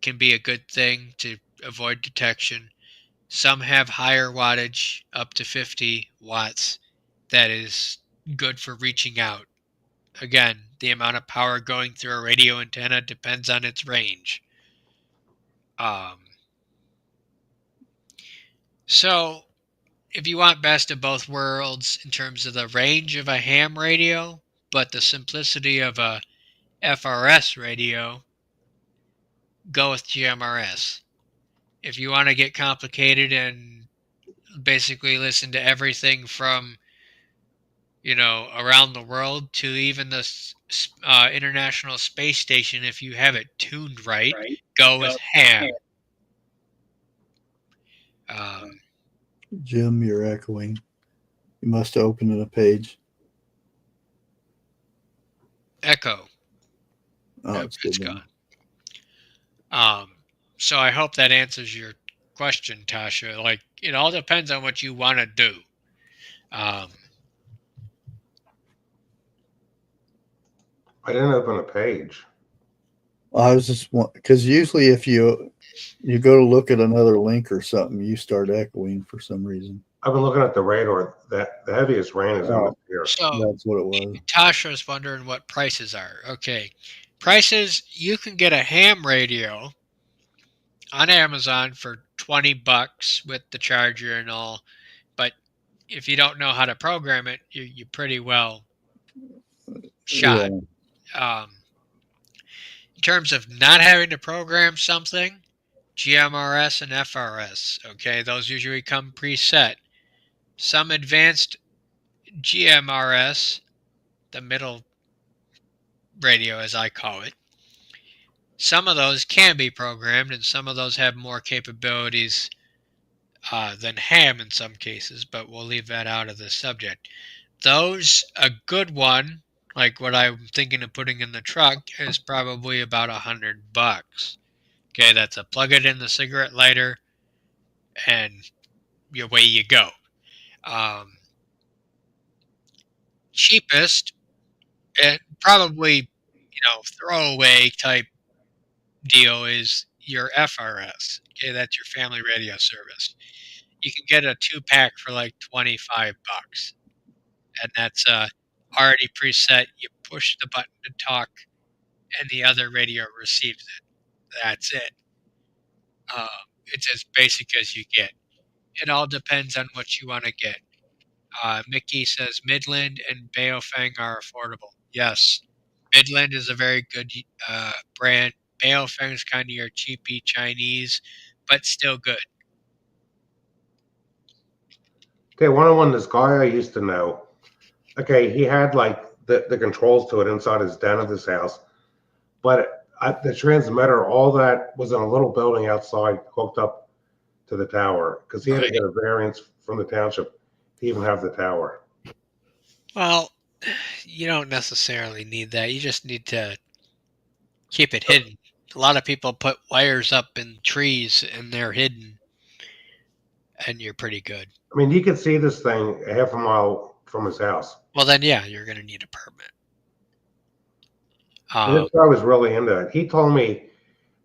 can be a good thing to avoid detection. Some have higher wattage, up to 50 watts. That is good for reaching out. Again, the amount of power going through a radio antenna depends on its range. So, if you want best of both worlds in terms of the range of a ham radio, but the simplicity of a FRS radio, go with GMRS. If you want to get complicated and basically listen to everything from around the world to even the International Space Station, if you have it tuned right, go with ham. Jim, you're echoing. You must open a page. Echo. Oh, Nope, it's gone. So I hope that answers your question, Tasha. Like, it all depends on what you want to do. I didn't open a page. I was just because usually if you go to look at another link or something, you start echoing for some reason. I've been looking at the radar. The heaviest rain is in here. So that's what it was. Tasha's wondering what prices are. Okay. Prices, you can get a ham radio on Amazon for $20 with the charger and all. But if you don't know how to program it, you're pretty well shot. Yeah. In terms of not having to program something, GMRS and FRS, okay, those usually come preset. Some advanced GMRS, the middle radio as I call it, some of those can be programmed, and some of those have more capabilities than ham in some cases, but we'll leave that out of this subject. Those, a good one, like what I'm thinking of putting in the truck, is probably about $100. Okay, that's a plug it in the cigarette lighter, and away you go. Cheapest, and probably throwaway type deal is your FRS. Okay, that's your family radio service. You can get a 2-pack for like $25, and that's already preset. You push the button to talk, and the other radio receives it. That's it. It's as basic as you get. It all depends on what you want to get. Mickey says Midland and Baofeng are affordable. Yes, Midland is a very good brand. Baofeng is kind of your cheapy Chinese, but still good. Okay, one this guy I used to know. Okay, he had like the controls to it inside his den of his house, but the transmitter, all that was in a little building outside, hooked up to the tower because he had to get a variance from the township to even have the tower. Well, you don't necessarily need that. You just need to keep it hidden. A lot of people put wires up in trees and they're hidden, and you're pretty good. I mean, you could see this thing a half a mile from his house. Well, then, yeah, you're going to need a permit. This guy was really into it. He told me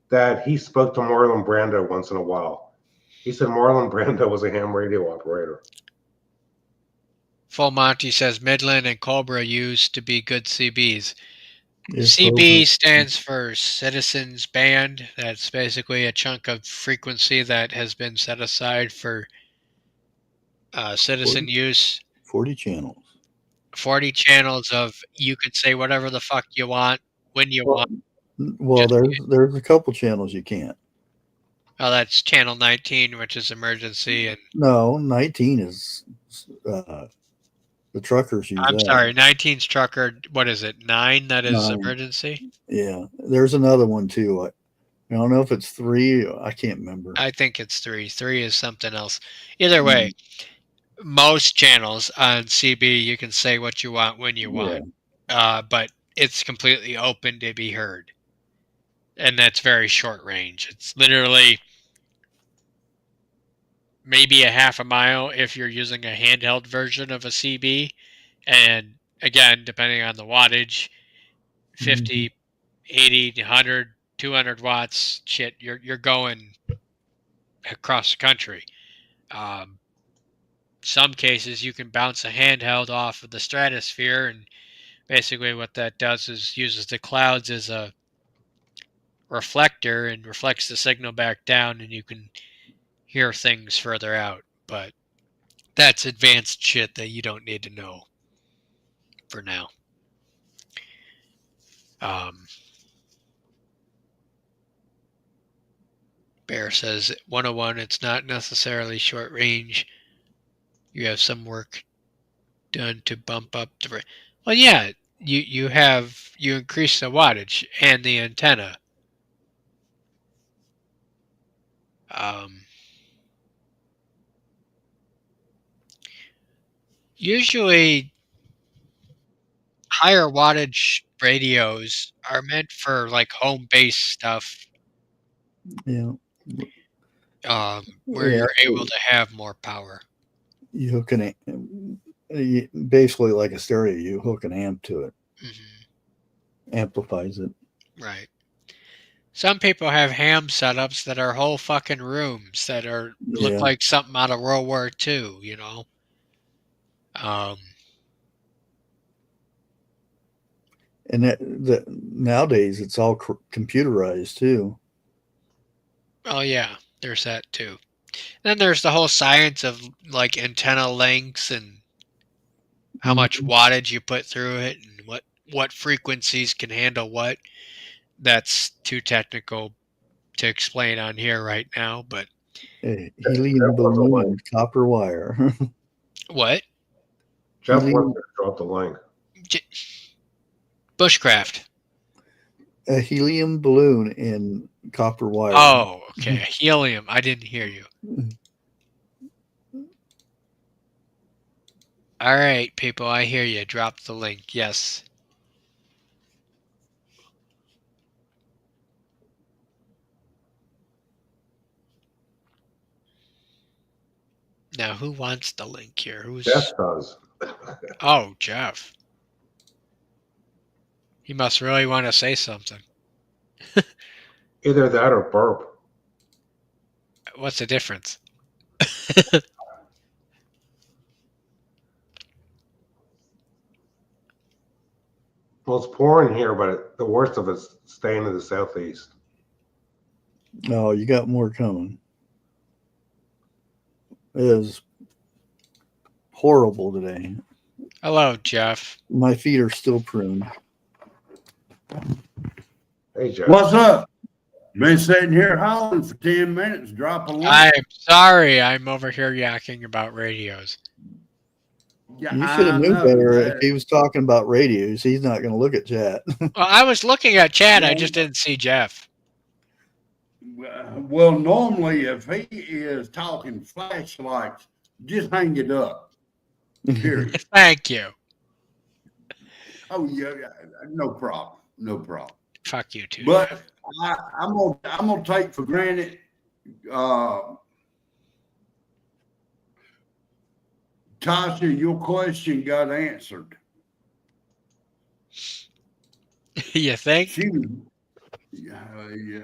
that he spoke to Marlon Brando once in a while. He said Marlon Brando was a ham radio operator. Full Monty says Midland and Cobra used to be good CBs. CB stands for Citizens Band. That's basically a chunk of frequency that has been set aside for citizen use. 40 channels. 40 channels of you can say whatever the fuck you want when you Well, want. well, Just there's a couple channels you can't. oh, that's channel 19, which is emergency, and No, 19 is the truckers use I'm that. sorry, 19's trucker. What is it? 9 that is 9. emergency. Yeah, there's another one too. I don't know if it's 3. I can't remember. I think it's 3. 3 is something else. Either way, Mm, most channels on CB you can say what you want when you yeah. want, but it's completely open to be heard, and that's very short range. It's literally maybe a half a mile if you're using a handheld version of a CB, and again, depending on the wattage, Mm-hmm. 50, 80, 100, 200 watts. Shit, you're going across the country. Um, some cases you can bounce a handheld off of the stratosphere, and basically what that does is uses the clouds as a reflector and reflects the signal back down, and you can hear things further out. But that's advanced shit that you don't need to know for now. Um, Bear says 101, it's not necessarily short range. You have some work done to bump up the. Well, yeah, you increase the wattage and the antenna. Um, Usually, higher wattage radios are meant for like home base stuff, Yeah. where Yeah. you're able to have more power. You hook basically like a stereo. You hook an amp to it, Hmm. amplifies it. Right. Some people have ham setups that are whole fucking rooms that are look Yeah. like something out of World War II. You know. Um, And that nowadays it's all computerized too. oh yeah, there's that too. Then there's the whole science of like antenna lengths and how much Mm-hmm. wattage you put through it and what frequencies can handle what. That's too technical to explain on here right now, but A Jeff helium wants a balloon link. and copper wire. what? Jeff wants helium to drop the link. Bushcraft. a helium balloon and copper wire. Oh, okay. Helium. I didn't hear you. All right, people, I hear you. Drop the link. Yes. Now, who wants the link here? Jeff Who's. does. Oh, Jeff. He must really want to say something. Either that or burp. What's the difference? Well, it's pouring here, but the worst of it's staying to the southeast. Oh, you got more coming. It is horrible today. Hello, Jeff. My feet are still pruned. Hey, Jeff. What's up? Been sitting here howling for 10 minutes. Drop a link. I'm sorry. I'm over here yakking about radios. Yeah, You should have I knew know better. If that. he was talking about radios, he's not going to look at chat. Well, I was looking at Chad. I just didn't see Jeff. Well, normally if he is talking flashlights, just hang it up. Period. Thank you. Oh yeah, no problem, no problem. Fuck you too. But Jeff. I'm gonna take for granted. Tasha, your question got answered. You think? She was, yeah.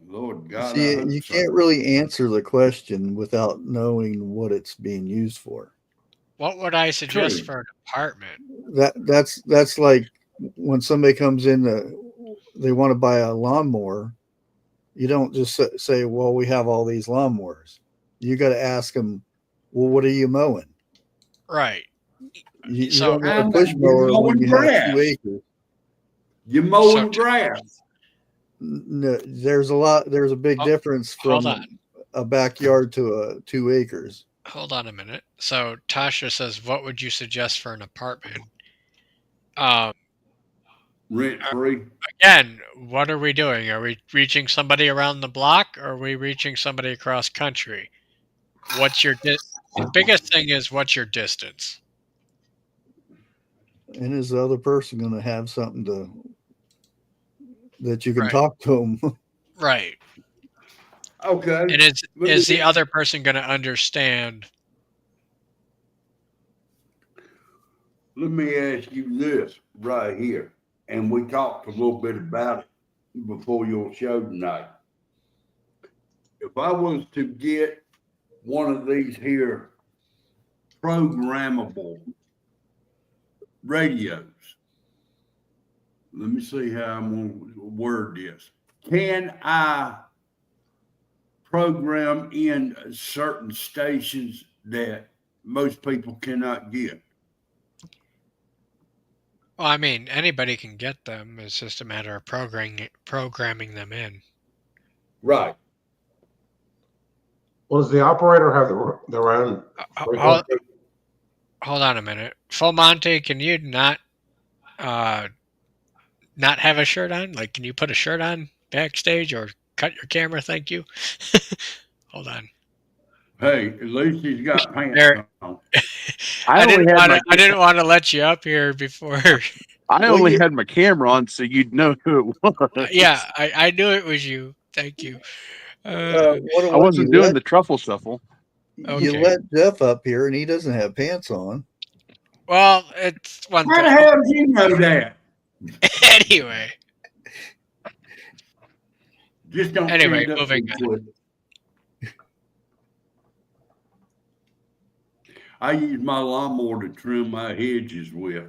Lord God, See, I hope you so. can't really answer the question without knowing what it's being used for. What would I suggest True. for an apartment? That's like when somebody comes in, they want to buy a lawnmower. You don't just say, "Well, we have all these lawnmowers." You got to ask them, "Well, what are you mowing?" Right. You So don't want a I'm push you're mower when mowing you have 2 grass. acres. You're so mowing grass. No, there's a big oh, difference hold on. from a backyard to 2 acres. Hold on a minute. So Tasha says, "What would you suggest for an apartment?" Rent free. Again, what are we doing? Are we reaching somebody around the block, or are we reaching somebody across country? What's your the biggest thing is what's your distance? And is the other person going to have something that you can Right. talk to them? Right. Okay. And is the other person going to understand? Let me ask you this right here. And we talked a little bit about it before your show tonight. If I was to get one of these here programmable radios, let me see how I'm going to word this. Can I program in certain stations that most people cannot get? Well, I mean, anybody can get them. It's just a matter of programming them in. Right. Well, does the operator have their own Hold, frequency? hold on a minute. Full Monty, can you not have a shirt on? Like, can you put a shirt on backstage or cut your camera? Thank you. Hold on. Hey, at least he's got pants There. on. I only had my I didn't want to let you up here before. I Well, only you- had my camera on so you'd know who it was. Yeah, I knew it was you. Thank you. What I what wasn't doing the truffle shuffle. you Okay. let Jeff up here and he doesn't have pants on. Well, it's one How the thing. hell did you know that? Anyway, Just don't Anyway, stand up moving too quick. I use my lawnmower to trim my hedges with.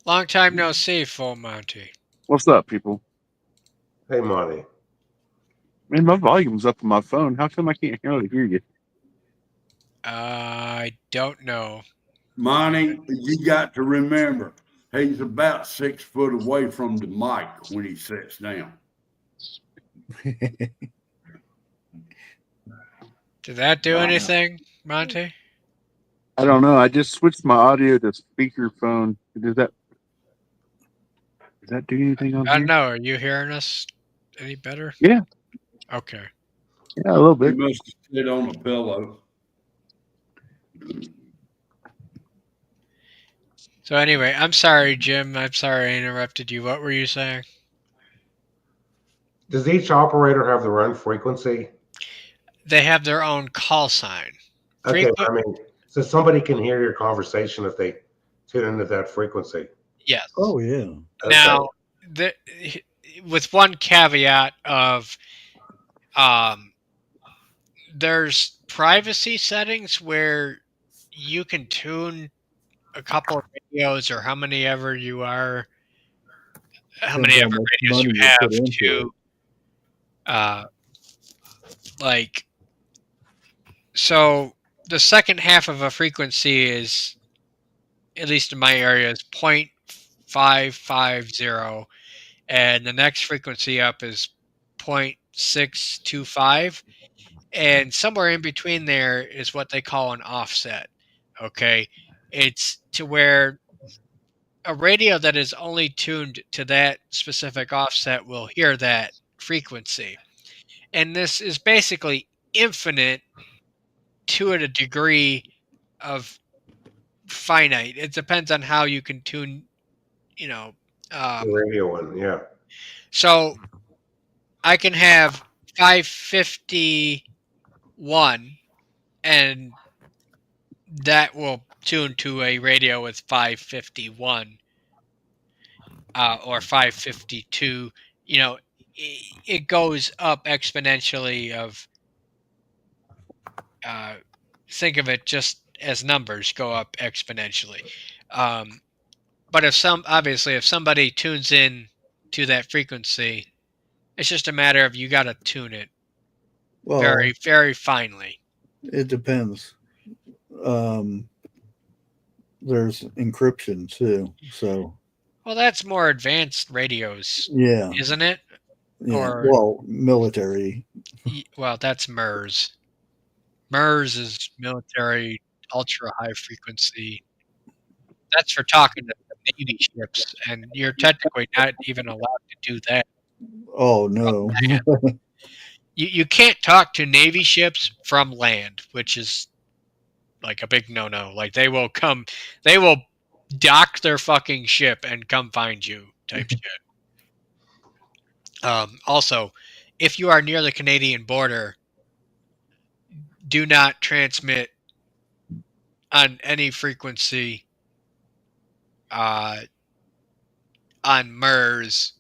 long time no see, Full Monty. What's up, people? Hey, Monty. Man, my volume's up on my phone. How come I can't hardly hear you? I don't know. Monty, you got to remember, he's about 6 foot away from the mic when he sits down. Did that do I know. anything, Monty? I don't know. I just switched my audio to speakerphone. Does that do anything on I don't here? know. Are you hearing us any better? Yeah. Okay. Yeah, a little He bit. must have sit on a pillow. So anyway, I'm sorry, Jim. I'm sorry I interrupted you. What were you saying? Does each operator have their own frequency? They have their own call sign. Okay, Frequent. I mean, so somebody can hear your conversation if they tune into that frequency. Yes. Oh yeah. Okay. Now, with one caveat of, there's privacy settings where you can tune a couple of radios or how many ever radios Money you you have put into to, like, so the second half of a frequency is, at least in my area, is 0.550, and the next frequency up is 0.625, and somewhere in between there is what they call an offset. Okay, it's to where a radio that is only tuned to that specific offset will hear that frequency, and this is basically infinite to a degree of finite. It depends on how you can tune, you know. The radio one, yeah. So I can have 551, and that will tune to a radio with 551, or 552. You know, it goes up exponentially. Think of it just as numbers go up exponentially. But if somebody tunes in to that frequency, it's just a matter of you got to tune it Well, very, very finely. it depends. There's encryption too. So Well, that's more advanced radios, yeah, isn't it? yeah. Or Well, military. well, that's MERS. MERS is military ultra high frequency. That's for talking to the Navy ships, and you're technically not even allowed to do that. Oh no. You can't talk to Navy ships from land, which is like a big no-no. Like they will dock their fucking ship and come find you type shit. Also, if you are near the Canadian border, do not transmit on any frequency on MERS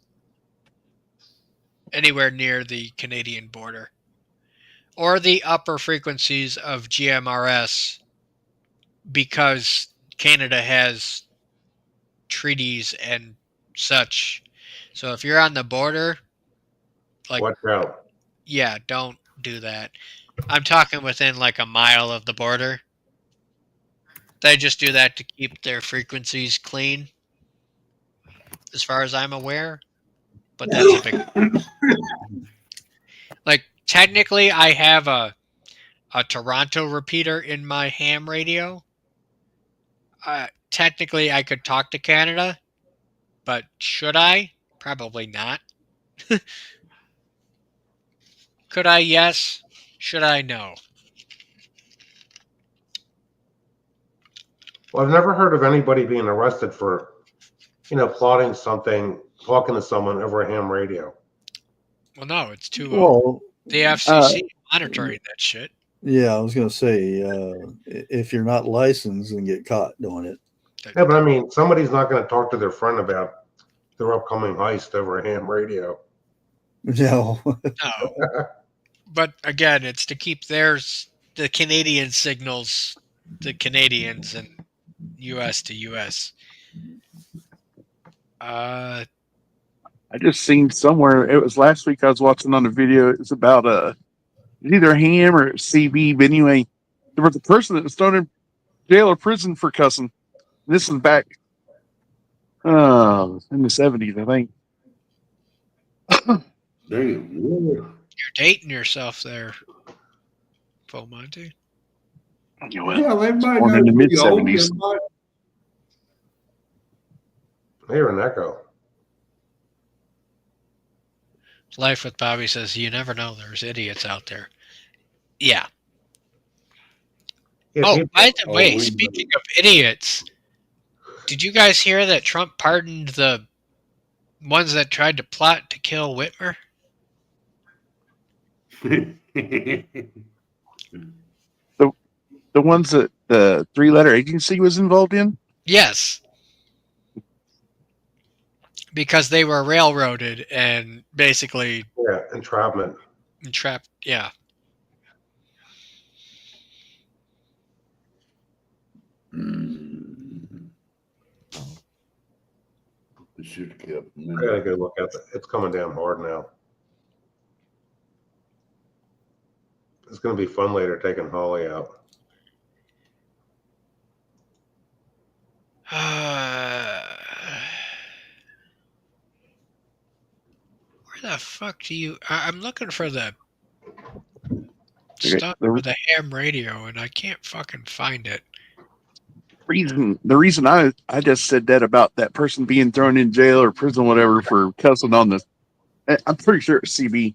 anywhere near the Canadian border or the upper frequencies of GMRS because Canada has treaties and such. So if you're on the border, like, Watch out. yeah, don't do that. I'm talking within like a mile of the border. They just do that to keep their frequencies clean, as far as I'm aware. But that's a big like. Technically, I have a Toronto repeater in my ham radio. Technically, I could talk to Canada, but should I? Probably not. Could I? Yes. Should I? No. Well, I've never heard of anybody being arrested for, plotting something, talking to someone over a ham radio. Well, no, it's too Well, the FCC monitoring that shit. yeah, I was gonna say if you're not licensed and get caught doing it. Yeah, but I mean, somebody's not going to talk to their friend about their upcoming heist over a ham radio. No. No. But again, it's to keep the Canadian signals, the Canadians and US to US. I just seen somewhere, it was last week I was watching on a video, it's about either a ham or CB, but anyway, there was a person that was thrown in jail or prison for cussing. This is back in the 70s, I think. Damn. You're dating yourself there, Full Monty. Yeah, well, Yeah, everybody born knows in the we old. mid-70s. I hear an echo. Life with Bobby says you never know. There's idiots out there. Yeah. Yeah, Oh, people- by the way, we speaking of idiots, did you guys hear that Trump pardoned the ones that tried to plot to kill Whitmer? The ones that the three-letter agency was involved in? Yes. Because they were railroaded and basically yeah, entrapment. entrapped. Yeah. Should have kept. I gotta go look at it. It's coming down hard now. It's gonna be fun later taking Holly out. Where the fuck do you... I'm looking for the Okay, stuff the- for the ham radio and I can't fucking find it. The reason I just said that about that person being thrown in jail or prison, whatever, for cussing on this, I'm pretty sure it's CB.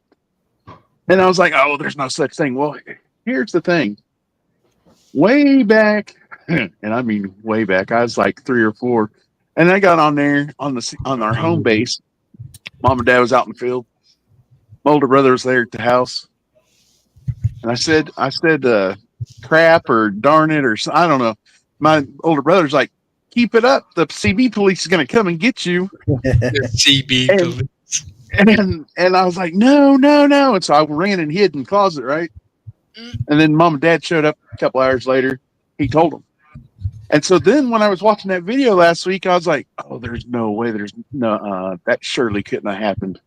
And I was like, oh, there's no such thing. Well, here's the thing. Way back, and I mean way back, I was like 3 or 4, and I got on there on our home base. Mom and Dad was out in the field. My older brother was there at the house, and I said, crap or darn it or I don't know. My older brother's like, keep it up. The CB police is going to come and get you. CB. And I was like, no. And so I ran and hid in the closet, right? And then Mom and Dad showed up a couple hours later. He told them. And so then when I was watching that video last week, I was like, oh, there's no way. There's no, that surely couldn't have happened.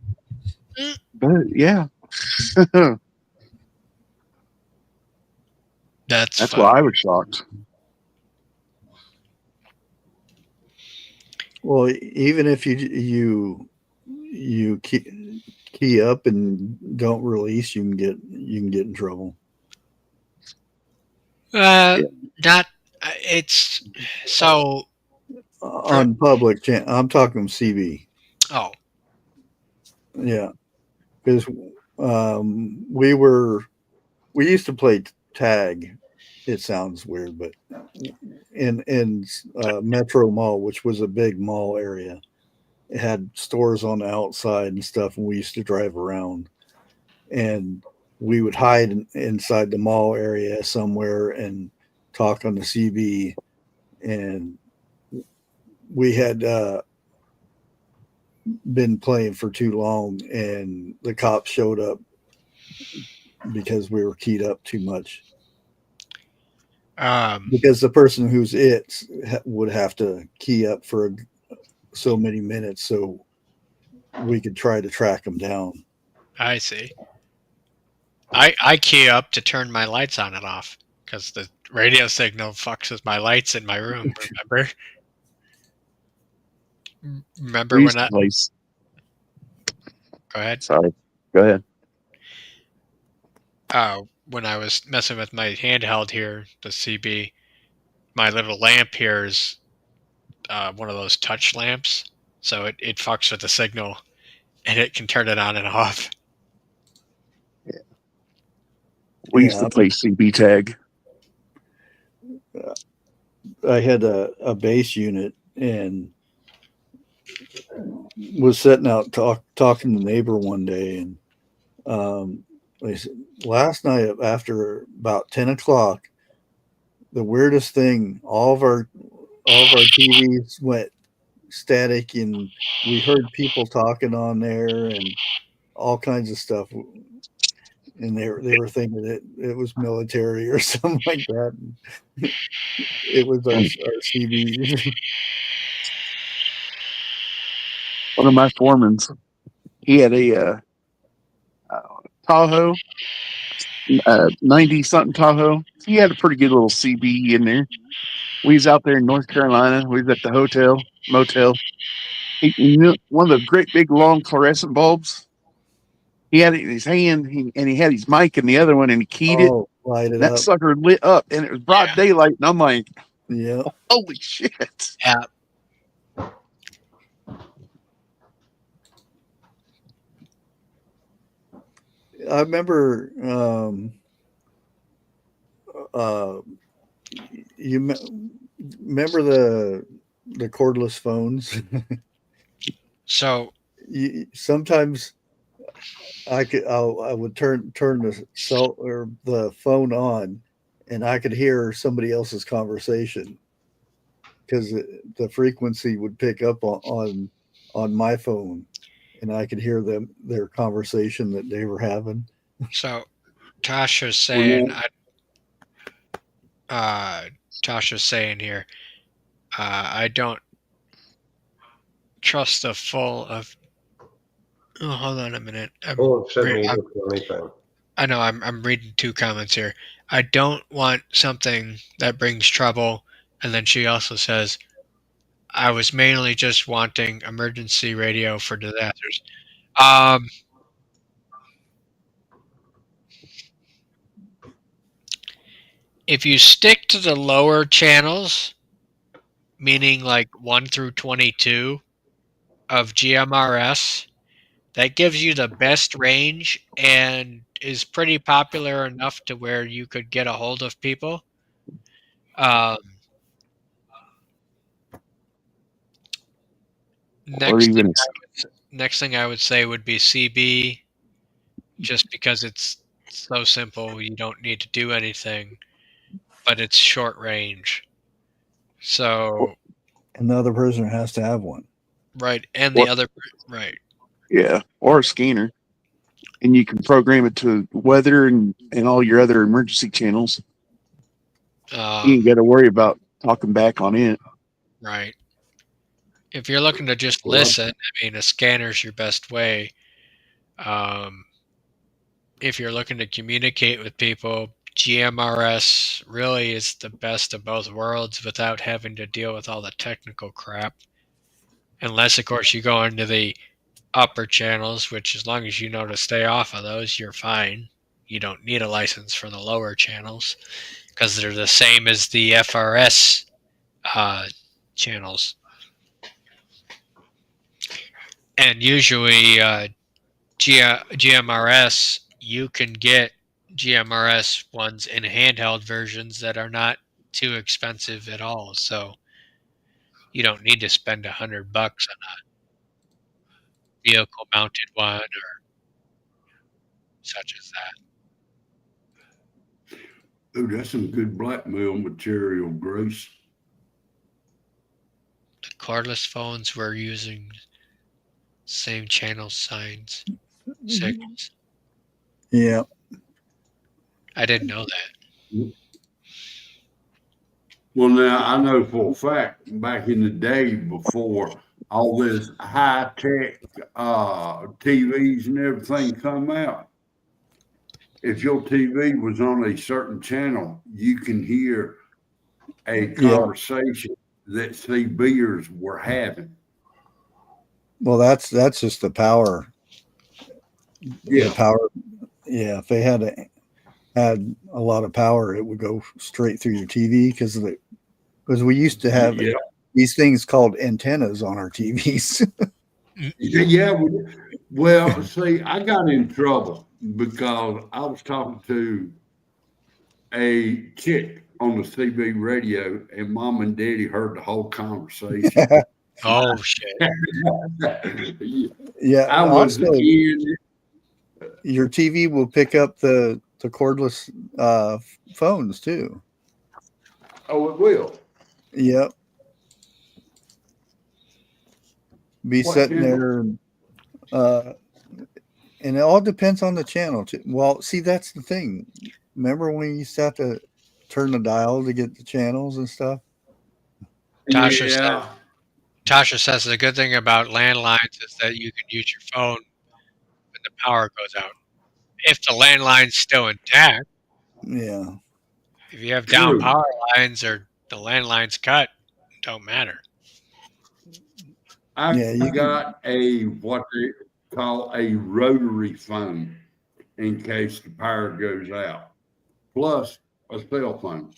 But yeah. That's funny. why I was shocked. Well, even if you key up and don't release, you can get in trouble. Uh, not. It's so. On public channel. I'm talking CB. Oh, Yeah, because we used to play tag. It sounds weird, but in Metro Mall, which was a big mall area, it had stores on the outside and stuff, and we used to drive around, and we would hide inside the mall area somewhere and talk on the CB, and we had been playing for too long, and the cops showed up because we were keyed up too much. Because the person who's would have to key up for so many minutes so we could try to track them down. I see. I key up to turn my lights on and off because the radio signal fucks with my lights in my room. Remember We when used to I? play. Go ahead. Sorry. Go ahead. When I was messing with my handheld here, the CB, my little lamp here is one of those touch lamps, so it fucks with the signal, and it can turn it on and off. We used to play CB tag. I had a base unit and was sitting out talking to the neighbor one day, and last night after about 10 o'clock, the weirdest thing, all of our TVs went static, and we heard people talking on there and all kinds of stuff, and they were thinking it was military or something like that. It was our CBs. One of my foremans, he had a Tahoe, 90 something Tahoe. He had a pretty good little CB in there. We was out there in North Carolina. We was at the motel. One of the great big long fluorescent bulbs. He had it in his hand, and he had his mic in the other one, and he keyed it. Light it That up. sucker lit up, and it was broad daylight. And I'm like, Yeah. holy shit. Yeah. I remember you remember the cordless phones. So sometimes I would turn the cell or the phone on, and I could hear somebody else's conversation because the frequency would pick up on my phone, and I could hear their conversation that they were having. So Tasha's saying, Tasha's saying here, I don't trust the full of. Oh, hold on a minute. I know I'm reading two comments here. I don't want something that brings trouble, and then she also says, I was mainly just wanting emergency radio for disasters. If you stick to the lower channels, meaning like 1 through 22 of GMRS, that gives you the best range and is pretty popular enough to where you could get a hold of people. Next thing I would say would be CB, just because it's so simple, you don't need to do anything, but it's short range. So, and the other person has to have one, right? And the other, right? Yeah, or a scanner, and you can program it to weather and all your other emergency channels. You ain't got to worry about talking back on it. Right. If you're looking to just listen, I mean, a scanner's your best way. If you're looking to communicate with people, GMRS really is the best of both worlds without having to deal with all the technical crap. Unless, of course, you go into the upper channels, which as long as you know to stay off of those, you're fine. You don't need a license for the lower channels because they're the same as the FRS channels. And usually GMRS, you can get GMRS ones in handheld versions that are not too expensive at all. So you don't need to spend $100 on a vehicle mounted one or such as that. Oh, that's some good blackmail material, Grace. The cordless phones were using same channel signs, signals. Yeah. I didn't know that. Well, now I know for a fact back in the day before all this high tech TVs and everything come out, if your TV was on a certain channel, you can hear a conversation that CBers were having. Well, that's just the power. Yeah. The power. Yeah, if they had a lot of power, it would go straight through your TV because we used to have these things called antennas on our TVs. Yeah. Well, see, I got in trouble because I was talking to a chick on the CB radio, and Mom and Daddy heard the whole conversation. Oh shit! Yeah, I was also, in. your TV will pick up the cordless phones too. Oh, it will. Yep. Be What sitting channel? there, and it all depends on the channel too. Well, see, that's the thing. Remember when you used to have to turn the dial to get the channels and stuff? Tasha Yeah. says the good thing about landlines is that you can use your phone when the power goes out. If the landline's still intact, Yeah. if you have down True. power lines or the landline's cut, it don't matter. I Yeah, got a what they call a rotary phone in case the power goes out, plus a cell phone.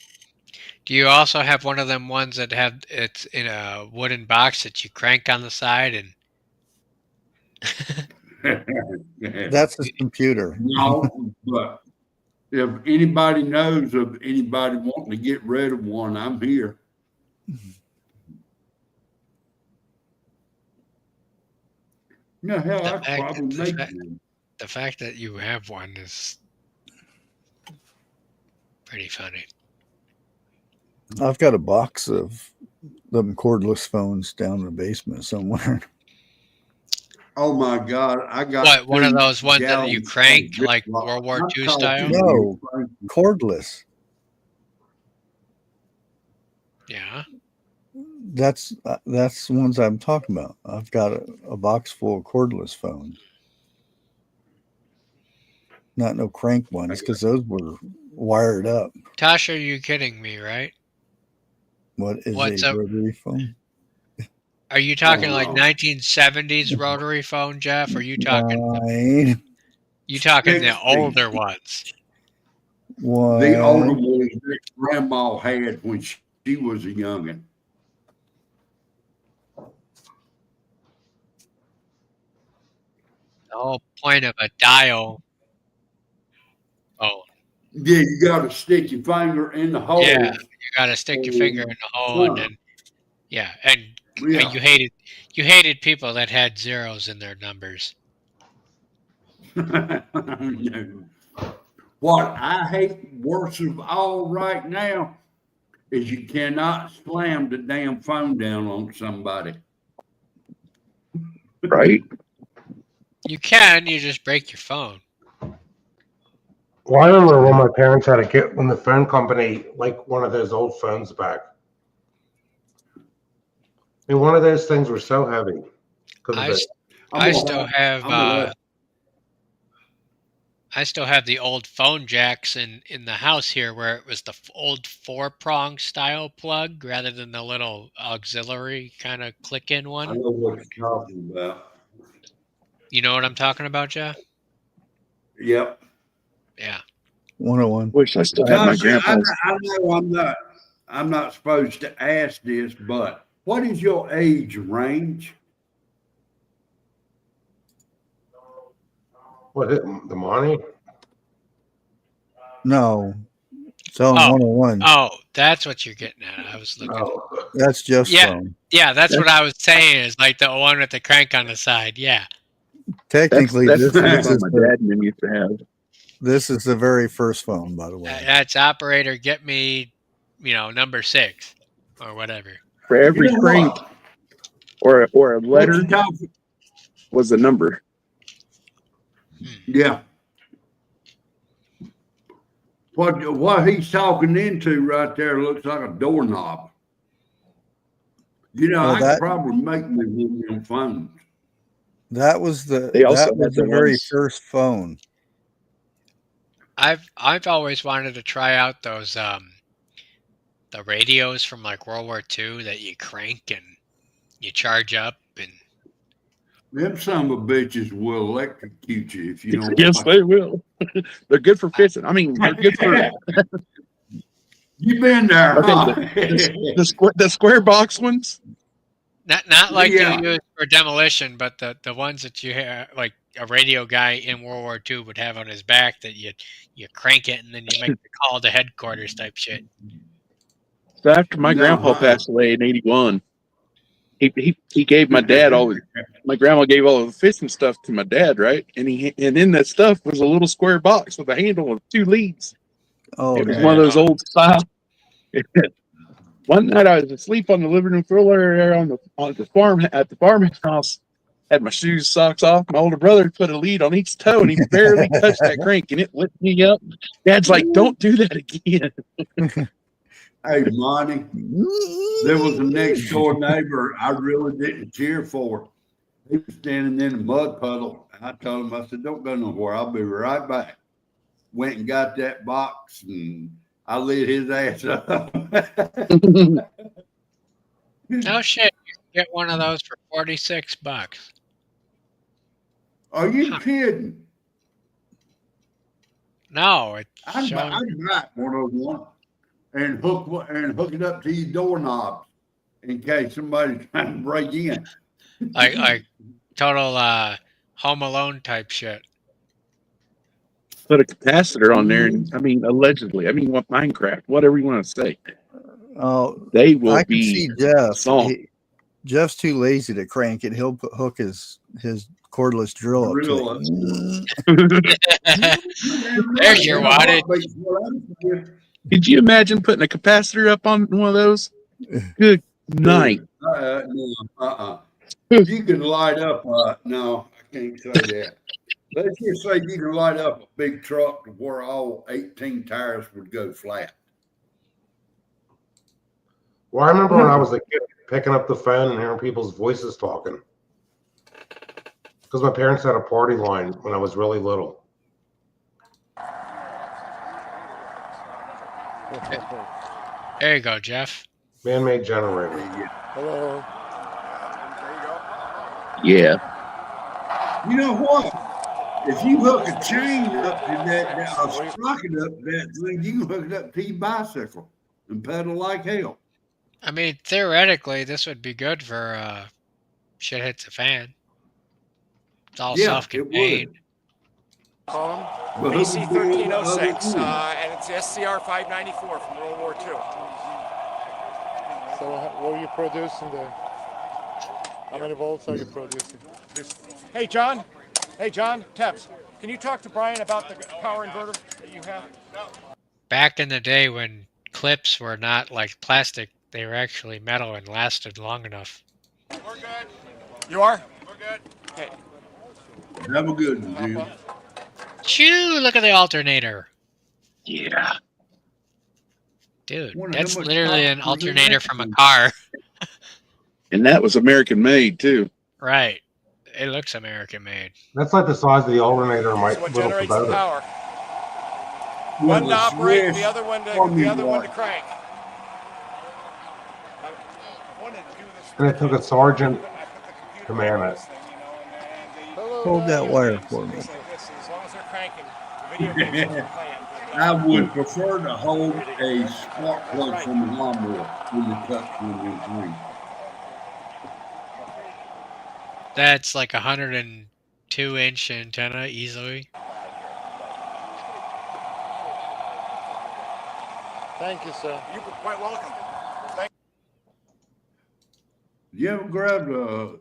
Do you also have one of them ones that have it's in a wooden box that you crank on the side and that's his computer. No, but if anybody knows of anybody wanting to get rid of one, I'm here. No, hell, the I could fact, probably the, make fact, one. the fact that you have one is pretty funny. I've got a box of them cordless phones down in the basement somewhere. Oh my God, I got What, one of 2 those ones that you gallons crank of like Ziploc. World War I'm II talking style? No, you. cordless. Yeah. That's the ones I'm talking about. I've got a box full of cordless phones. Not no crank ones because those were wired up. Tasha, you kidding me, right? What is What's a up? rotary phone? Are you talking like no. 1970s rotary phone, Jeff? Or you talking One. the 60. older ones? The older One. ones that grandma had when she was a youngin'. The whole point of a dial. Oh, Yeah, you got to stick your finger in the hole. yeah. You got to stick your finger in the hole and then, yeah. And Yeah. you hated people that had zeros in their numbers. What I hate worst of all right now is you cannot slam the damn phone down on somebody. Right. You can, you just break your phone. Well, I remember when my parents had to get when the phone company like one of those old phones back. I mean, one of those things were so heavy. I still have I still have the old phone jacks in the house here, where it was the old 4-prong style plug rather than the little auxiliary kind of click-in I one. know what you're talking about. You know what I'm talking about, Jeff? Yep. Yeah. 101. Wish I still had my Tasha, grandpa's. I know I'm not supposed to ask this, but what is your age range? What is it, the money? No, it's on Oh. 101. Oh, that's what you're getting at. I was looking. Oh, That's Jeff's Yeah. phone. Yeah, that's what I was saying, is like the one with the crank on the side. Yeah. Technically, That's the this phone is my the dad and them used to have. this is the very first phone, by the way. That's operator, get me, number 6 or whatever. For every You know crank what? or a What letter you talking? was a number. Yeah. What he's talking into right there looks like a doorknob. Well, I could probably make me one of them phones. That was the They also that was had the the very ones. first phone. I've always wanted to try out those the radios from like World War II that you crank and you charge up, and Them son of a bitches will electrocute you if you don't Yes, watch. they will. They're good for fishing. I mean, they're good for. You been there, Okay, huh? the square box ones. not like Yeah. you use for demolition, but the ones that you have, like a radio guy in World War II would have on his back, that you crank it and then you make the call to headquarters type shit. So after my grandpa passed away in '81, he gave my dad my grandma gave all of the fishing stuff to my dad, right? And in that stuff was a little square box with a handle with 2 leads. Oh, It was no. one of those old style. One night I was asleep on the living room floor area on the farm at the farmhouse. Had my shoes, socks off. My older brother put a lead on each toe, and he barely touched that crank, and it lit me up. Dad's like, "Don't do that again." Hey, Monty, there was a next door neighbor I really didn't cheer for. He was standing in a mud puddle. I told him, I said, don't go nowhere. I'll be right back. Went and got that box, and I lit his ass up. Oh shit! You can get one of those for $46. Are you kidding? No, it's I'd showing. buy one of them and hook it up to your doorknobs in case somebody's trying to break in. like total Home Alone type shit. Put a capacitor on there, and I mean, allegedly, what Minecraft, whatever you want to say, Oh, they will I can be see Jeff. song. Jeff's too lazy to crank it. He'll hook his cordless drill up to it. There's your wattage. Could you imagine putting a capacitor up on one of those? Good night. You can light up. No, I can't say that. Let's just say you can light up a big truck to where all 18 tires would go flat. well, I remember when I was a kid picking up the phone and hearing people's voices talking. Because my parents had a party line when I was really little. There you go, Jeff. Man-made generator. Hello. Yeah. You know what? If you hook a chain up to that sprocket up that thing, you can hook it up to your bicycle and pedal like hell. I mean, theoretically, this would be good for shit hits a fan. It's all self-contained. Call him But BC 1306, and it's SCR 594 from World War II. So what are you producing there? How many volts are you producing? Hey, John, Teps, can you talk to Brian about the power inverter that you have? Back in the day when clips were not like plastic, they were actually metal and lasted long enough. We're good. You are? We're good. Okay. Have a good one, dude. Choo! Look at the alternator. Yeah. Dude, Wonder that's how much literally an power was in alternator that from a thing. car. And that was American made too. Right. It looks American made. That's like the size of the alternator in my That's what little generates the Kubota. power. With One a to operate, and Swiss the other one to Army watch. crank. And it took a sergeant to man it. Hold that wire for me. As long as they're cranking, the video game system playing. I would prefer to hold a spark plug from a lawnmower when the touch one is green. That's like 102-inch antenna easily. Thank you, sir. You're quite welcome. You ever grabbed a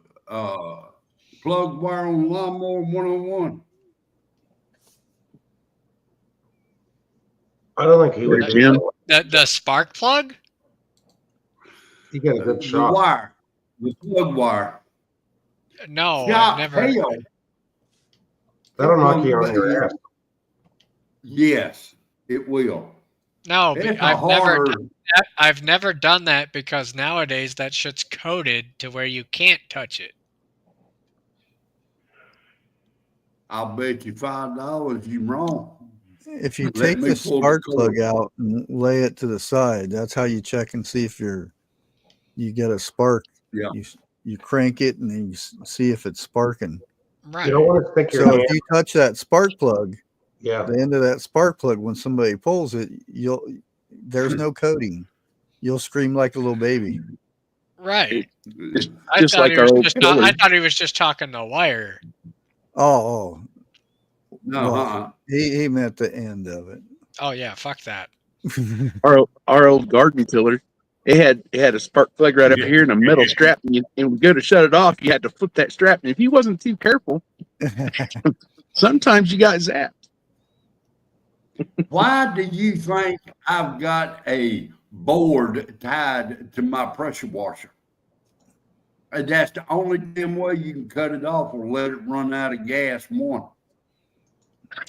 plug wire on a lawnmower 101? I don't think he would do Jim? that. The spark plug? He got a good The shot. wire, the plug wire. No, God, I've never. hell. That'll knock you on your ass. Yes, it will. No, It's a I've never hard. done that. I've never done that because nowadays that shit's coded to where you can't touch it. I'll bet you $5 you're wrong. If you Let take me the pull the spark cord. plug out and lay it to the side, that's how you check and see if you get a spark. Yeah. You crank it and then you see if it's sparking. Right. You don't want to stick your So hand. if you touch that spark plug, Yeah. the end of that spark plug, when somebody pulls it, there's no coating. You'll scream like a little baby. Right. Just, I just thought like he our was old just. killer. I thought he was just talking the wire. Oh. No, Well, he meant the end of it. Oh yeah, fuck that. Our old garden tiller. It had a spark plug right up here and a metal strap, and when you go to shut it off, you had to flip that strap. And if you wasn't too careful, sometimes you got zapped. Why do you think I've got a board tied to my pressure washer? And that's the only damn way you can cut it off or let it run out of gas. One.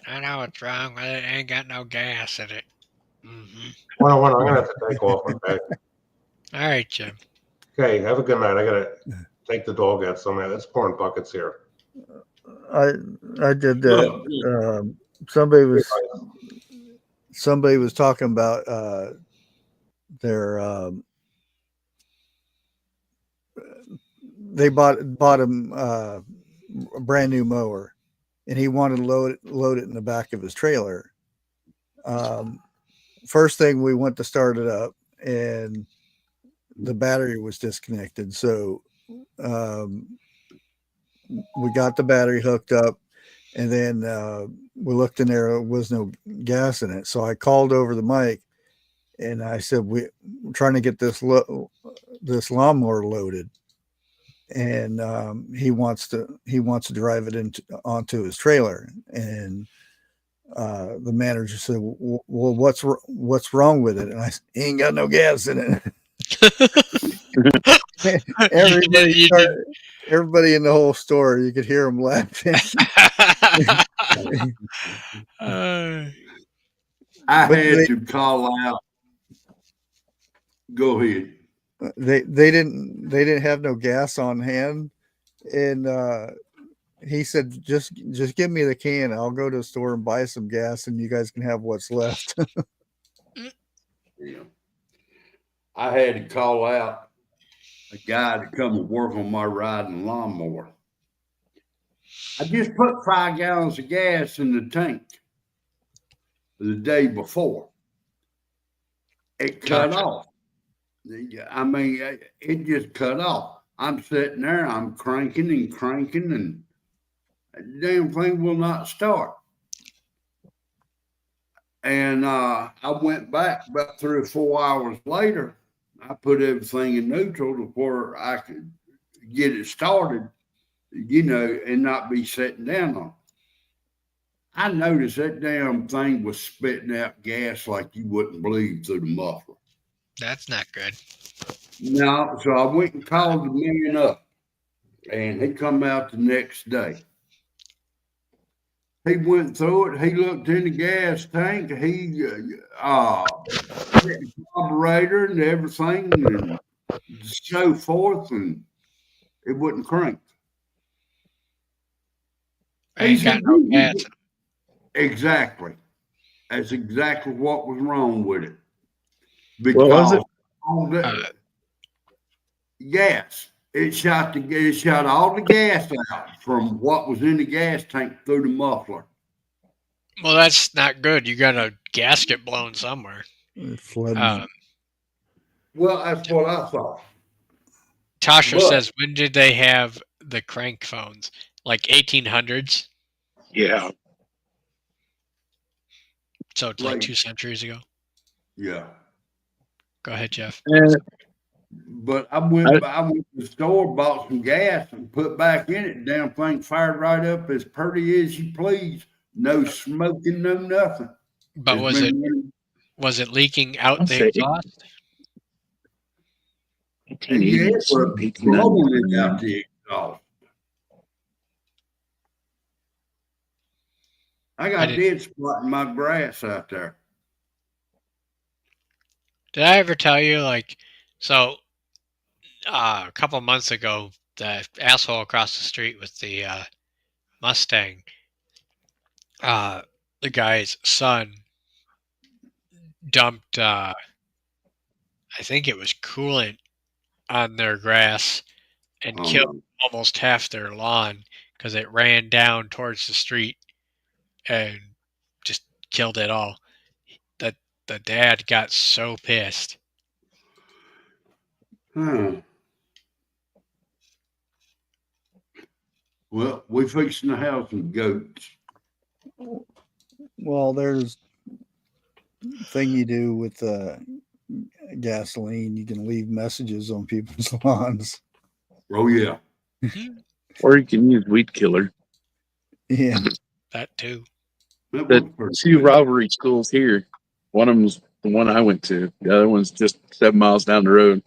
I know what's wrong with it. It ain't got no gas in it. Well, I'm gonna have to take off. Okay. All right, Jim. Okay. Have a good night. I gotta take the dog out somewhere. It's pouring buckets here. I did that. Somebody was talking about their they bought him a brand new mower, and he wanted to load it in the back of his trailer. First thing, we went to start it up, and the battery was disconnected. So we got the battery hooked up, and then we looked in there was no gas in it. So I called over the mic, and I said, we're trying to get this lawnmower loaded, and he wants to drive it onto his trailer. And the manager said, well, what's wrong with it? And I said, he ain't got no gas in it. Everybody in the whole store, you could hear them laughing. I had to call out. Go ahead. They didn't have no gas on hand, and he said, just give me the can. I'll go to the store and buy some gas, and you guys can have what's left. Yeah. I had to call out a guy to come and work on my riding lawnmower. I just put 5 gallons of gas in the tank the day before. It cut off. I mean, it just cut off. I'm sitting there, I'm cranking, and the damn thing will not start. And I went back about 3 or 4 hours later. I put everything in neutral to where I could get it started, and not be sitting down on it. I noticed that damn thing was spitting out gas like you wouldn't believe through the muffler. That's not good. No, so I went and called the man up, and he come out the next day. He went through it. He looked in the gas tank. He the carburetor and everything, and so forth, and it wouldn't crank. I ain't got no gas. Exactly. That's exactly what was wrong with it. What was it? Because all the gas, it shot all the gas out from what was in the gas tank through the muffler. Well, that's not good. You got a gasket blown somewhere. It flooded. Well, that's what I thought. Tasha But- says, when did they have the crank phones? Like 1800s? Yeah. So it's like 2 centuries ago. Yeah. Go ahead, Jeff. But I went to the store, bought some gas, and put back in it. Damn thing fired right up as pretty as you please. No smoking, no nothing. But was it leaking out I'll the say- exhaust? Yeah, it was blowing it out the exhaust. I got dead spot in my grass out there. Did I ever tell you, like, so a couple months ago, the asshole across the street with the Mustang, the guy's son dumped, I think it was coolant on their grass and killed almost half their lawn because it ran down towards the street and just killed it all. That the dad got so pissed. Well, we're fixing to have some goats. Well, there's a thing you do with gasoline. You can leave messages on people's lawns. Oh, yeah. Or you can use weed killer. Yeah. That too. The two rivalry schools here. One of them's the one I went to. The other one's just 7 miles down the road.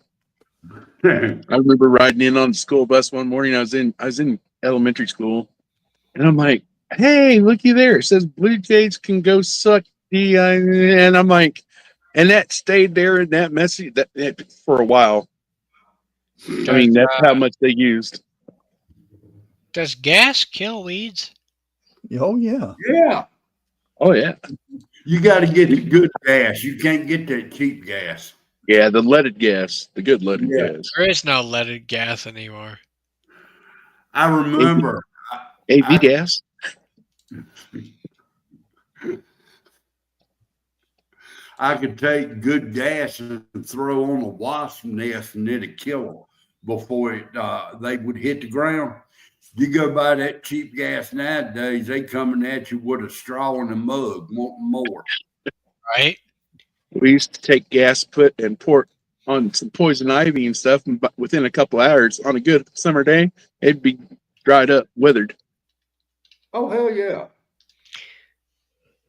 I remember riding in on the school bus one morning. I was in elementary school, and I'm like, "Hey, looky there! It says Blue Jays can go suck the." And I'm like, and that stayed there in that message for a while. I mean, that's how much they used. Does gas kill weeds? Oh yeah. Yeah. Oh yeah. You got to get the good gas. You can't get that cheap gas. Yeah, the leaded gas, the good leaded gas. There is no leaded gas anymore. I remember AV gas. I could take good gas and throw on a wasp nest and it'd kill them before they would hit the ground. You go buy that cheap gas nowadays, they coming at you with a straw and a mug, wanting more. Right? We used to take gas, pour it on some poison ivy and stuff, and within a couple hours, on a good summer day, it'd be dried up, withered. Oh, hell yeah.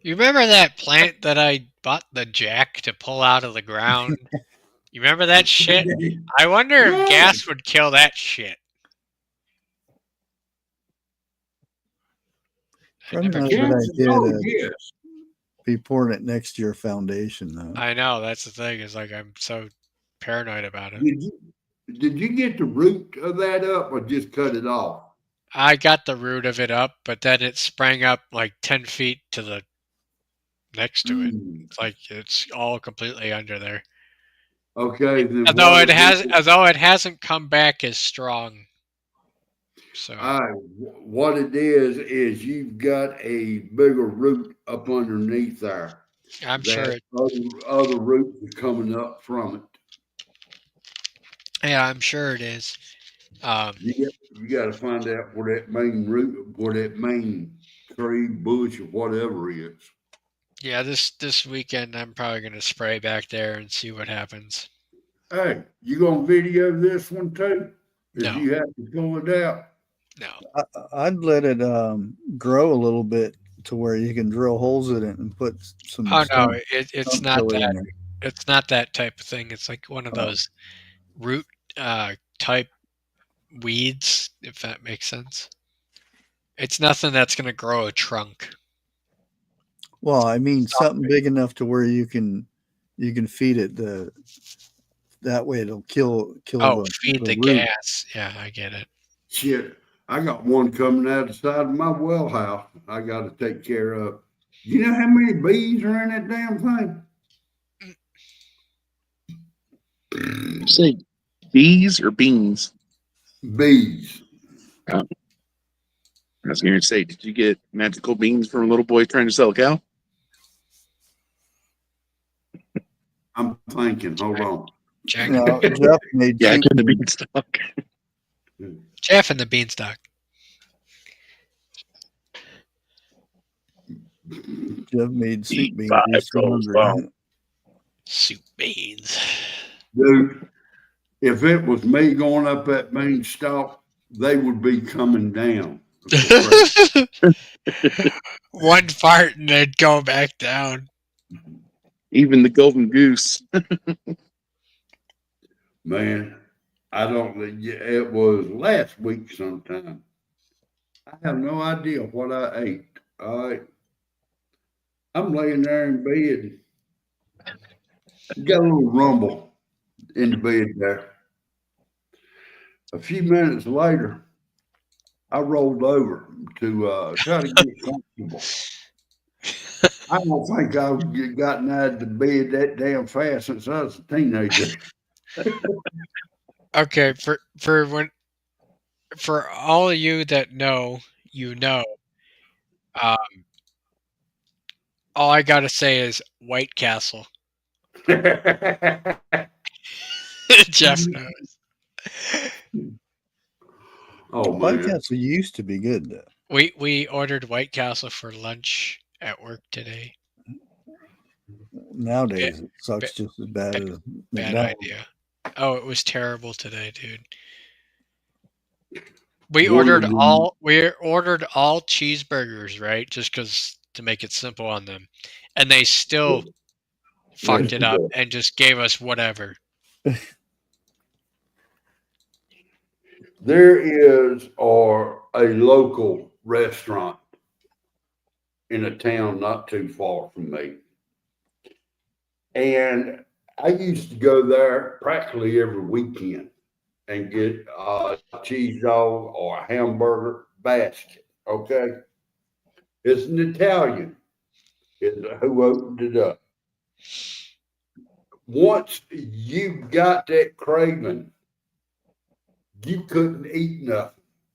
You remember that plant that I bought the jack to pull out of the ground? You remember that shit? I wonder if gas would kill that shit. Probably not a good idea to be pouring it next to your foundation, though. I know, that's the thing. Is like I'm so paranoid about it. Did you get the root of that up or just cut it off? I got the root of it up, but then it sprang up like 10 feet to the next to it. It's like it's all completely under there. Okay. Then although it hasn't come back as strong. So what it is you've got a bigger root up underneath there. I'm sure other roots are coming up from it. Yeah, I'm sure it is. You got to find out where that main root, where that main tree, bush, or whatever is. Yeah, this weekend I'm probably going to spray back there and see what happens. Hey, you gonna video this one too? No. You have to pull it out. No. I'd let it grow a little bit to where you can drill holes in it and put some. Oh no, it's not that. It's not that type of thing. It's like one of those root type weeds, if that makes sense. It's nothing that's going to grow a trunk. Well, I mean something big enough to where you can feed it that way it'll kill. Feed the gas. Yeah, I get it. Shit, I got one coming out the side of my well house. I got to take care of. You know how many bees are in that damn thing? Say bees or beans? Bees. I was going to say, did you get magical beans from a little boy trying to sell a cow? I'm thinking. Hold on. Jack, Now, Jeff made Yeah, soup in the beans. beanstalk. Jeff and the Beanstalk. Jeff made soup Eat beans. 5 He's so goals hungry. long. Soup beans. Dude, if it was me going up that beanstalk, they would be coming down. One fart and they'd go back down. Even the golden goose. Man, I don't. It was last week sometime. I have no idea what I ate. I'm laying there in bed. Got a little rumble in the bed there. A few minutes later, I rolled over to try to get comfortable. I don't think I've gotten out of the bed that damn fast since I was a teenager. Okay, for all of you that know, you know. All I gotta say is White Castle. Jeff knows. Oh White man, Castle used to be good though. We ordered White Castle for lunch at work today. Nowadays, it sucks just as bad as Bad McDonald's. idea. Oh, it was terrible today, dude. We One of ordered them- all cheeseburgers, right? Just because to make it simple on them, and they still fucked it up and just gave us whatever. There is a local restaurant in a town not too far from me. And I used to go there practically every weekend and get a cheese dog or a hamburger basket. Okay. It's an Italian is who opened it up. Once you got that craving, you couldn't eat nothing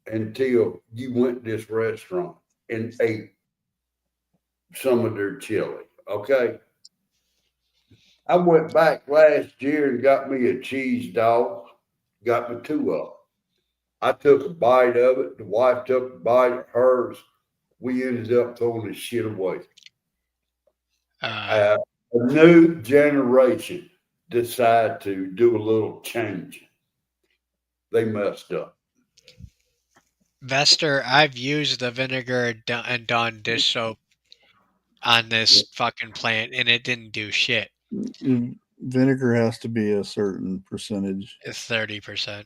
until you went to this restaurant and ate some of their chili. Okay. I went back last year and got me a cheese dog, got me 2 of them. I took a bite of it. The wife took a bite of hers. We ended up throwing the shit away. A new generation decided to do a little change. They messed up. Vester, I've used the vinegar and Dawn dish soap on this fucking plant, and it didn't do shit. Vinegar has to be a certain percentage. It's 30%.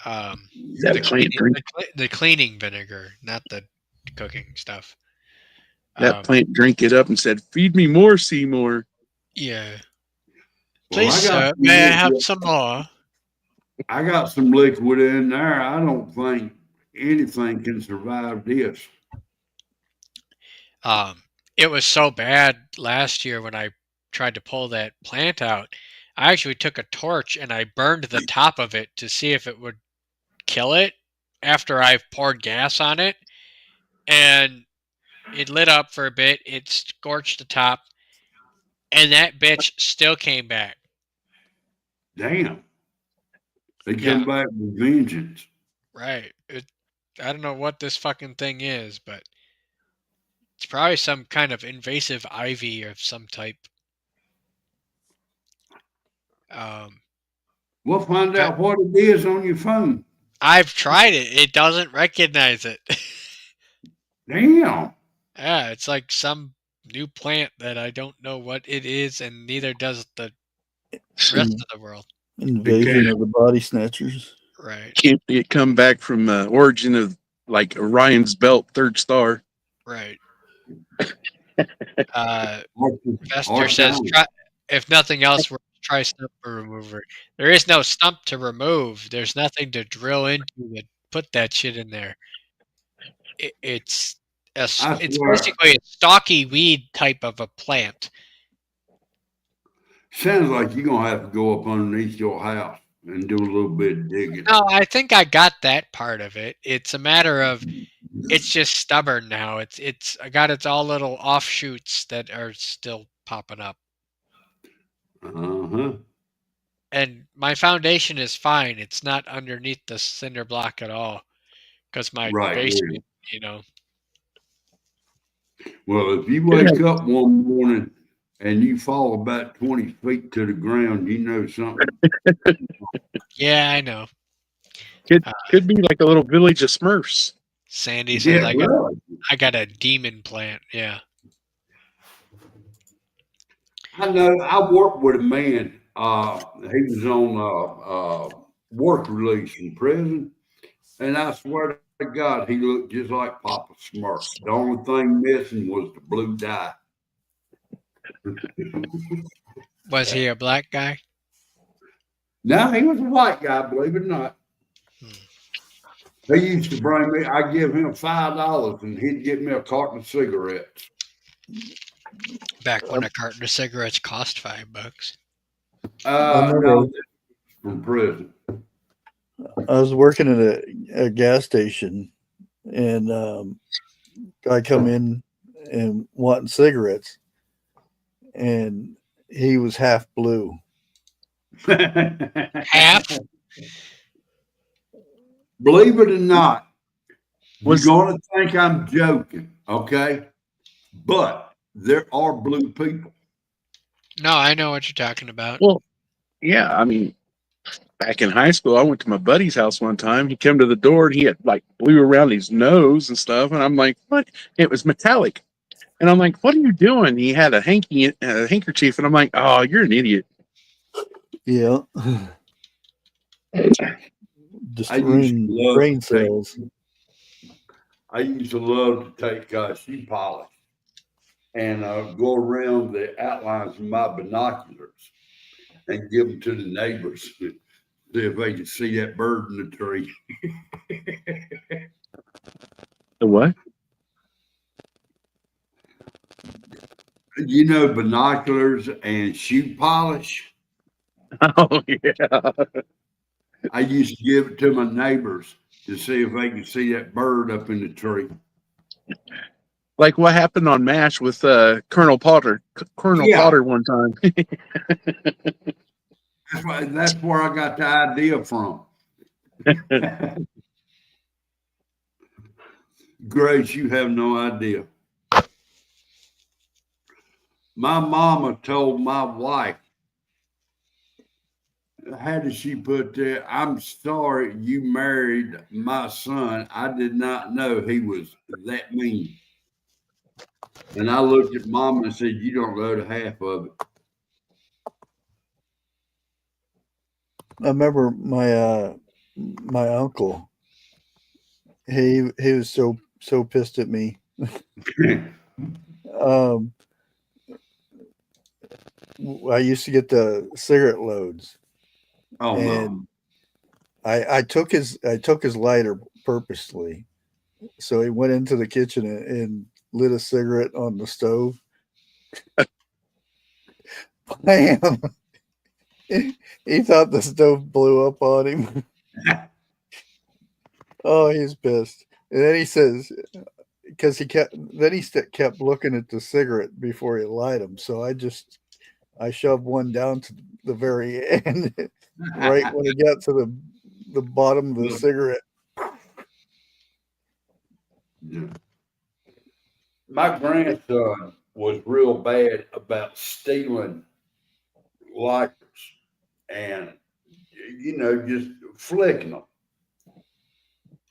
That plant drink. The cleaning vinegar, not the cooking stuff. That plant drank it up and said, "Feed me more, Seymour." Yeah. Well, Please, sir, may I have some more? I got some liquid in there. I don't think anything can survive this. It was so bad last year when I tried to pull that plant out. I actually took a torch and I burned the top of it to see if it would kill it after I've poured gas on it. And it lit up for a bit. It scorched the top. And that bitch still came back. Damn. They come back with vengeance. Right. I don't know what this fucking thing is, but it's probably some kind of invasive ivy of some type. We'll find out what it is on your phone. I've tried it. It doesn't recognize it. Damn. Yeah, it's like some new plant that I don't know what it is, and neither does the rest of the world. Invasion of the body snatchers. Right. Can't it come back from the origin of like Orion's belt, 3rd star? Right. Vester says, if nothing else, we're try stump remover. There is no stump to remove. There's nothing to drill into the put that shit in there. It's I it's swear, basically a stocky weed type of a plant. sounds like you're gonna have to go up underneath your house and do a little bit of digging. No, I think I got that part of it. It's a matter of it's just stubborn now. It's I got its all little offshoots that are still popping up. Uh-huh. And my foundation is fine. It's not underneath the cinder block at all because my Right. Yeah. basement, you know. Well, if you wake up one morning and you fall about 20 feet to the ground, you know something. Yeah, I know. Could be like a little village of Smurfs. Sandy says Yeah, I got a demon plant. Yeah. I know. I worked with a man. He was on work release in prison, and I swear to God, he looked just like Papa Smurf. The only thing missing was the blue dye. Was he a black guy? No, he was a white guy, believe it or not. He used to bring me. I give him $5, and he'd get me a carton of cigarettes. Back when a carton of cigarettes cost $5. No, from prison. I was working at a gas station, and guy come in and wanting cigarettes, and he was half blue. Half? Believe it or not, Was- you're going to think I'm joking, okay? But there are blue people. No, I know what you're talking about. Well, yeah, I mean, back in high school, I went to my buddy's house one time. He came to the door and he had like blue around his nose and stuff. And I'm like, what? It was metallic. And I'm like, what are you doing? He had a handkerchief. And I'm like, oh, you're an idiot. Yeah. Destroying brain cells. I used to love to take shoe polish and go around the outlines of my binoculars and give them to the neighbors. See if they could see that bird in the tree. The what? You know, binoculars and shoe polish. Oh, yeah. I used to give it to my neighbors to see if they could see that bird up in the tree. Like what happened on MASH with Colonel Potter. Colonel Potter one time. That's where I got the idea from. Grace, you have no idea. My mama told my wife, how did she put that? I'm sorry you married my son. I did not know he was that mean. And I looked at mama and said, you don't know the half of it. I remember my uncle. He was so pissed at me. I used to get the cigarette loads. Oh, and no. I took his lighter purposely. So he went into the kitchen and lit a cigarette on the stove. Bam! He thought the stove blew up on him. Oh, he's pissed. And then he says, because he kept looking at the cigarette before he light them. So I shoved one down to the very end, right when he got to the bottom of the cigarette. Yeah. My grandson was real bad about stealing lighters and, just flicking them.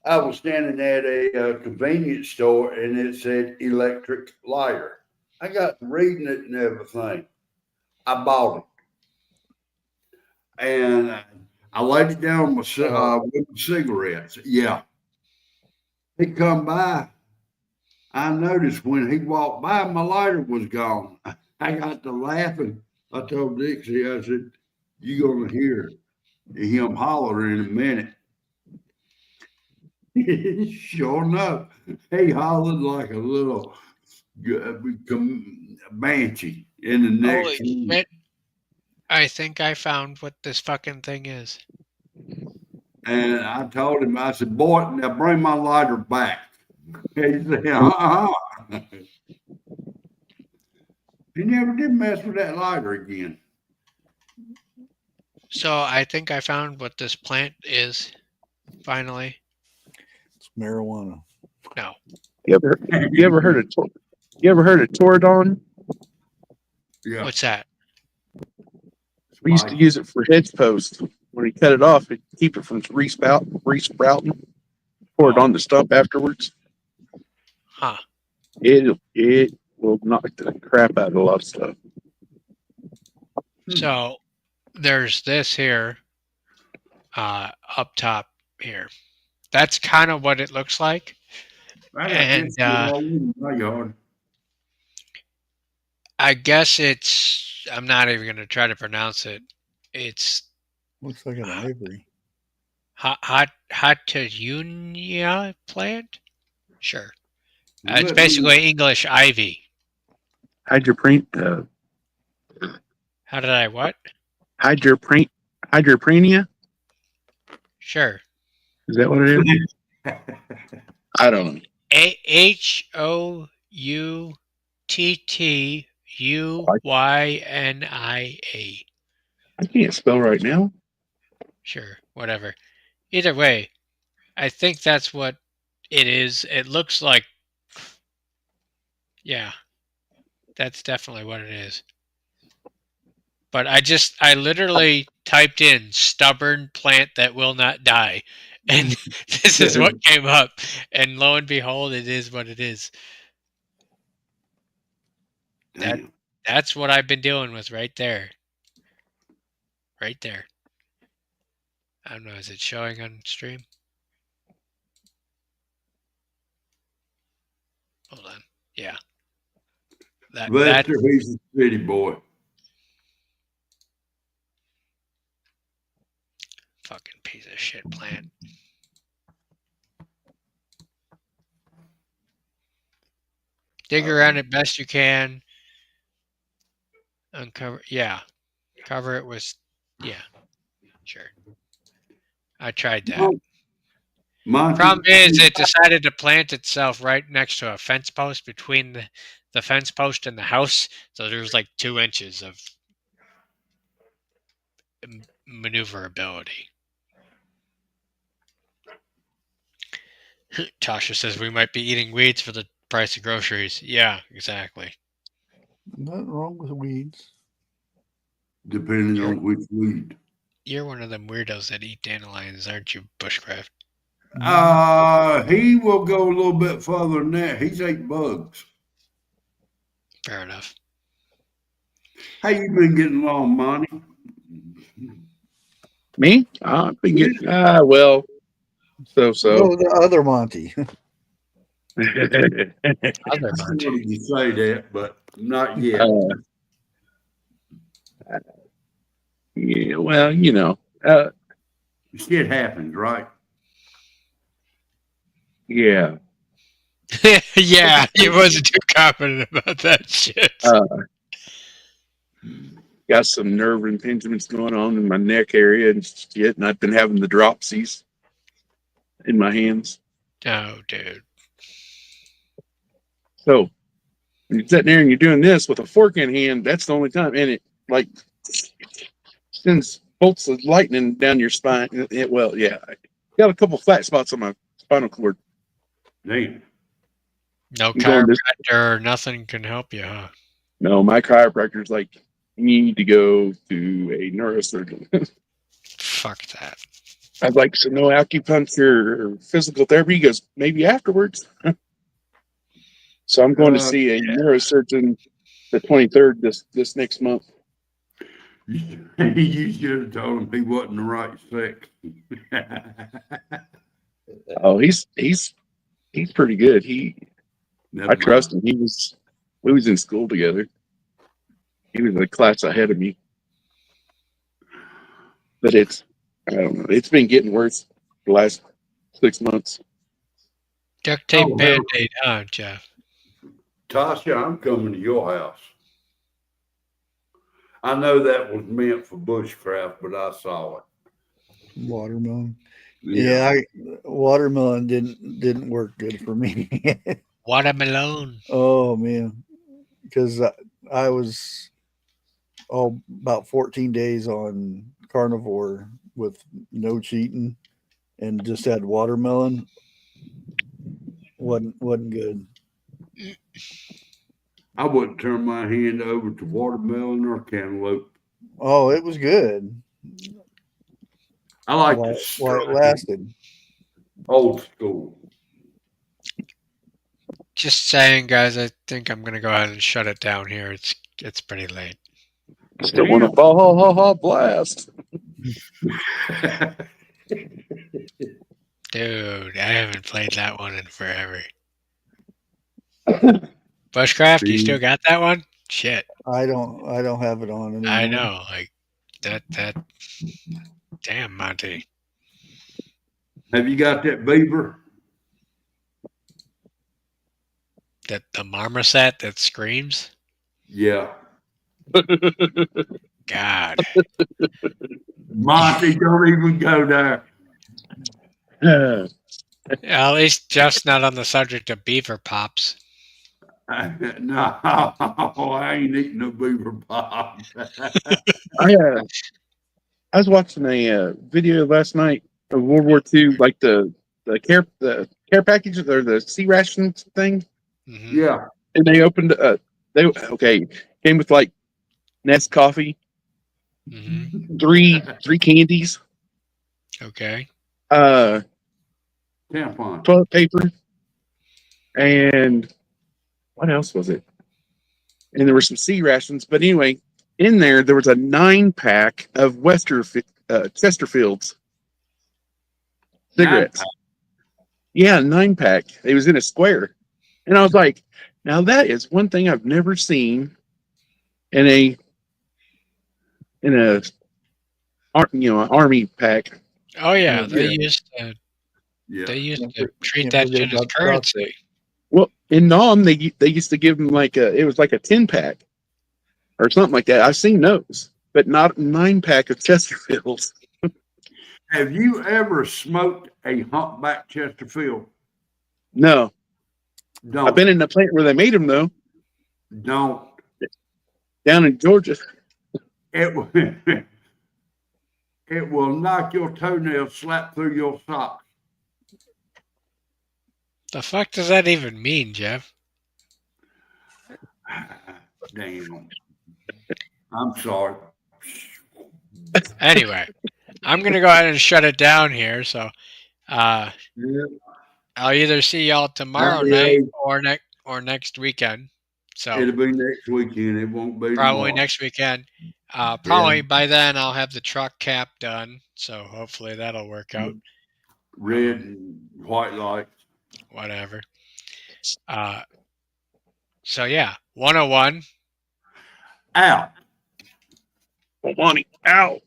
I was standing at a convenience store and it said electric lighter. I got reading it and everything. I bought it. And I laid it down with cigarettes. Yeah. He come by. I noticed when he walked by, my lighter was gone. I got to laughing. I told Dixie, I said, you're going to hear him holler in a minute. Sure enough, he hollered like a little banshee in the Holy next room. shit. I think I found what this fucking thing is. And I told him, I said, boy, now bring my lighter back. He said, He never did mess with that lighter again. So I think I found what this plant is. Finally. It's marijuana. No. You ever heard of Toradon? Yeah. What's that? We used to use it for hedge posts. When you cut it off, it keep it from resprouting. Pour it on the stump afterwards. Huh. It will knock the crap out of a lot of stuff. So there's this here up top here. That's kind of what it looks like. And I guess it's, I'm not even going to try to pronounce it. It's Looks like an ivory. Hatunia plant? Sure. It's basically English ivy. Hydroprenia? How did I what? Hydroprenia? Sure. Is that what it is? I don't know. Houttuynia. I can't spell right now. Sure, whatever. Either way, I think that's what it is. It looks like, yeah, that's definitely what it is. But I literally typed in stubborn plant that will not die. And this is what came up. And lo and behold, it is what it is. That's what I've been dealing with right there. Right there. I don't know, is it showing on stream? Hold on. Yeah. That he's a city boy. fucking piece of shit plant. Dig around it best you can. Uncover, yeah. Cover it with, yeah. Sure. I tried that. Problem is, it decided to plant itself right next to a fence post between the fence post and the house. So there's like 2 inches of maneuverability. Tasha says we might be eating weeds for the price of groceries. Yeah, exactly. Nothing wrong with weeds. Depending on which weed. You're one of them weirdos that eat dandelions, aren't you, Bushcraft? He will go a little bit further than that. He's ate bugs. Fair enough. How you been getting along, Monty? Me? I've been getting well. So. Oh, the other Monty. Other Monty. I wanted to say that, but not yet. Yeah, well, you know. Shit happens, right? Yeah. Yeah, he wasn't too confident about that shit. Got some nerve impingements going on in my neck area and shit, and I've been having the dropsies in my hands. Oh, dude. So when you're sitting there and you're doing this with a fork in hand, that's the only time. And it like sends bolts of lightning down your spine. Well, yeah. I got a couple flat spots on my spinal cord. Damn. No chiropractor or nothing can help you, huh? No, my chiropractor's like, you need to go to a neurosurgeon. Fuck that. I'd like some no acupuncture or physical therapy. He goes, maybe afterwards. So I'm going to see a neurosurgeon the 23rd this next month. You should have told him he wasn't the right sex. Oh, he's pretty good. I trust him. We was in school together. He was a class ahead of me. But I don't know. It's been getting worse the last 6 months. Duct tape Oh, hell, Band-Aid, huh, Jeff? Tasha, I'm coming to your house. I know that was meant for bushcraft, but I saw it. Watermelon. Yeah, watermelon didn't work good for me. Watermelon. Oh man, because I was about 14 days on carnivore with no cheating and just had watermelon. Wasn't good. I wouldn't turn my hand over to watermelon or cantaloupe. Oh, it was good. I like While the it strike lasted. old school. Just saying, guys, I think I'm going to go ahead and shut it down here. It's pretty late. Still want to ball blast. Dude, I haven't played that one in forever. Bushcraft, you still got that one? Shit. I don't have it on anymore. I know, like that damn Monty. Have you got that beaver? That the marmoset that screams? Yeah. God. Monty, don't even go there. Yeah, at least Jeff's not on the subject of beaver pops. No, I ain't eating no beaver pop. I was watching a video last night of World War II, like the care packages or the sea rations thing. Mm-hmm. Yeah. And they opened came with like Nest coffee, Mm-hmm. three candies, Okay. Tampon. toilet paper, and what else was it? And there were some sea rations. But anyway, in there was a 9-pack of Chesterfields cigarettes. 9-pack. Yeah, 9-pack. It was in a square, and I was like, "Now that is one thing I've never seen in a army pack." Oh yeah, they Yeah. used to treat Can't that forget shit as about the currency. Well, in Nam, they used to give them it was like a 10-pack or something like that. I've seen those, but not a 9-pack of Chesterfields. Have you ever smoked a humpback Chesterfield? No, I've Don't. been in the plant where they made them though, Don't. down in Georgia. It will, it will knock your toenails slap through your socks. The fuck does that even mean, Jeff? Damn. I'm sorry. Anyway, I'm gonna go ahead and shut it down here. So, Yeah. I'll either see y'all tomorrow night or next weekend. So It'll be next weekend. It won't be probably tomorrow. next weekend. Probably by then I'll have the truck cap done. So hopefully that'll work out. Red and white lights. Whatever. So yeah, 101. Out. Money out.